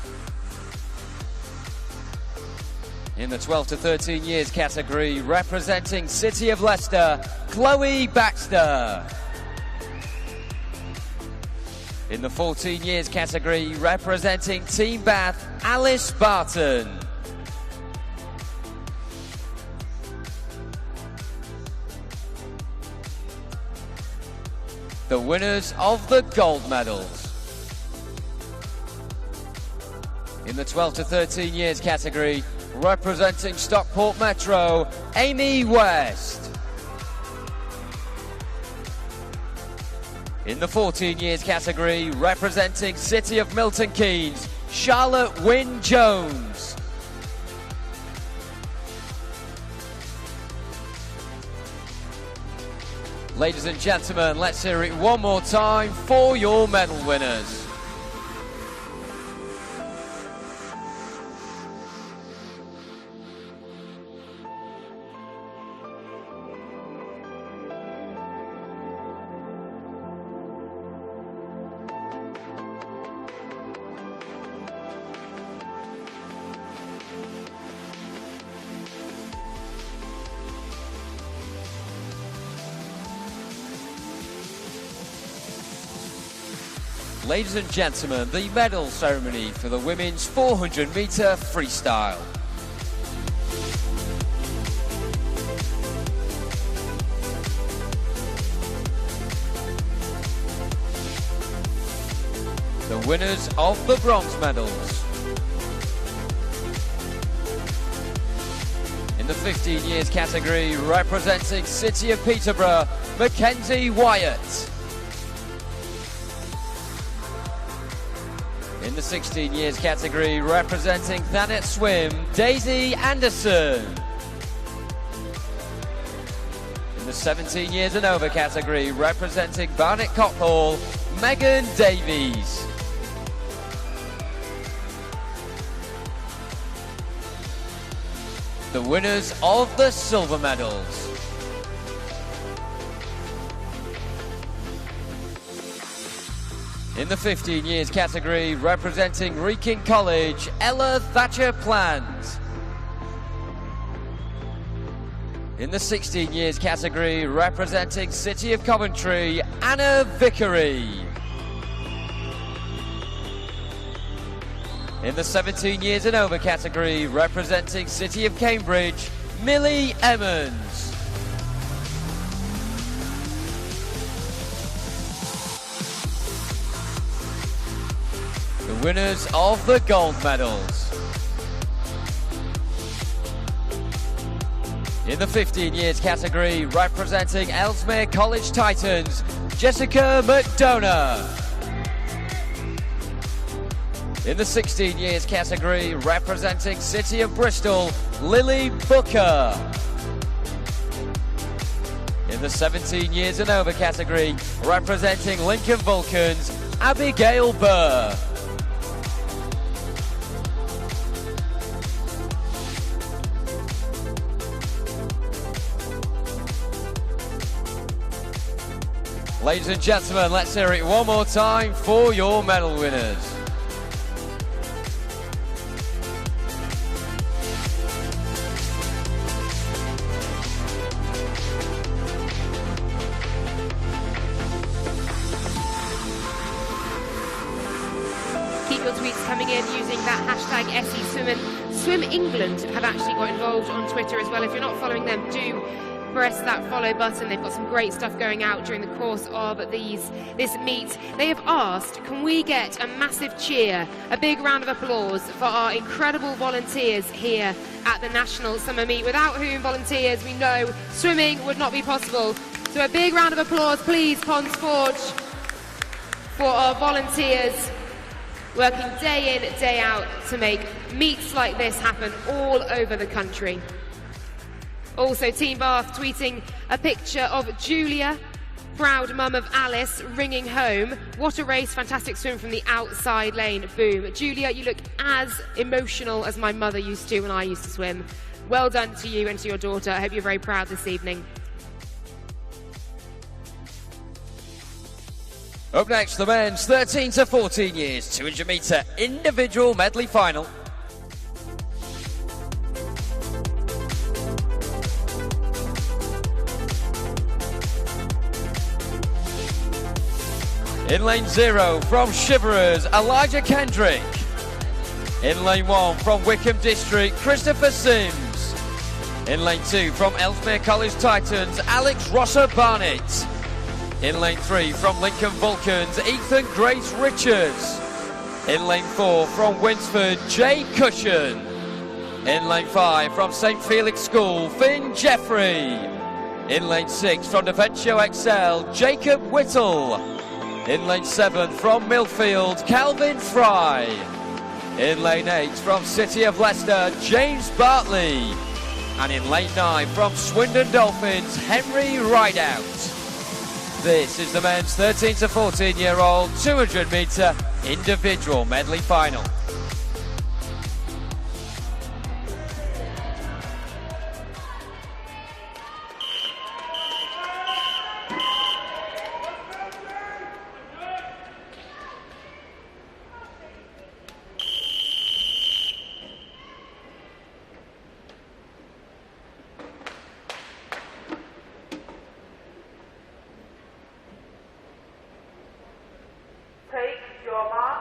Speaker 1: In the 12 to 13 years category, representing City of Leicester, Chloe Baxter. In the 14 years category, representing Team Bath, Alice Barton. The winners of the gold medals. In the 12 to 13 years category, representing Stockport Metro, Amy West. In the 14 years category, representing City of Milton Keynes, Charlotte Wynne Jones. Ladies and gentlemen, let's hear it one more time for your medal winners. Ladies and gentlemen, the medal ceremony for the women's 400-metre freestyle. The winners of the bronze medals. In the 15 years category, representing City of Peterborough, Mackenzie Wyatt. In the 16 years category, representing Thanet Swim, Daisy Anderson. In the 17 years and over category, representing Barnet Copthall, Megan Davies. The winners of the silver medals. In the 15 years category, representing Wrekin College, Ella Thatcher Plant. In the 16 years category, representing City of Coventry, Anna Vickery. In the 17 years and over category, representing City of Cambridge, Millie Emmons. The winners of the gold medals. In the 15 years category, representing Ellesmere College Titans, Jessica McDonough. In the 16 years category, representing City of Bristol, Lily Booker. In the 17 years and over category, representing Lincoln Vulcans, Abigail Burr. Ladies and gentlemen, let's hear it one more time for your medal winners.
Speaker 3: Keep your tweets coming in using that hashtag SESwimmin. Swim England have actually got involved on Twitter as well. If you're not following them, do press that follow button. They've got some great stuff going out during the course of this meet. They have asked, can we get a massive cheer, a big round of applause for our incredible volunteers here at the National Summer Meet, without whom volunteers, we know swimming would not be possible. So a big round of applause, please, Ponds Forge, for our volunteers working day in, day out to make meets like this happen all over the country. Also, Team Bath tweeting a picture of Julia, proud mum of Alice, ringing home. What a race, fantastic swim from the outside lane, boom. Julia, you look as emotional as my mother used to when I used to swim. Well done to you and to your daughter. I hope you're very proud this evening.
Speaker 1: Up next, the men's 13 to 14 years, 200 metre individual medley final. In lane 0 from Shiverers, Elijah Kendrick. In lane 1 from Wickham District, Christopher Sims. In lane 2 from Ellesmere College Titans, Alex Rosser Barnett. In lane 3 from Lincoln Vulcans, Ethan Grace Richards. In lane 4 from Winsford, Jay Cushion. In lane 5 from St Felix School, Finn Jeffrey. In lane 6 from Defensio XL, Jacob Whittle. In lane 7 from Millfield, Calvin Fry. In lane 8 from City of Leicester, James Bartley. And in lane 9 from Swindon Dolphins, Henry Rideout. This is the men's 13 to 14-year-old 200 metre individual medley final.
Speaker 6: Take your mark.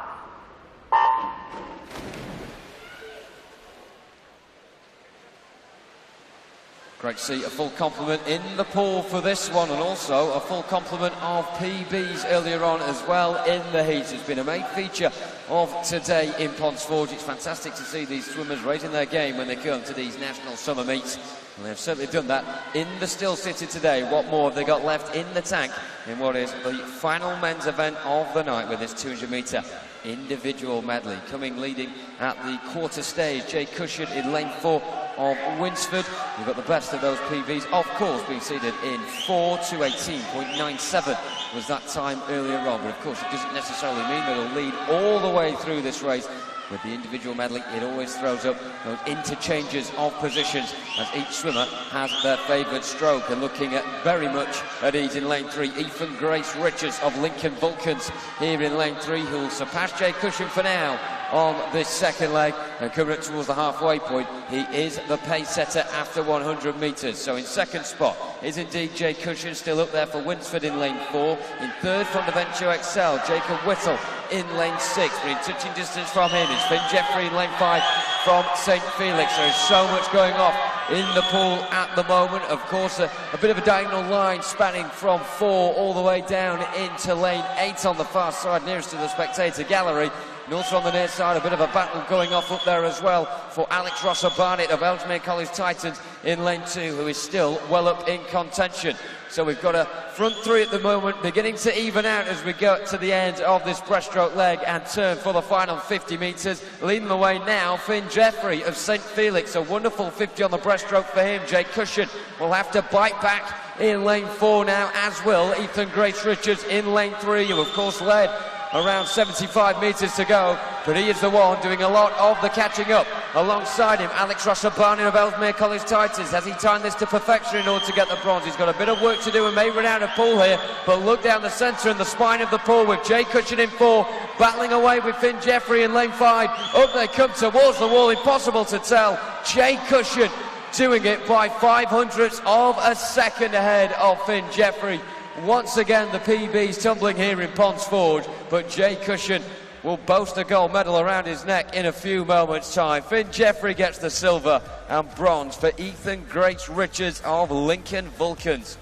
Speaker 1: Great to see a full complement in the pool for this one, and also a full complement of PBs earlier on as well in the heat. It's been a main feature of today in Ponds Forge. It's fantastic to see these swimmers raising their game when they come to these national summer meets. And they've certainly done that in the Still City today. What more have they got left in the tank in what is the final men's event of the night with this 200 metre individual medley? Coming leading at the quarter stage, Jay Cushion in lane 4 of Winsford. We've got the best of those PBs, of course, being seeded in 4:2:18.97 was that time earlier on. But of course, it doesn't necessarily mean that it'll lead all the way through this race. With the individual medley, it always throws up those interchanges of positions as each swimmer has their favoured stroke. And looking at very much at ease in lane 3, Ethan Grace Richards of Lincoln Vulcans here in lane 3, who will surpass Jay Cushion for now on this second leg. And coming up towards the halfway point, he is the pace setter after 100 metres. So in second spot is indeed Jay Cushion, still up there for Winsford in lane 4. In third from Defensio XL, Jacob Whittle in lane 6, but in touching distance from him is Finn Jeffrey in lane 5 from St Felix. There is so much going off in the pool at the moment. Of course, a bit of a diagonal line spanning from 4 all the way down into lane 8 on the far side, nearest to the spectator gallery. And also on the near side, a bit of a battle going off up there as well for Alex Rosser Barnett of Ellesmere College Titans in lane 2, who is still well up in contention. So we've got a front 3 at the moment, beginning to even out as we go to the end of this breaststroke leg and turn for the final 50 metres. Leading the way now, Finn Jeffrey of St Felix. A wonderful 50 on the breaststroke for him. Jay Cushion will have to bite back in lane 4 now, as will Ethan Grace Richards in lane 3, who of course led around 75 metres to go, but he is the one doing a lot of the catching up. Alongside him, Alex Rosser Barnett of Ellesmere College Titans. Has he timed this to perfection in order to get the bronze? He's got a bit of work to do and may run out of pool here, but look down the centre and the spine of the pool with Jay Cushion in 4, battling away with Finn Jeffrey in lane 5. Up they come towards the wall, impossible to tell. Jay Cushion doing it by 500ths of a second ahead of Finn Jeffrey. Once again, the PB's tumbling here in Ponds Forge, but Jay Cushion will boast a gold medal around his neck in a few moments' time. Finn Jeffrey gets the silver and bronze for Ethan Grace Richards of Lincoln Vulcans.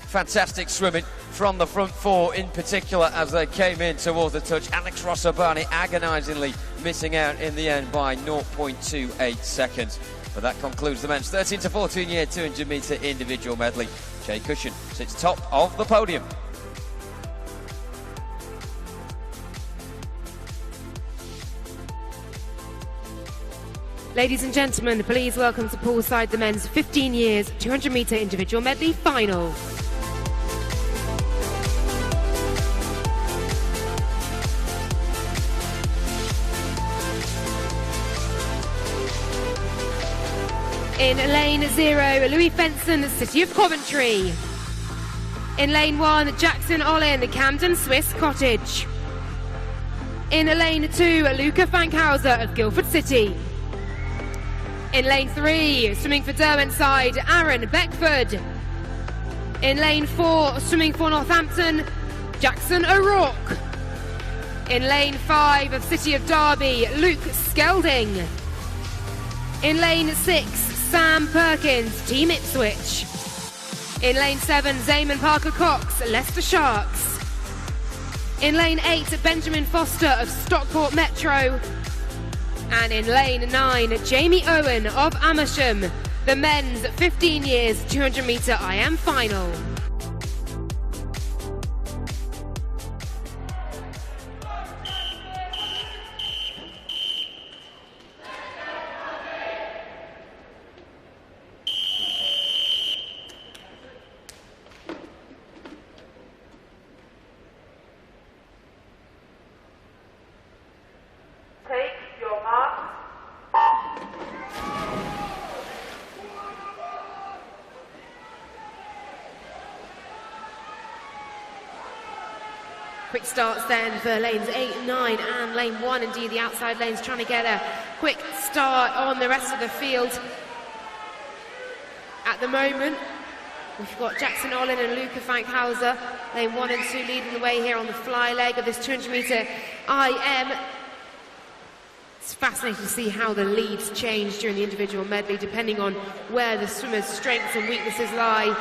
Speaker 1: Fantastic swimming from the front 4 in particular as they came in towards the touch. Alex Rosser Barnett agonisingly missing out in the end by 0.28 seconds. But that concludes the men's 13 to 14 year 200 metre individual medley. Jay Cushion sits top of the podium.
Speaker 3: Ladies and gentlemen, please welcome to poolside the men's 15 years 200 metre individual medley final. In lane 0, Louis Fenson, City of Coventry. In lane 1, Jackson Olin, Camden Swiss Cottage. In lane 2, Luca Fankhauser of Guildford City. In lane 3, swimming for Derwentside, Aaron Beckford. In lane 4, swimming for Northampton, Jackson O'Rourke. In lane 5 of City of Derby, Luke Skelding. In lane 6, Sam Perkins, Team Ipswich. In lane 7, Zaman Parker Cox, Leicester Sharks. In lane 8, Benjamin Foster of Stockport Metro. And in lane 9, Jamie Owen of Amersham, the men's 15 years 200 metre IM final.
Speaker 6: Take your mark.
Speaker 3: Quick starts then for lanes 8, 9 and lane 1. Indeed, the outside lanes trying to get a quick start on the rest of the field. At the moment, we've got Jackson Olin and Luca Fankhauser, lane 1 and 2 leading the way here on the fly leg of this 200 metre IM. It's fascinating to see how the leads change during the individual medley, depending on where the swimmer's strengths and weaknesses lie.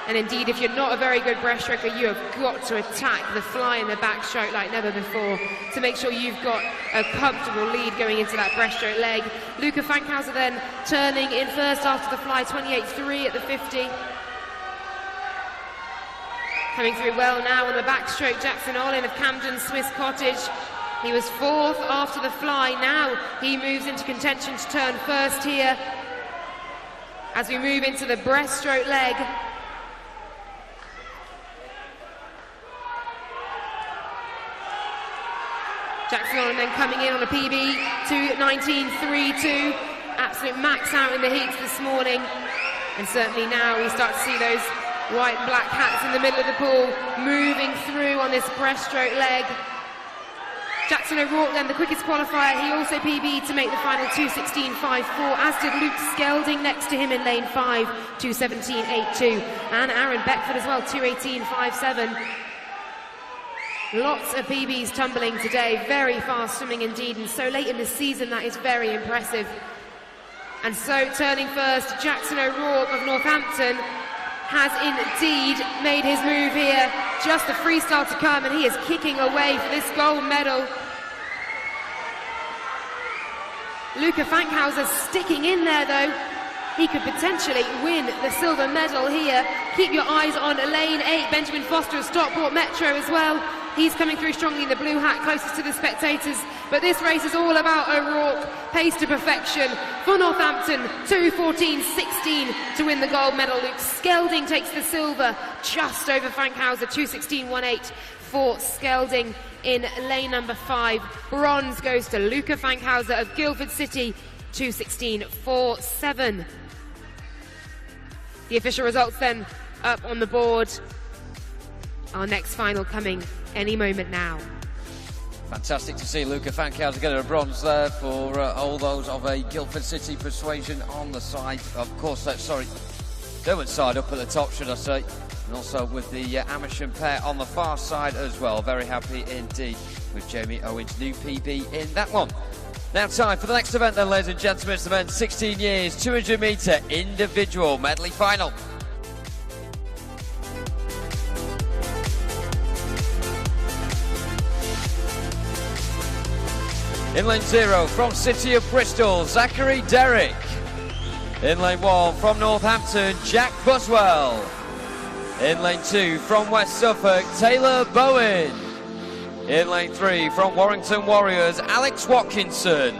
Speaker 3: And indeed, if you're not a very good breaststroker, you have got to attack the fly and the backstroke like never before to make sure you've got a comfortable lead going into that breaststroke leg. Luca Fankhauser then turning in first after the fly, 28.3 at the 50. Coming through well now on the backstroke, Jackson Olin of Camden Swiss Cottage. He was fourth after the fly. Now he moves into contention to turn first here as we move into the breaststroke leg. Jackson Olin then coming in on a PB to 19.32. Absolute max out in the heats this morning. And certainly now we start to see those white and black hats in the middle of the pool moving through on this breaststroke leg. Jackson O'Rourke then the quickest qualifier. He also PB'd to make the final 2:16.54, as did Luke Skelding next to him in lane 5, 2:17.82. And Aaron Beckford as well, 2:18.57. Lots of PBs tumbling today, very fast swimming indeed, and so late in the season that is very impressive. And so turning first, Jackson O'Rourke of Northampton has indeed made his move here. Just the freestyle to come, and he is kicking away for this gold medal. Luca Fankhauser sticking in there though. He could potentially win the silver medal here. Keep your eyes on lane 8, Benjamin Foster of Stockport Metro as well. He's coming through strongly in the blue hat, closest to the spectators. But this race is all about O'Rourke. Pace to perfection for Northampton. 2:14.16 to win the gold medal. Luke Skelding takes the silver just over Fankhauser. 2:16.18 for Skelding in lane number 5. Bronze goes to Luca Fankhauser of Guildford City. 2:16.47. The official results then up on the board. Our next final coming any moment now.
Speaker 1: Fantastic to see Luca Fankhauser get a bronze there for all those of a Guildford City persuasion on the side. Of course, Derwentside up at the top, should I say. And also with the Amersham pair on the far side as well. Very happy indeed with Jamie Owen's new PB in that one. Now time for the next event then, ladies and gentlemen. It's the men's 16 years 200 metre individual medley final. In lane 0 from City of Bristol, Zachary Derrick. In lane 1 from Northampton, Jack Buswell. In lane 2 from West Suffolk, Taylor Bowen. In lane 3 from Warrington Warriors, Alex Watkinson.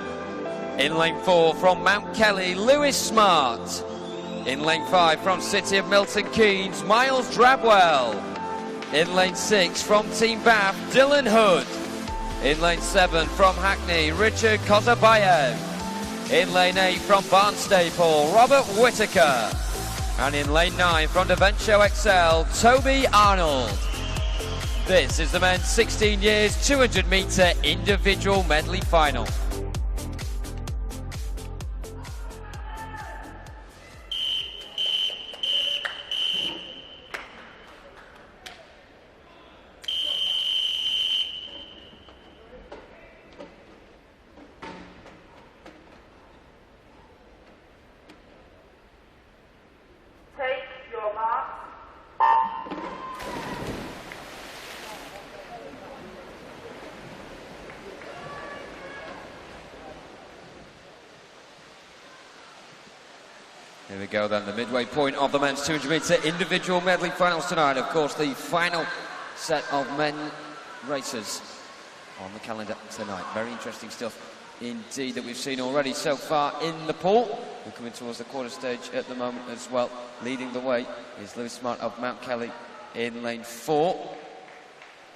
Speaker 1: In lane 4 from Mount Kelly, Lewis Smart. In lane 5 from City of Milton Keynes, Miles Drabwell. In lane 6 from Team Bath, Dylan Hood. In lane 7 from Hackney, Richard Kozabayev. In lane 8 from Barnstaple, Robert Whittaker. And in lane 9, from Venture XL, Toby Arnold. This is the men's 16 years 200 metre individual medley final.
Speaker 6: Take your mark.
Speaker 1: Here we go then, the midway point of the men's 200 metre individual medley finals tonight. Of course, the final set of men racers on the calendar tonight. Very interesting stuff indeed that we've seen already so far in the pool. We're coming towards the quarter stage at the moment as well. Leading the way is Lewis Smart of Mount Kelly in lane 4.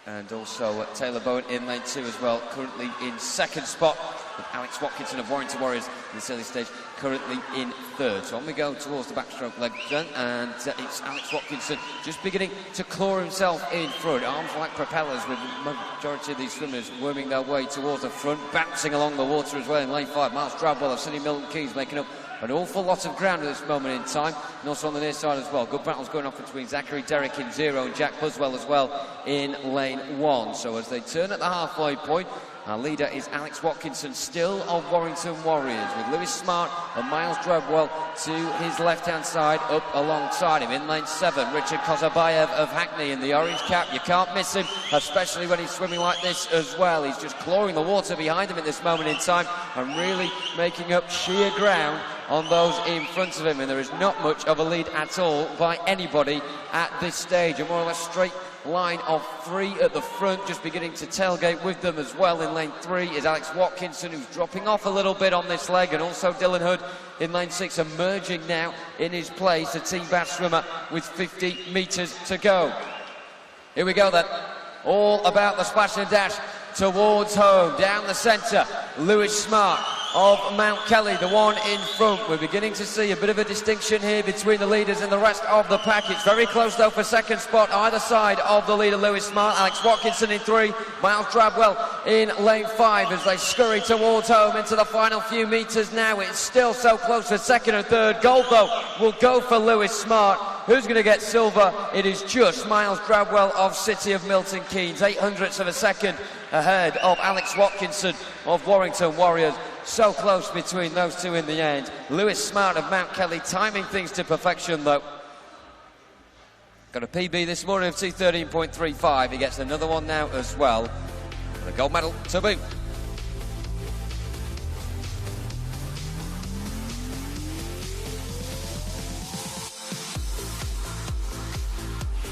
Speaker 1: And also Taylor Bowen in lane 2 as well, currently in second spot, with Alex Watkinson of Warrington Warriors in this early stage, currently in third. So on we go towards the backstroke leg then, and it's Alex Watkinson just beginning to claw himself in front. Arms like propellers, with the majority of these swimmers worming their way towards the front, bouncing along the water as well in lane 5. Miles Drabwell of City Milton Keynes making up an awful lot of ground at this moment in time, and also on the near side as well. Good battles going off between Zachary Derrick in 0 and Jack Buswell as well in lane 1. So as they turn at the halfway point, our leader is Alex Watkinson, still of Warrington Warriors, with Lewis Smart and Miles Drabwell to his left-hand side, up alongside him. In lane 7, Richard Kozabayev of Hackney in the orange cap. You can't miss him, especially when he's swimming like this as well. He's just clawing the water behind him at this moment in time and really making up sheer ground on those in front of him, and there is not much of a lead at all by anybody at this stage. A more or less straight line of 3 at the front, just beginning to tailgate with them as well. In lane 3 is Alex Watkinson, who's dropping off a little bit on this leg, and also Dylan Hood in lane 6 emerging now in his place, a team bass swimmer with 50 metres to go. Here we go then, all about the splash and dash towards home. Down the centre, Lewis Smart of Mount Kelly, the one in front. We're beginning to see a bit of a distinction here between the leaders and the rest of the pack. It's very close though for second spot either side of the leader, Lewis Smart. Alex Watkinson in 3, Miles Drabwell in lane 5 as they scurry towards home into the final few metres now. It's still so close for second and third. Gold though will go for Lewis Smart. Who's going to get silver? It is just Miles Drabwell of City of Milton Keynes, 0.08 of a second ahead of Alex Watkinson of Warrington Warriors. So close between those two in the end. Lewis Smart of Mount Kelly timing things to perfection though. Got a PB this morning of 2:13.35. He gets another one now as well. And a gold medal to boot.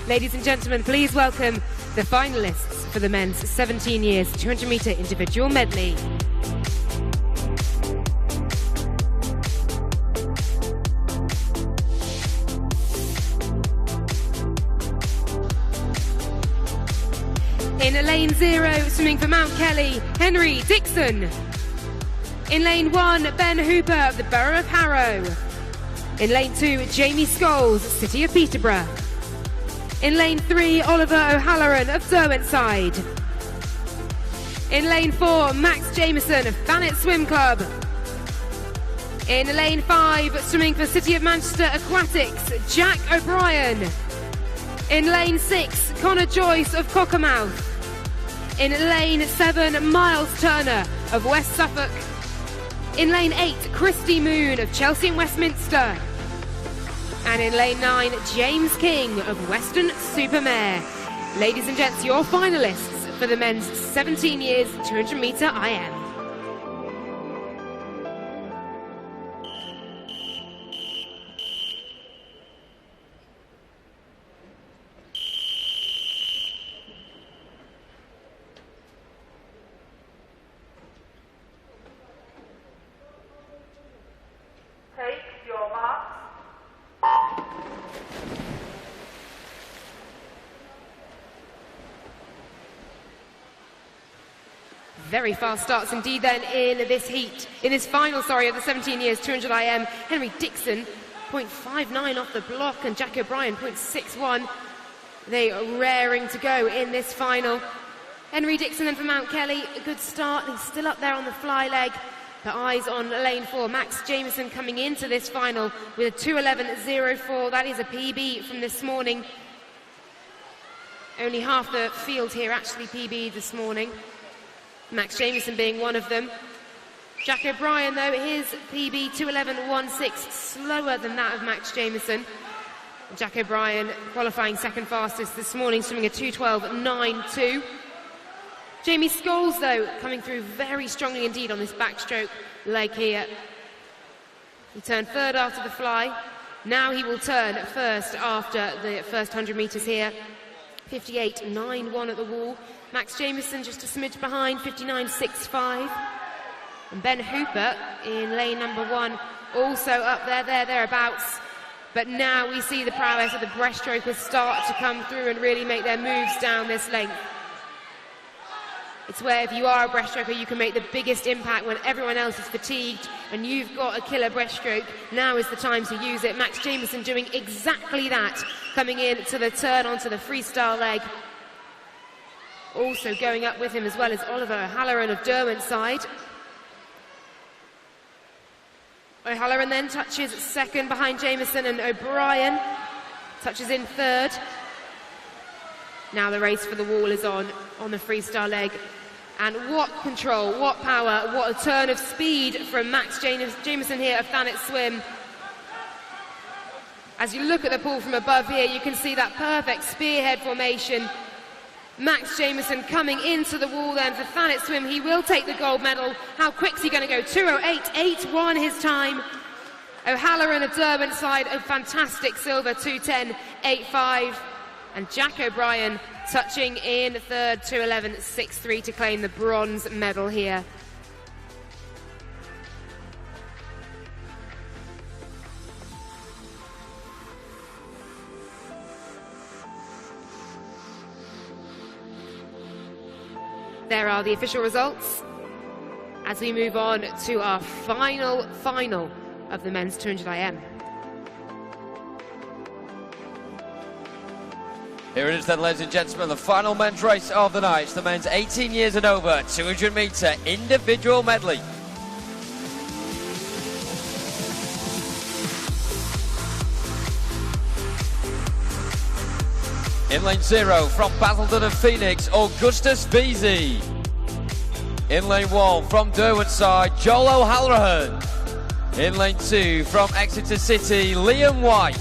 Speaker 3: Ladies and gentlemen, please welcome the finalists for the men's 17 years 200 metre individual medley. In lane 0, swimming for Mount Kelly, Henry Dixon. In lane 1, Ben Hooper of the Borough of Harrow. In lane 2, Jamie Scholes, City of Peterborough. In lane 3, Oliver O'Halloran of Derwentside. In lane 4, Max Jameson of Thanet Swim Club. In lane 5, swimming for City of Manchester Aquatics, Jack O'Brien. In lane 6, Connor Joyce of Cockermouth. In lane 7, Miles Turner of West Suffolk. In lane 8, Christy Moon of Chelsea and Westminster. And in lane 9, James King of Western Supermare. Ladies and gents, your finalists for the men's 17 years 200 metre IM.
Speaker 6: Take your mark.
Speaker 3: Very fast starts indeed then in this heat, in this final, of the 17 years 200 IM. Henry Dixon 0.59 off the block, and Jack O'Brien 0.61. They are raring to go in this final. Henry Dixon then for Mount Kelly, a good start. He's still up there on the fly leg, but eyes on lane 4. Max Jameson coming into this final with a 2:11.04. That is a PB from this morning. Only half the field here actually PB this morning. Max Jameson being one of them. Jack O'Brien, though, his PB 2:11.16, slower than that of Max Jameson. Jack O'Brien qualifying second fastest this morning, swimming a 2:12.92. Jamie Scholes, though, coming through very strongly indeed on this backstroke leg here. He turned third after the fly. Now he will turn first after the first 100 metres here. 58.91 at the wall. Max Jameson just a smidge behind, 59.65. And Ben Hooper in lane number 1, also up there, thereabouts. But now we see the prowess of the breaststrokers start to come through and really make their moves down this length. It's where if you are a breaststroker, you can make the biggest impact when everyone else is fatigued and you've got a killer breaststroke. Now is the time to use it. Max Jameson doing exactly that, coming in to the turn onto the freestyle leg. Also going up with him as well as Oliver O'Halloran of Derwent's side. O'Halloran then touches second behind Jameson, and O'Brien touches in third. Now the race for the wall is on the freestyle leg. And what control, what power, what a turn of speed from Max Jameson here of Thanet Swim. As you look at the pool from above here, you can see that perfect spearhead formation. Max Jameson coming into the wall then for Thanet Swim. He will take the gold medal. How quick's he going to go? 2:08.81 his time. O'Halloran of Derwent's side, a fantastic silver, 2:10.85. And Jack O'Brien touching in third, 2:11.63 to claim the bronze medal here. There are the official results as we move on to our final of the men's 200 IM.
Speaker 1: Here it is then, ladies and gentlemen, the final men's race of the night. It's the men's 18 years and over 200 metre individual medley. In lane 0 from Basildon and Phoenix, Augustus Beasy. In lane 1 from Derwent's side, Joel O'Halloran. In lane 2 from Exeter City, Liam White.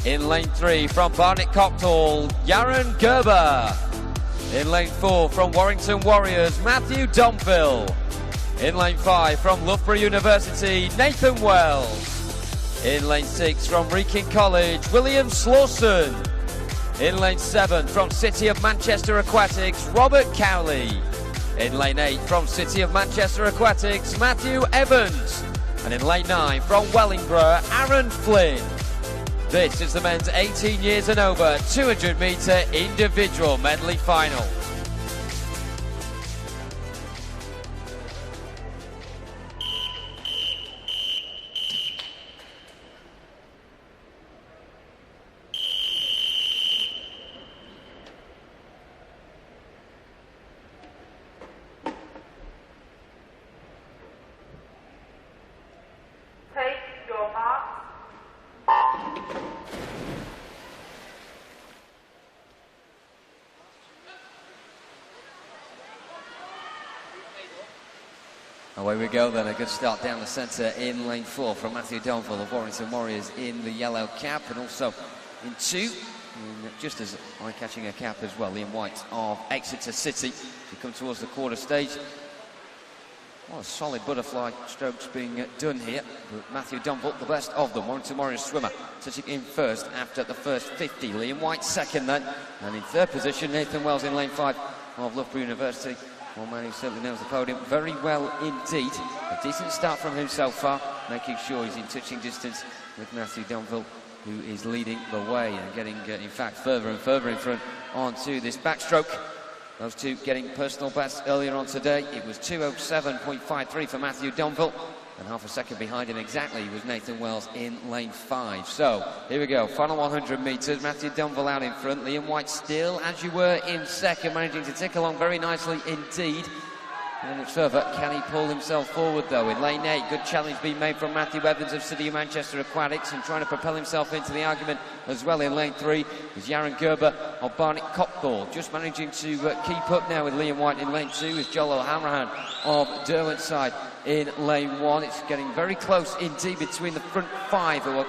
Speaker 1: In lane 3 from Barnet Cocktail, Yaron Gerber. In lane 4 from Warrington Warriors, Matthew Domville. In lane 5 from Loughborough University, Nathan Wells. In lane 6 from Wrekin College, William Slawson. In lane 7 from City of Manchester Aquatics, Robert Cowley. In lane 8 from City of Manchester Aquatics, Matthew Evans. And in lane 9 from Wellingborough, Aaron Flynn. This is the men's 18 years and over 200 metre individual medley final.
Speaker 6: Take your mark.
Speaker 1: Away we go then, a good start down the centre in lane 4 from Matthew Domville of Warrington Warriors in the yellow cap, and also in 2, in just as eye-catching a cap as well, Liam White of Exeter City. We come towards the quarter stage. What a solid butterfly strokes being done here, but Matthew Domville, the best of them, Warrington Warriors swimmer, touching in first after the first 50. Liam White second then, and in third position, Nathan Wells in lane 5 of Loughborough University. One man who certainly knows the podium very well indeed. A decent start from him so far, making sure he's in touching distance with Matthew Domville, who is leading the way and getting, in fact, further and further in front onto this backstroke. Those two getting personal bests earlier on today. It was 2:07.53 for Matthew Domville. And half a second behind him exactly was Nathan Wells in lane 5. So, here we go, final 100 metres. Matthew Dunville out in front. Liam White still, as you were, in second, managing to tick along very nicely indeed. And much further, can he pull himself forward though? In lane 8, good challenge being made from Matthew Evans of City of Manchester Aquatics and trying to propel himself into the argument as well. In lane 3 is Yaron Gerber of Barnet Copthall, just managing to keep up now with Liam White. In lane 2 is Joel O'Hanrahan of Derwentside in lane 1. It's getting very close indeed between the front 5, who are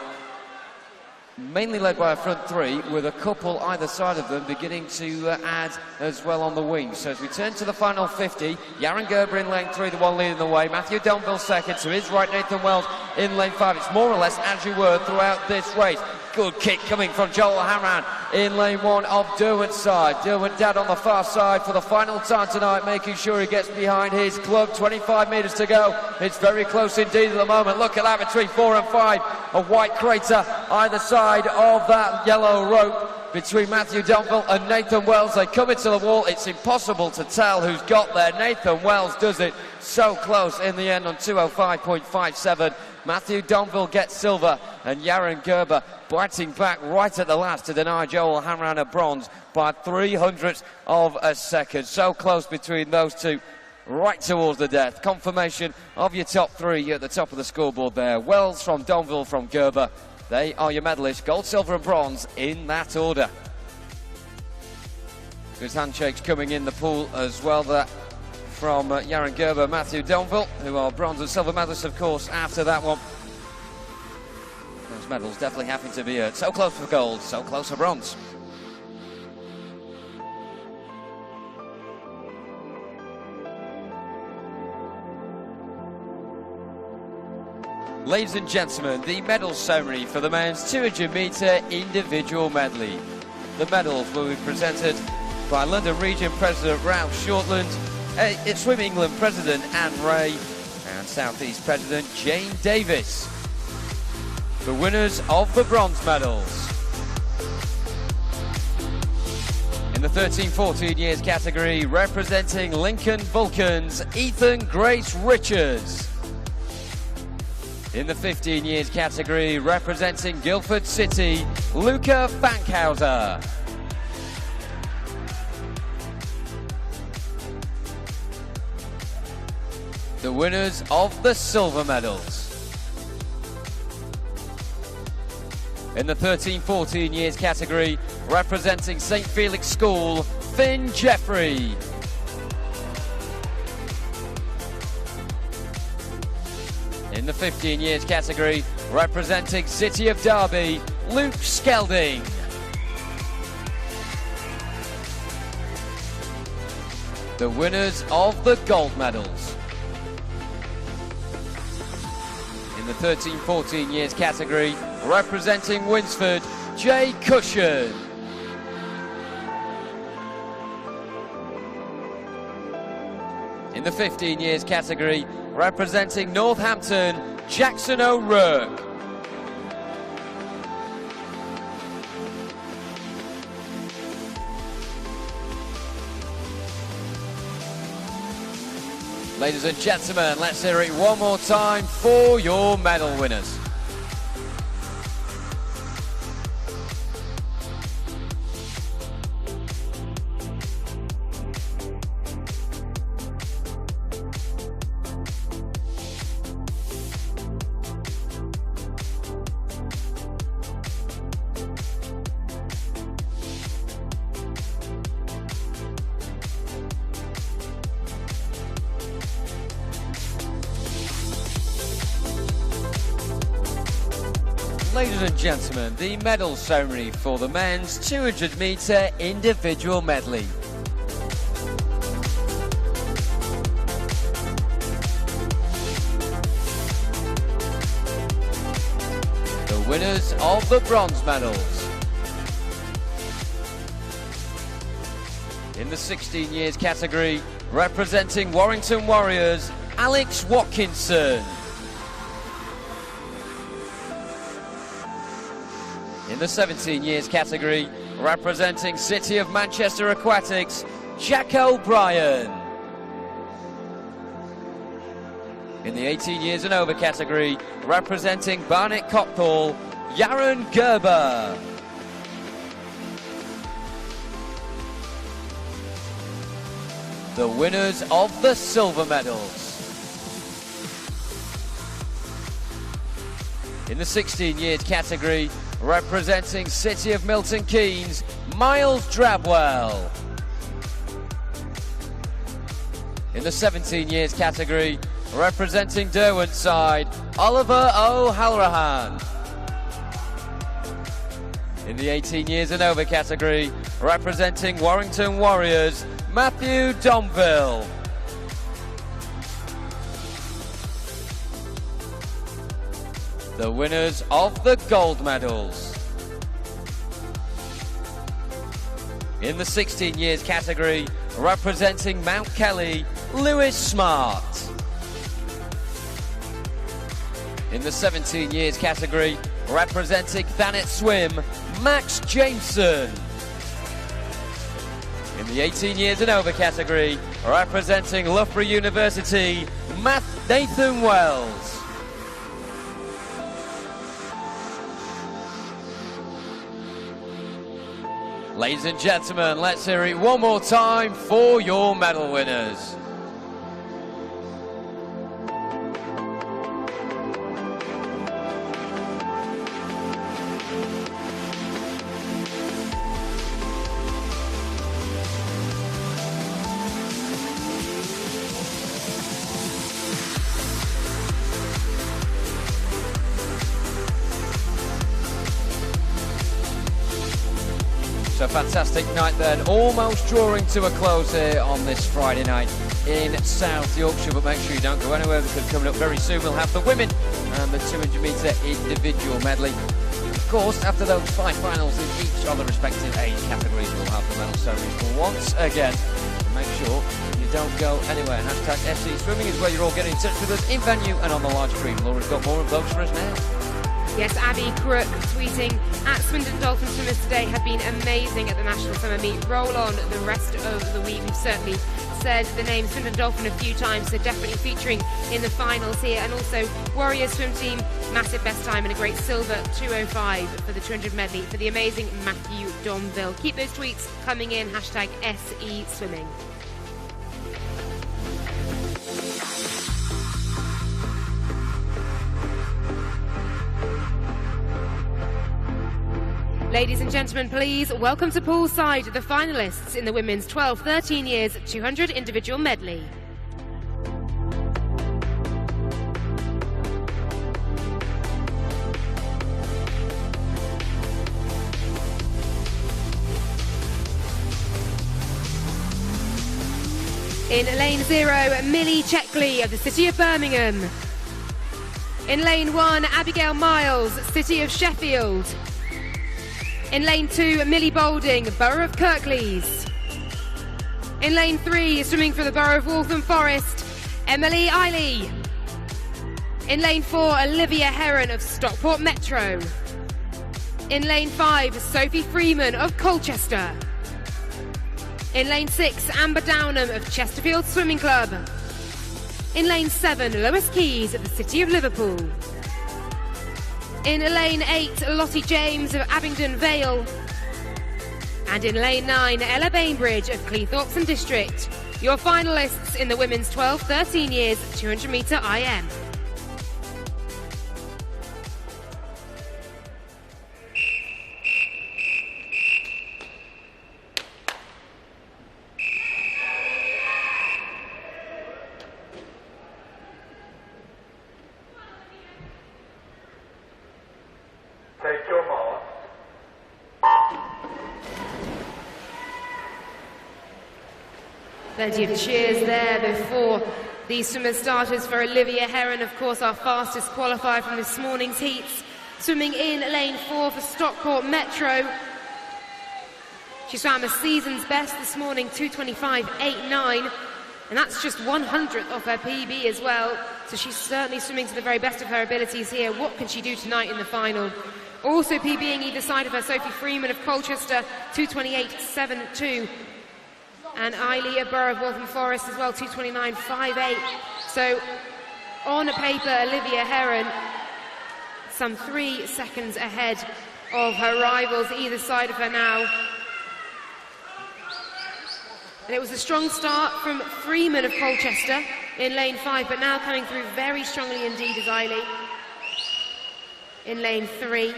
Speaker 1: mainly led by a front 3, with a couple either side of them beginning to add as well on the wings. So as we turn to the final 50, Yaron Gerber in lane 3, the one leading the way. Matthew Dunville second, to his right Nathan Wells in lane 5. It's more or less as you were throughout this race. Good kick coming from Joel O'Hanrahan in lane 1 of Derwentside. Derwent Dad on the far side for the final time tonight, making sure he gets behind his club. 25 metres to go. It's very close indeed at the moment. Look at that, between 4 and 5. A white crater either side of that yellow rope between Matthew Dunville and Nathan Wells. They come into the wall. It's impossible to tell who's got there. Nathan Wells does it so close in the end on 2:05.57. Matthew Dunville gets silver, and Yaron Gerber biting back right at the last to deny Joel O'Hanrahan a bronze by 300ths of a second. So close between those two, right towards the death. Confirmation of your top 3 at the top of the scoreboard there. Wells from Dunville from Gerber. They are your medalists, gold, silver and bronze in that order. Good handshakes coming in the pool as well there from Yaron Gerber, Matthew Dunville, who are bronze and silver medalists, of course, after that one. Those medals definitely having to be so close for gold, so close for bronze. Ladies and gentlemen, the medal ceremony for the men's 200-metre individual medley. The medals will be presented by London Region President Ralph Shortland, Swim England President Anne Ray, and South East President Jane Davis. The winners of the bronze medals. In the 13-14 years category, representing Lincoln Vulcans, Ethan Grace Richards. In the 15 years category, representing Guildford City, Luca Fankhauser. The winners of the silver medals. In the 13-14 years category, representing St Felix School, Finn Jeffrey. In the 15 years category, representing City of Derby, Luke Skelding. The winners of the gold medals. In the 13-14 years category, representing Winsford, Jay Cushion. In the 15 years category, representing Northampton, Jackson O'Rourke. Ladies and gentlemen, let's hear it one more time for your medal winners. Ladies and gentlemen, the medal ceremony for the men's 200-metre individual medley. The winners of the bronze medals. In the 16 years category, representing Warrington Warriors, Alex Watkinson. In the 17 years category, representing City of Manchester Aquatics, Jack O'Brien. In the 18 years and over category, representing Barnet Copthall, Yaron Gerber. The winners of the silver medals. In the 16 years category, representing City of Milton Keynes, Miles Drabwell. In the 17 years category, representing Derwentside, Oliver O'Halloran. In the 18 years and over category, representing Warrington Warriors, Matthew Domville. The winners of the gold medals. In the 16 years category, representing Mount Kelly, Lewis Smart. In the 17 years category, representing Thanet Swim, Max Jameson. In the 18 years and over category, representing Loughborough University, Nathan Wells. Ladies and gentlemen, let's hear it one more time for your medal winners. So fantastic night then, almost drawing to a close here on this Friday night in South Yorkshire, but make sure you don't go anywhere because coming up very soon we'll have the women and the 200 metre individual medley. Of course, after those 5 finals in each of the respective age categories, we'll have the medal ceremony once again. So make sure you don't go anywhere. Hashtag FC Swimming is where you're all getting in touch with us in venue and on the live stream. Laura's got more of those for us now.
Speaker 3: Yes, Abby Crook tweeting at Swindon Dolphin Swimmers today have been amazing at the National Summer Meet. Roll on the rest of the week. We've certainly said the name Swindon Dolphin a few times, so definitely featuring in the finals here. And also Warriors swim team, massive best time and a great silver 2:05 for the 200 medley for the amazing Matthew Domville. Keep those tweets coming in, hashtag SE Swimming. Ladies and gentlemen, please welcome to poolside the finalists in the women's 12-13 years 200 individual medley. In lane 0, Millie Checkley of the City of Birmingham. In lane 1, Abigail Miles, City of Sheffield. In lane 2, Millie Boulding, Borough of Kirklees. In lane 3, swimming for the Borough of Waltham Forest, Emily Eiley. In lane 4, Olivia Heron of Stockport Metro. In lane 5, Sophie Freeman of Colchester. In lane 6, Amber Downham of Chesterfield Swimming Club. In lane 7, Lois Keys of the City of Liverpool. In lane 8, Lottie James of Abingdon Vale. And in lane 9, Ella Bainbridge of Cleethorpes District. Your finalists in the women's 12-13 years 200 metre IM.
Speaker 6: Take your mark.
Speaker 3: Plenty of cheers there before the swimmer starters for Olivia Heron, of course our fastest qualifier from this morning's heats. Swimming in lane 4 for Stockport Metro. She swam a season's best this morning, 2:25.89, and that's just 100th off her PB as well. So she's certainly swimming to the very best of her abilities here. What can she do tonight in the final? Also PBing either side of her, Sophie Freeman of Colchester, 2:28.72. And Eiley of Borough of Waltham Forest as well, 2:29.58. So on paper, Olivia Heron some 3 seconds ahead of her rivals either side of her now. And it was a strong start from Freeman of Colchester in lane 5, but now coming through very strongly indeed is Eiley in lane 3.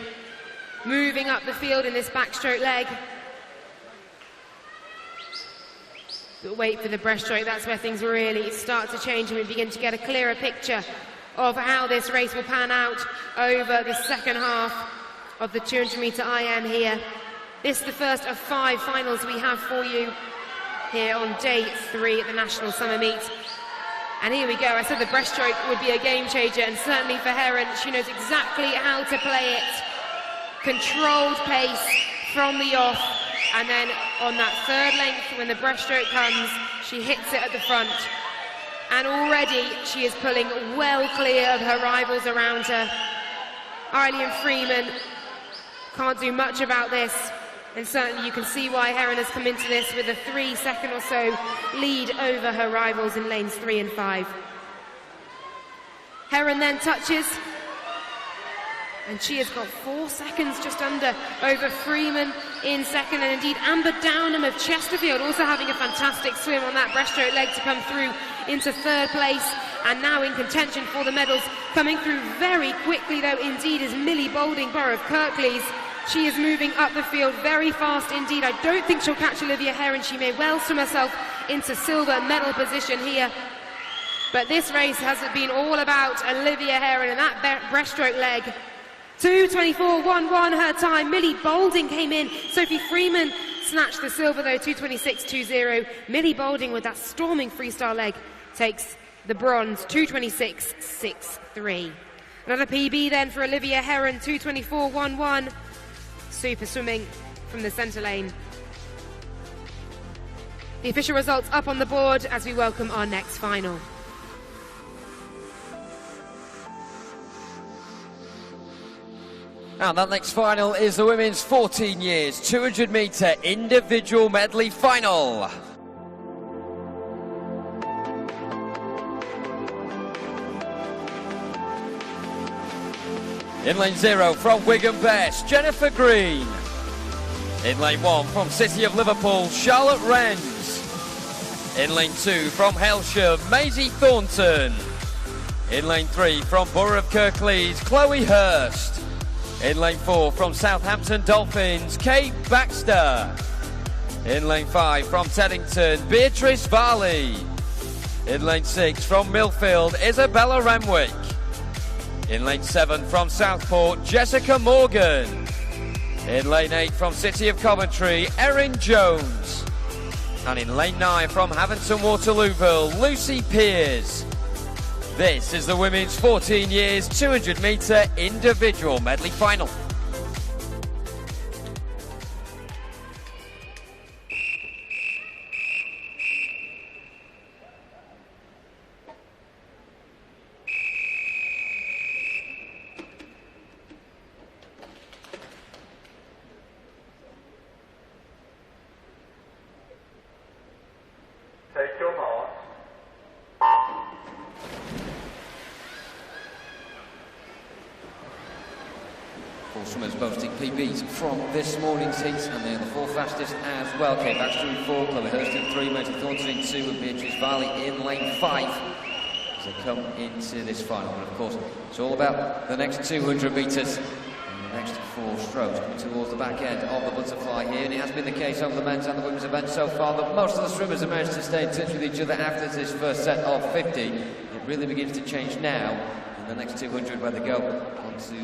Speaker 3: Moving up the field in this backstroke leg. But wait for the breaststroke, that's where things really start to change and we begin to get a clearer picture of how this race will pan out over the second half of the 200-metre IM here. This is the first of 5 finals we have for you here on day 3 at the National Summer Meet. And here we go. I said the breaststroke would be a game changer, and certainly for Heron, she knows exactly how to play it. Controlled pace from the off, and then on that third length when the breaststroke comes, she hits it at the front. And already she is pulling well clear of her rivals around her. Eiley and Freeman can't do much about this, and certainly you can see why Heron has come into this with a 3-second or so lead over her rivals in lanes 3 and 5. Heron then touches, and she has got 4 seconds just under over Freeman in second, and indeed Amber Downham of Chesterfield also having a fantastic swim on that breaststroke leg to come through into 3rd place, and now in contention for the medals. Coming through very quickly though indeed is Millie Boulding-Burr of Kirklees. She is moving up the field very fast indeed. I don't think she'll catch Olivia Heron. She may well swim herself into silver medal position here. But this race has been all about Olivia Heron and that breaststroke leg. 2:24.11 her time. Millie Boulding came in. Sophie Freeman snatched the silver though, 2:26.20. Millie Boulding with that storming freestyle leg takes the bronze, 2:26.63. Another PB then for Olivia Heron, 2:24.11. Super swimming from the centre lane. The official results up on the board as we welcome our next final.
Speaker 1: And that next final is the women's 14 years 200-metre individual medley final. In lane 0 from Wigan Best, Jennifer Green. In lane 1 from City of Liverpool, Charlotte Renz. In lane 2 from Hailsham, Maisie Thornton. In lane 3 from Borough of Kirklees, Chloe Hurst. In lane 4 from Southampton Dolphins, Kate Baxter. In lane 5 from Teddington, Beatrice Varley. In lane 6 from Millfield, Isabella Renwick. In lane 7 from Southport, Jessica Morgan. In lane 8 from City of Coventry, Erin Jones. And in lane 9 from Haventon Waterlooville, Lucy Pears. This is the women's 14 years 200-metre individual medley final.
Speaker 6: Take your mark.
Speaker 1: Four swimmers boasting PBs from this morning's heats, and they're the 4 fastest as well. Kate Baxter in 4, Chloe Hurst in 3, Maisie Thornton in 2, and Beatrice Varley in lane 5 as they come into this final. And of course, it's all about the next 200 metres. The next 4 strokes coming towards the back end of the butterfly here, and it has been the case over the men's and the women's events so far that most of the swimmers have managed to stay in touch with each other after this first set of 50. It really begins to change now in the next 200 where they go on to,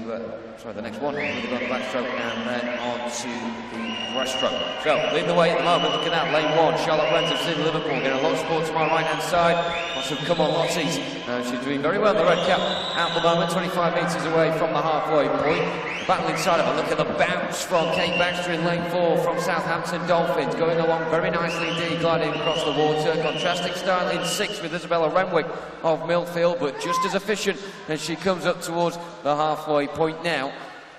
Speaker 1: the next one, where they go on the backstroke and then on to the breaststroke. So, leading the way at the moment, looking at lane 1, Charlotte Renz of City Liverpool, getting a lot of support to my right-hand side. Lots of come on Lotties. She's doing very well in the red cap at the moment, 25 metres away from the halfway point. Battling side of it, look at the bounce from Kate Baxter in lane 4 from Southampton Dolphins, going along very nicely indeed, gliding across the water. Contrasting style in 6 with Isabella Renwick of Millfield, but just as efficient as she comes up towards the halfway point now.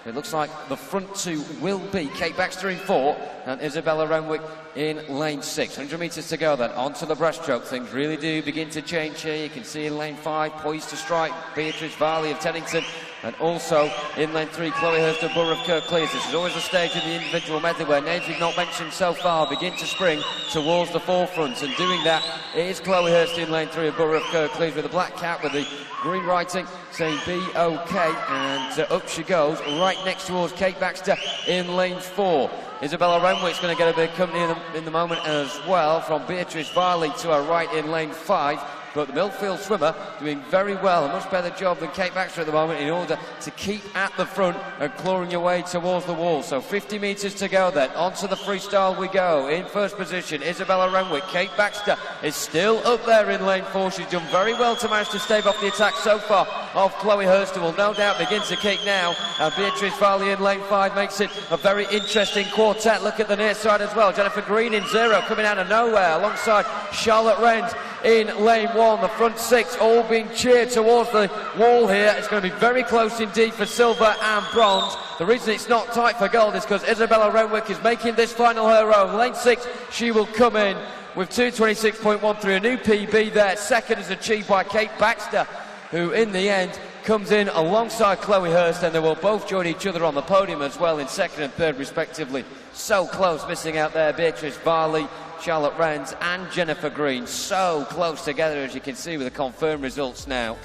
Speaker 1: It looks like the front two will be Kate Baxter in 4 and Isabella Renwick in lane 6. 100 metres to go then, onto the breaststroke. Things really do begin to change here. You can see in lane 5, poised to strike, Beatrice Varley of Teddington. And also in lane 3, Chloe Hurst of Borough of Kirklees. This is always the stage in the individual medley where names we've not mentioned so far begin to spring towards the forefront. And doing that is Chloe Hurst in lane 3 of Borough of Kirklees with a black cap with the green writing saying B-OK. And up she goes, right next towards Kate Baxter in lane 4. Isabella Renwick's going to get a bit of company in the moment as well from Beatrice Varley to her right in lane 5. But the Millfield swimmer doing very well, a much better job than Kate Baxter at the moment in order to keep at the front and clawing your way towards the wall. So 50 metres to go then, onto the freestyle we go. In first position, Isabella Renwick. Kate Baxter is still up there in lane 4. She's done very well to manage to stave off the attack so far of Chloe Hurst, who will no doubt begin to kick now. And Beatrice Varley in lane 5 makes it a very interesting quartet. Look at the near side as well. Jennifer Green in 0, coming out of nowhere, alongside Charlotte Rend in lane 1. The front 6 all being cheered towards the wall here. It's going to be very close indeed for silver and bronze. The reason it's not tight for gold is because Isabella Renwick is making this final her own. Lane 6, she will come in with 2:26.13, a new PB there. Second is achieved by Kate Baxter, who in the end comes in alongside Chloe Hurst, and they will both join each other on the podium as well in second and third respectively. So close, missing out there Beatrice Varley, Charlotte Rend and Jennifer Green, so close together as you can see with the confirmed results now.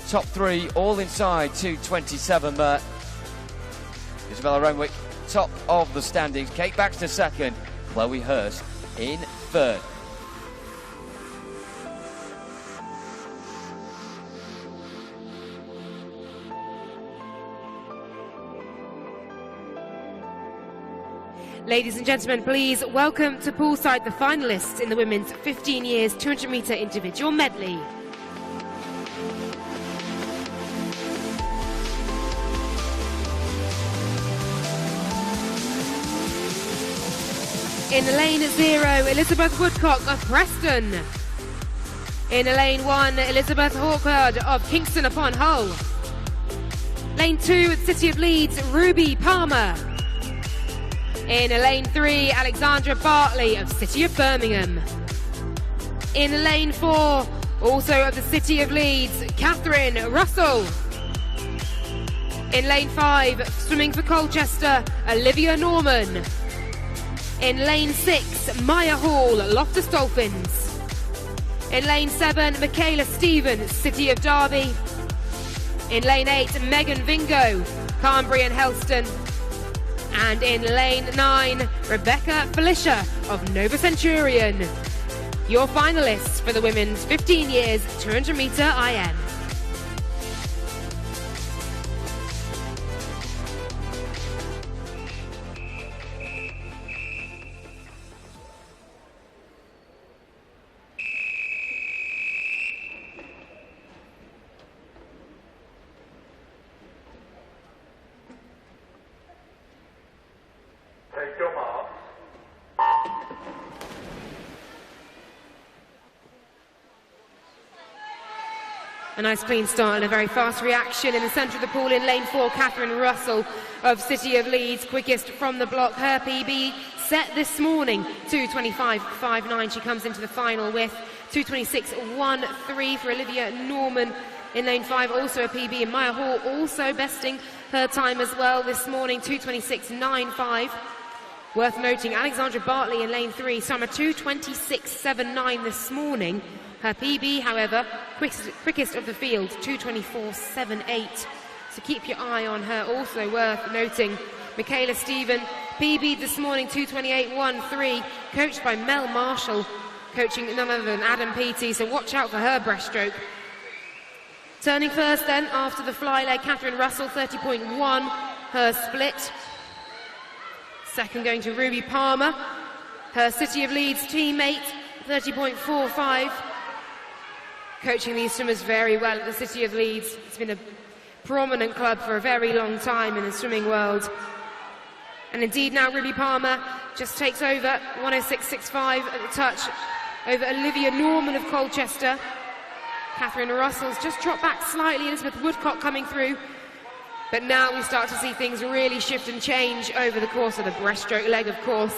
Speaker 1: Top 3 all inside 2:27 there. Isabella Renwick top of the standings, Kate Baxter second, Chloe Hurst in third.
Speaker 3: Ladies and gentlemen, please welcome to poolside the finalists in the women's 15 years 200 metre individual medley. In lane 0, Elizabeth Woodcock of Preston. In lane 1, Elizabeth Hawkard of Kingston upon Hull. Lane 2, City of Leeds, Ruby Palmer. In lane 3, Alexandra Bartley of City of Birmingham. In lane 4, also of the City of Leeds, Catherine Russell. In lane 5, swimming for Colchester, Olivia Norman. In lane 6, Maya Hall, Loftus Dolphins. In lane 7, Michaela Stevens, City of Derby. In lane 8, Megan Vingo, Carnbury and Helston. And in lane 9, Rebecca Felicia of Nova Centurion. Your finalists for the women's 15 years 200 metre IM.
Speaker 6: Take your mark.
Speaker 3: A nice clean start and a very fast reaction in the centre of the pool in lane 4, Catherine Russell of City of Leeds, quickest from the block. Her PB set this morning, 2:25.59. She comes into the final with 2:26.13 for Olivia Norman in lane 5, also a PB. And Maya Hall also besting her time as well this morning, 2:26.95. Worth noting, Alexandra Bartley in lane 3, summer 2:26.79 this morning. Her PB, however, quickest of the field, 2:24.78. So keep your eye on her. Also worth noting, Michaela Stephen, PB this morning, 2:28.13, coached by Mel Marshall, coaching none other than Adam Peaty, so watch out for her breaststroke. Turning first then, after the fly leg, Catherine Russell, 30.1, her split. Second going to Ruby Palmer, her City of Leeds teammate, 30.45. Coaching these swimmers very well at the City of Leeds. It's been a prominent club for a very long time in the swimming world. And indeed now Ruby Palmer just takes over, 1:06.65 at the touch over Olivia Norman of Colchester. Catherine Russell's just dropped back slightly, Elizabeth Woodcock coming through. But now we start to see things really shift and change over the course of the breaststroke leg, of course.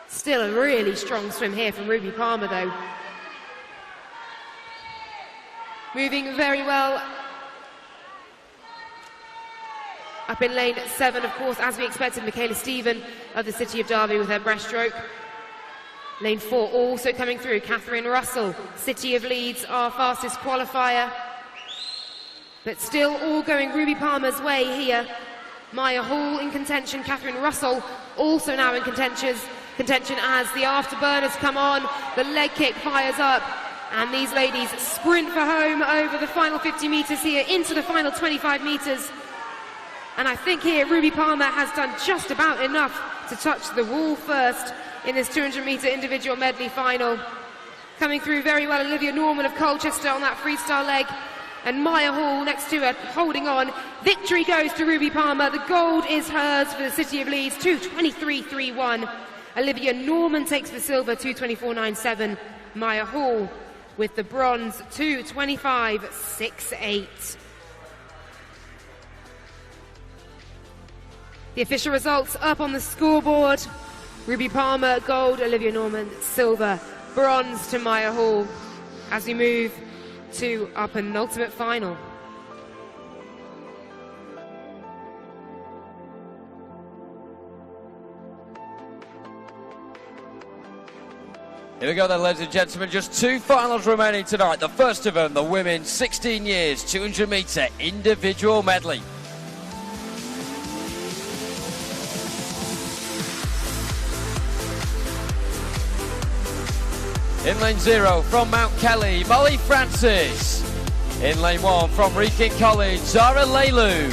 Speaker 3: Still a really strong swim here from Ruby Palmer, though. Moving very well up in lane 7, of course, as we expected, Michaela Stephen of the City of Derby with her breaststroke. Lane 4 also coming through, Catherine Russell, City of Leeds, our fastest qualifier. But still all going Ruby Palmer's way here. Maya Hall in contention, Catherine Russell also now in contention as the afterburners come on, the leg kick fires up, and these ladies sprint for home over the final 50 metres here into the final 25 metres. And I think here Ruby Palmer has done just about enough to touch the wall first in this 200-metre individual medley final. Coming through very well, Olivia Norman of Colchester on that freestyle leg, and Maya Hall next to her holding on. Victory goes to Ruby Palmer. The gold is hers for the City of Leeds, 2:23.31. Olivia Norman takes the silver, 2:24.97. Maya Hall with the bronze, 2:25.68. The official results up on the scoreboard. Ruby Palmer, gold, Olivia Norman, silver, bronze to Maya Hall, as we move to our penultimate final.
Speaker 1: Here we go then, ladies and gentlemen, just 2 finals remaining tonight. The first of them, the women's 16 years 200-metre individual medley. In lane 0 from Mount Kelly, Molly Francis. In lane 1 from Wrekin College, Zara Leilu.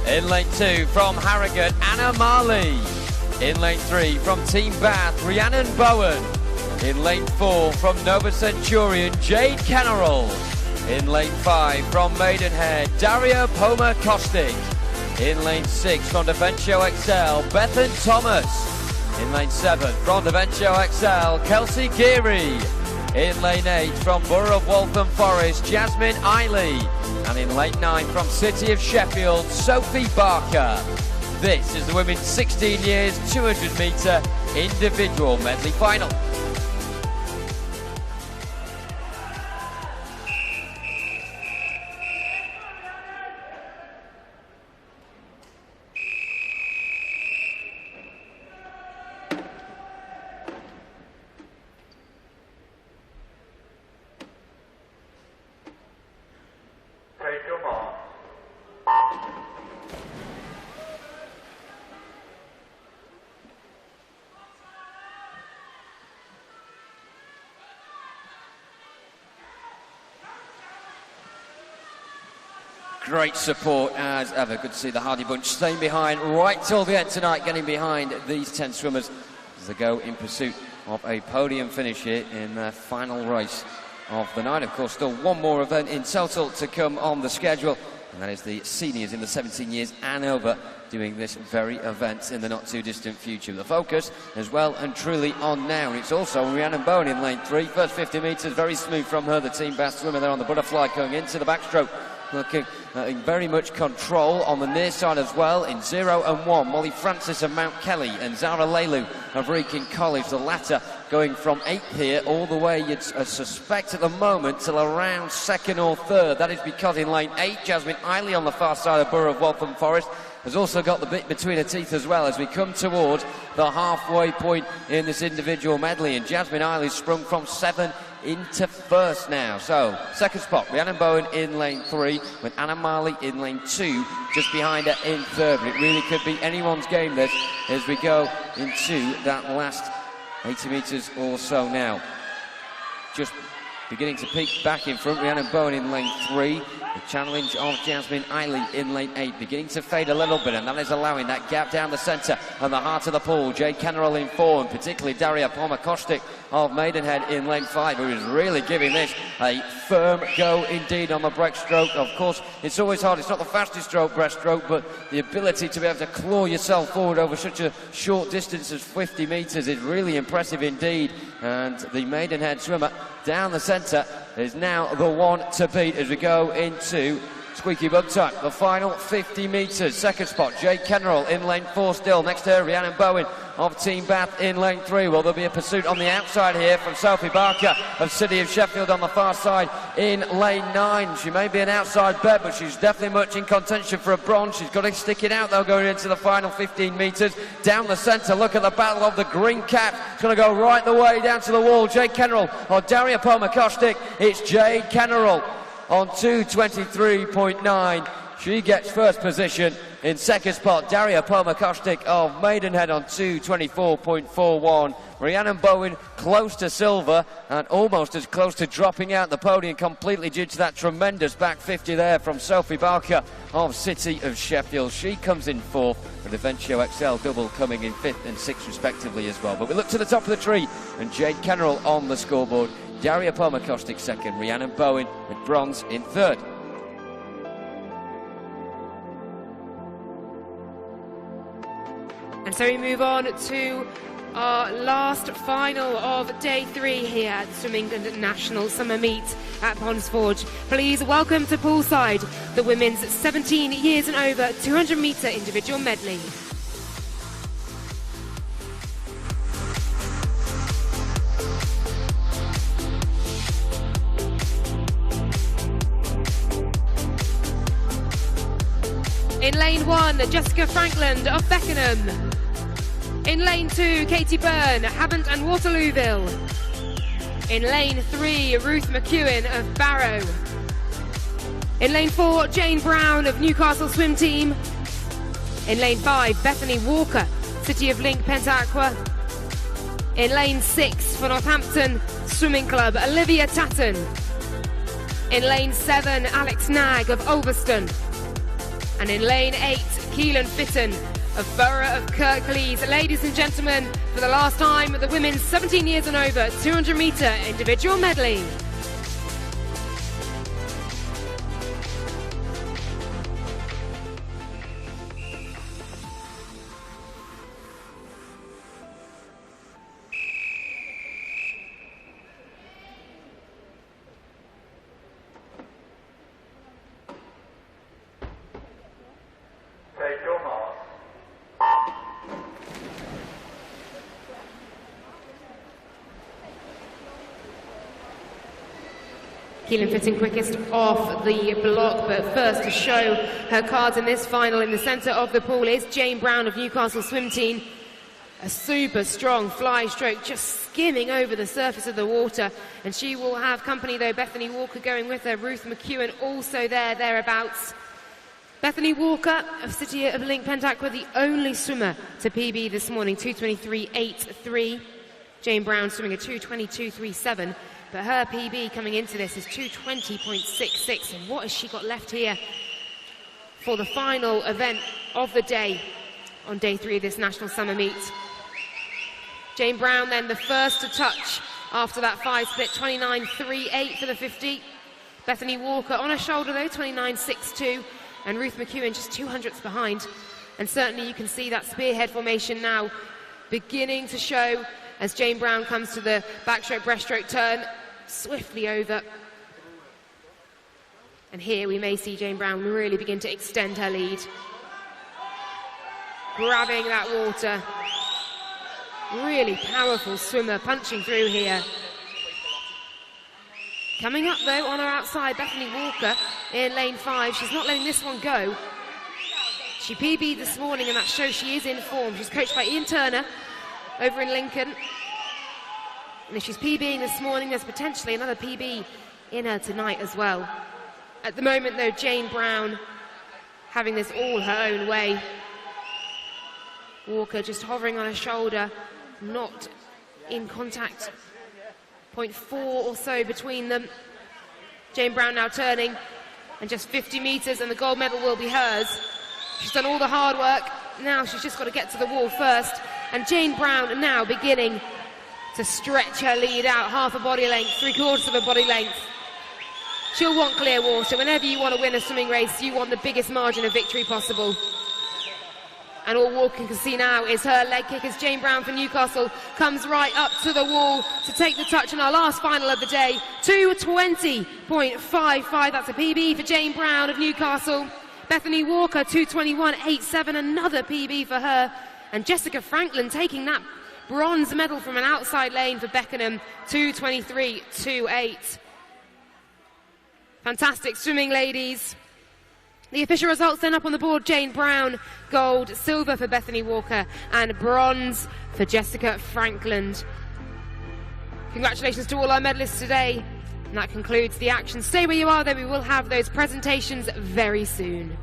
Speaker 1: In lane 2 from Harrogate, Anna Marley. In lane 3 from Team Bath, Rhiannon Bowen. In lane 4 from Nova Centurion, Jade Kennerall. In lane 5 from Maidenhead, Daria Poma-Kostic. In lane 6 from Davencio XL, Bethan Thomas. In lane 7 from Davencio XL, Kelsey Geary. In lane 8 from Borough of Waltham Forest, Jasmine Eiley. And in lane 9 from City of Sheffield, Sophie Barker. This is the women's 16 years 200-metre individual medley final.
Speaker 6: Take your mark.
Speaker 1: Great support as ever. Good to see the Hardy Bunch staying behind right till the end tonight, getting behind these 10 swimmers as they go in pursuit of a podium finish here in their final race of the night. Of course, still one more event in total to come on the schedule, and that is the seniors in the 17 years and over doing this very event in the not too distant future. The focus is well and truly on now, and it's also Rhiannon Bowen in lane 3. First 50 metres, very smooth from her, the Team Bath swimmer there on the butterfly going into the backstroke. Looking in very much control on the near side as well. In 0 and 1, Molly Francis of Mount Kelly and Zara Leilu of Wrekin College. The latter going from 8th here all the way, you'd suspect at the moment, till around 2nd or 3rd. That is because in lane 8, Jasmine Eiley on the far side of Borough of Waltham Forest has also got the bit between her teeth as well as we come towards the halfway point in this individual medley. And Jasmine Eiley sprung from 7 into 1st now. So, 2nd spot, Rhiannon Bowen in lane 3, with Anna Marley in lane 2, just behind her in 3rd. But it really could be anyone's game, this, as we go into that last 80 metres or so now. Just beginning to peak back in front, Rhiannon Bowen in lane 3. The challenge of Jasmine Eiley in lane 8 beginning to fade a little bit, and that is allowing that gap down the centre and the heart of the pool. Jade Kennerall in 4, and particularly Daria Poma-Kostic of Maidenhead in lane 5, who is really giving this a firm go indeed on the breaststroke. Of course, it's always hard. It's not the fastest stroke breaststroke, but the ability to be able to claw yourself forward over such a short distance as 50 metres is really impressive indeed. And the Maidenhead swimmer down the centre is now the one to beat as we go into Squeaky bug time. The final 50 metres. Second spot, Jade Kennerall in lane 4 still. Next to her, Rhiannon Bowen of Team Bath in lane 3. Well, there'll be a pursuit on the outside here from Sophie Barker of City of Sheffield on the far side in lane 9. She may be an outside bet, but she's definitely much in contention for a bronze. She's got to stick it out, though, going into the final 15 metres. Down the centre, look at the battle of the green cap. It's going to go right the way down to the wall. Jade Kennerall or Daria Pomakostik. It's Jade Kennerall on 2:23.9. She gets first position. In second spot, Daria Pomakostik of Maidenhead on 2:24.41. Rhiannon Bowen close to silver and almost as close to dropping out the podium completely due to that tremendous back 50 there from Sophie Barker of City of Sheffield. She comes in 4th, with Aventio XL double coming in 5th and 6th respectively as well. But we look to the top of the tree and Jade Kennerall on the scoreboard. Daria Pomakostik 2nd, Rhiannon Bowen with bronze in 3rd.
Speaker 3: And so we move on to our last final of day 3 here at the Swim England National Summer Meet at Ponds Forge. Please welcome to poolside the women's 17 years and over 200 metre individual medley. In lane 1, Jessica Frankland of Beckenham. In lane 2, Katie Byrne, Havant and Waterlooville. In lane 3, Ruth McEwen of Barrow. In lane 4, Jane Brown of Newcastle Swim Team. In lane 5, Bethany Walker, City of Link Pentaqua. In lane 6, for Northampton Swimming Club, Olivia Tatton. In lane 7, Alex Nagg of Ulverston. And in lane 8, Keelan Fitton of Borough of Kirklees. Ladies and gentlemen, for the last time, the women's 17 years and over 200 metre individual medley.
Speaker 6: Take your mark.
Speaker 3: Keelan Fitton quickest off the block, but first to show her cards in this final in the centre of the pool is Jane Brown of Newcastle Swim Team. A super strong fly stroke, just skimming over the surface of the water, and she will have company though, Bethany Walker going with her, Ruth McEwen also thereabouts. Bethany Walker of City of Link Pentaqua, the only swimmer to PB this morning, 2:23.83. Jane Brown swimming a 2:22.37, but her PB coming into this is 2:20.66. And what has she got left here for the final event of the day on day 3 of this National Summer Meet? Jane Brown then the first to touch after that 5 split, 29.38 for the 50. Bethany Walker on her shoulder though, 29.62. And Ruth McEwen just 200ths behind. And certainly you can see that spearhead formation now beginning to show as Jane Brown comes to the backstroke, breaststroke turn, swiftly over. And here we may see Jane Brown really begin to extend her lead. Grabbing that water. Really powerful swimmer punching through here. Coming up though on her outside, Bethany Walker in lane 5. She's not letting this one go. She PB'd this morning and that shows she is in form. She's coached by Ian Turner over in Lincoln. And if she's PBing this morning, there's potentially another PB in her tonight as well. At the moment though, Jane Brown having this all her own way. Walker just hovering on her shoulder, not in contact. 0.4 or so between them. Jane Brown now turning, and just 50 metres and the gold medal will be hers. She's done all the hard work, now she's just got to get to the wall first. And Jane Brown now beginning to stretch her lead out, half a body length, 3/4 of a body length. She'll want clear water. Whenever you want to win a swimming race, you want the biggest margin of victory possible. And all Walker can see now is her leg kick as Jane Brown for Newcastle comes right up to the wall to take the touch in our last final of the day. 2:20.55, that's a PB for Jane Brown of Newcastle. Bethany Walker, 2:21.87, another PB for her. And Jessica Franklin taking that bronze medal from an outside lane for Beckenham, 2:23.28. Fantastic swimming, ladies. The official results then up on the board: Jane Brown, gold, silver for Bethany Walker, and bronze for Jessica Franklin. Congratulations to all our medalists today. And that concludes the action. Stay where you are, though. We will have those presentations very soon.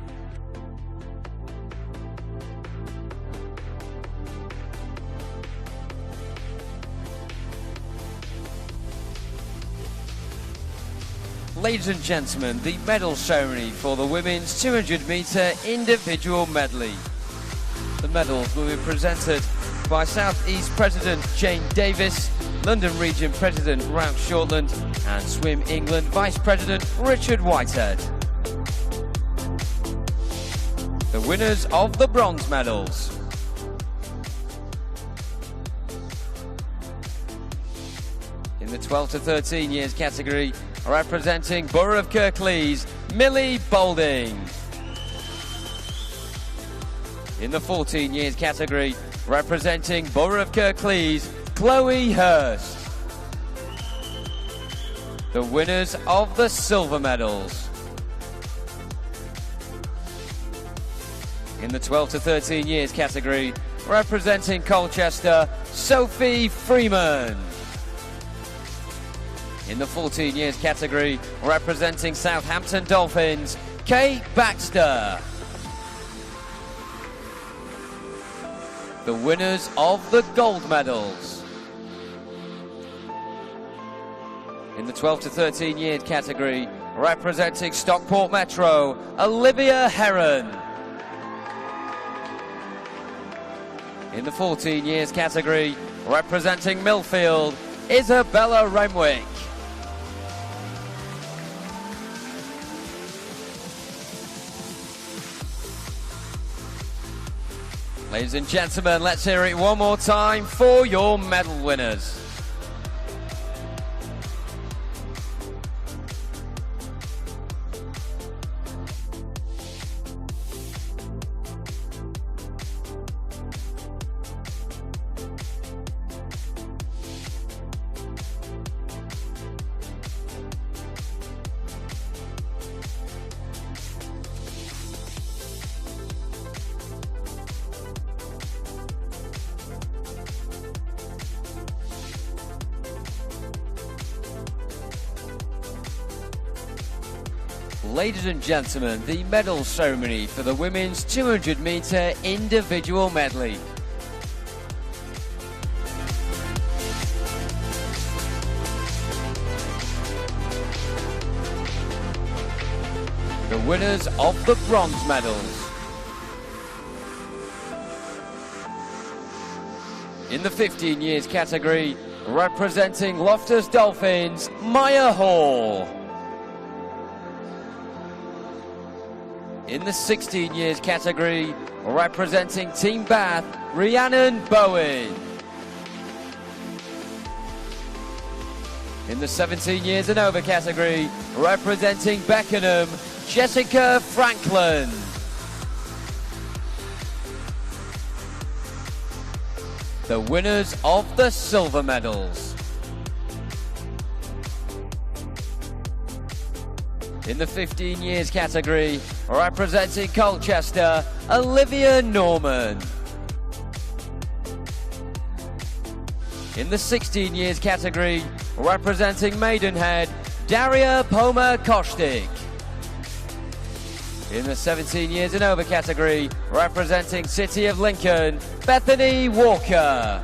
Speaker 1: Ladies and gentlemen, the medal ceremony for the women's 200-metre individual medley. The medals will be presented by South East President Jane Davis, London Region President Ralph Shortland, and Swim England Vice President Richard Whitehead. The winners of the bronze medals. In the 12 to 13 years category, representing Borough of Kirklees, Millie Boulding. In the 14 years category, representing Borough of Kirklees, Chloe Hurst. The winners of the silver medals. In the 12 to 13 years category, representing Colchester, Sophie Freeman. In the 14 years category, representing Southampton Dolphins, Kate Baxter. The winners of the gold medals. In the 12 to 13 years category, representing Stockport Metro, Olivia Heron. In the 14 years category, representing Millfield, Isabella Renwick. Ladies and gentlemen, let's hear it one more time for your medal winners. Ladies and gentlemen, the medal ceremony for the women's 200-metre individual medley. The winners of the bronze medals. In the 15 years category, representing Loftus Dolphins, Maya Hall. In the 16 years category, representing Team Bath, Rhiannon Bowen. In the 17 years and over category, representing Beckenham, Jessica Franklin. The winners of the silver medals. In the 15 years category, representing Colchester, Olivia Norman. In the 16 years category, representing Maidenhead, Daria Poma-Kostic. In the 17 years and over category, representing City of Lincoln, Bethany Walker.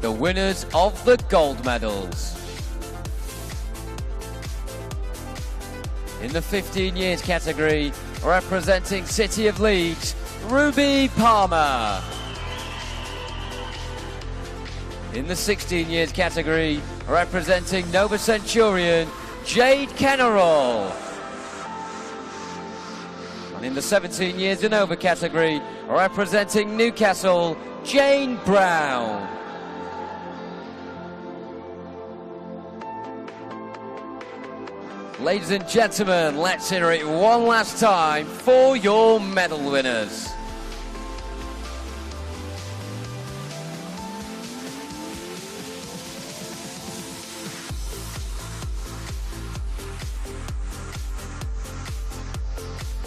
Speaker 1: The winners of the gold medals. In the 15 years category, representing City of Leeds, Ruby Palmer. In the 16 years category, representing Nova Centurion, Jade Kennerall. And in the 17 years and over category, representing Newcastle, Jane Brown. Ladies and gentlemen, let's hear it one last time for your medal winners.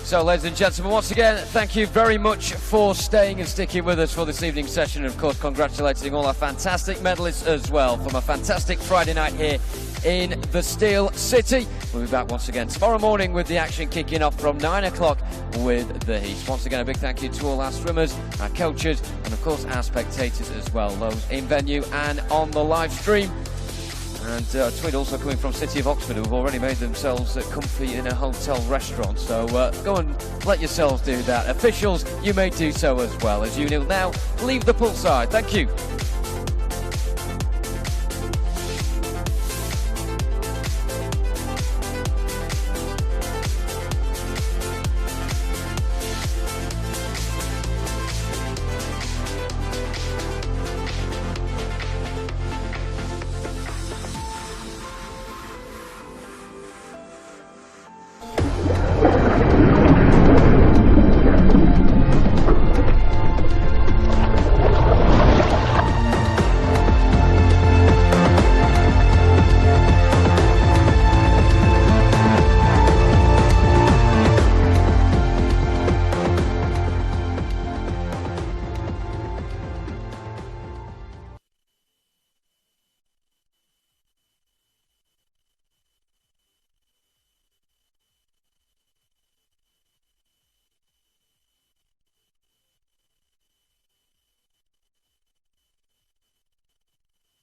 Speaker 1: So, ladies and gentlemen, once again, thank you very much for staying and sticking with us for this evening's session. And, of course, congratulating all our fantastic medalists as well from a fantastic Friday night here in the Steel City. We'll be back once again tomorrow morning with the action kicking off from 9 o'clock with the heats. Once again, a big thank you to all our swimmers, our coaches, and, of course, our spectators as well, those in venue and on the live stream. And a tweet also coming from City of Oxford, who have already made themselves comfy in a hotel restaurant. So go and let yourselves do that. Officials, you may do so as well. As you now leave the poolside. Thank you.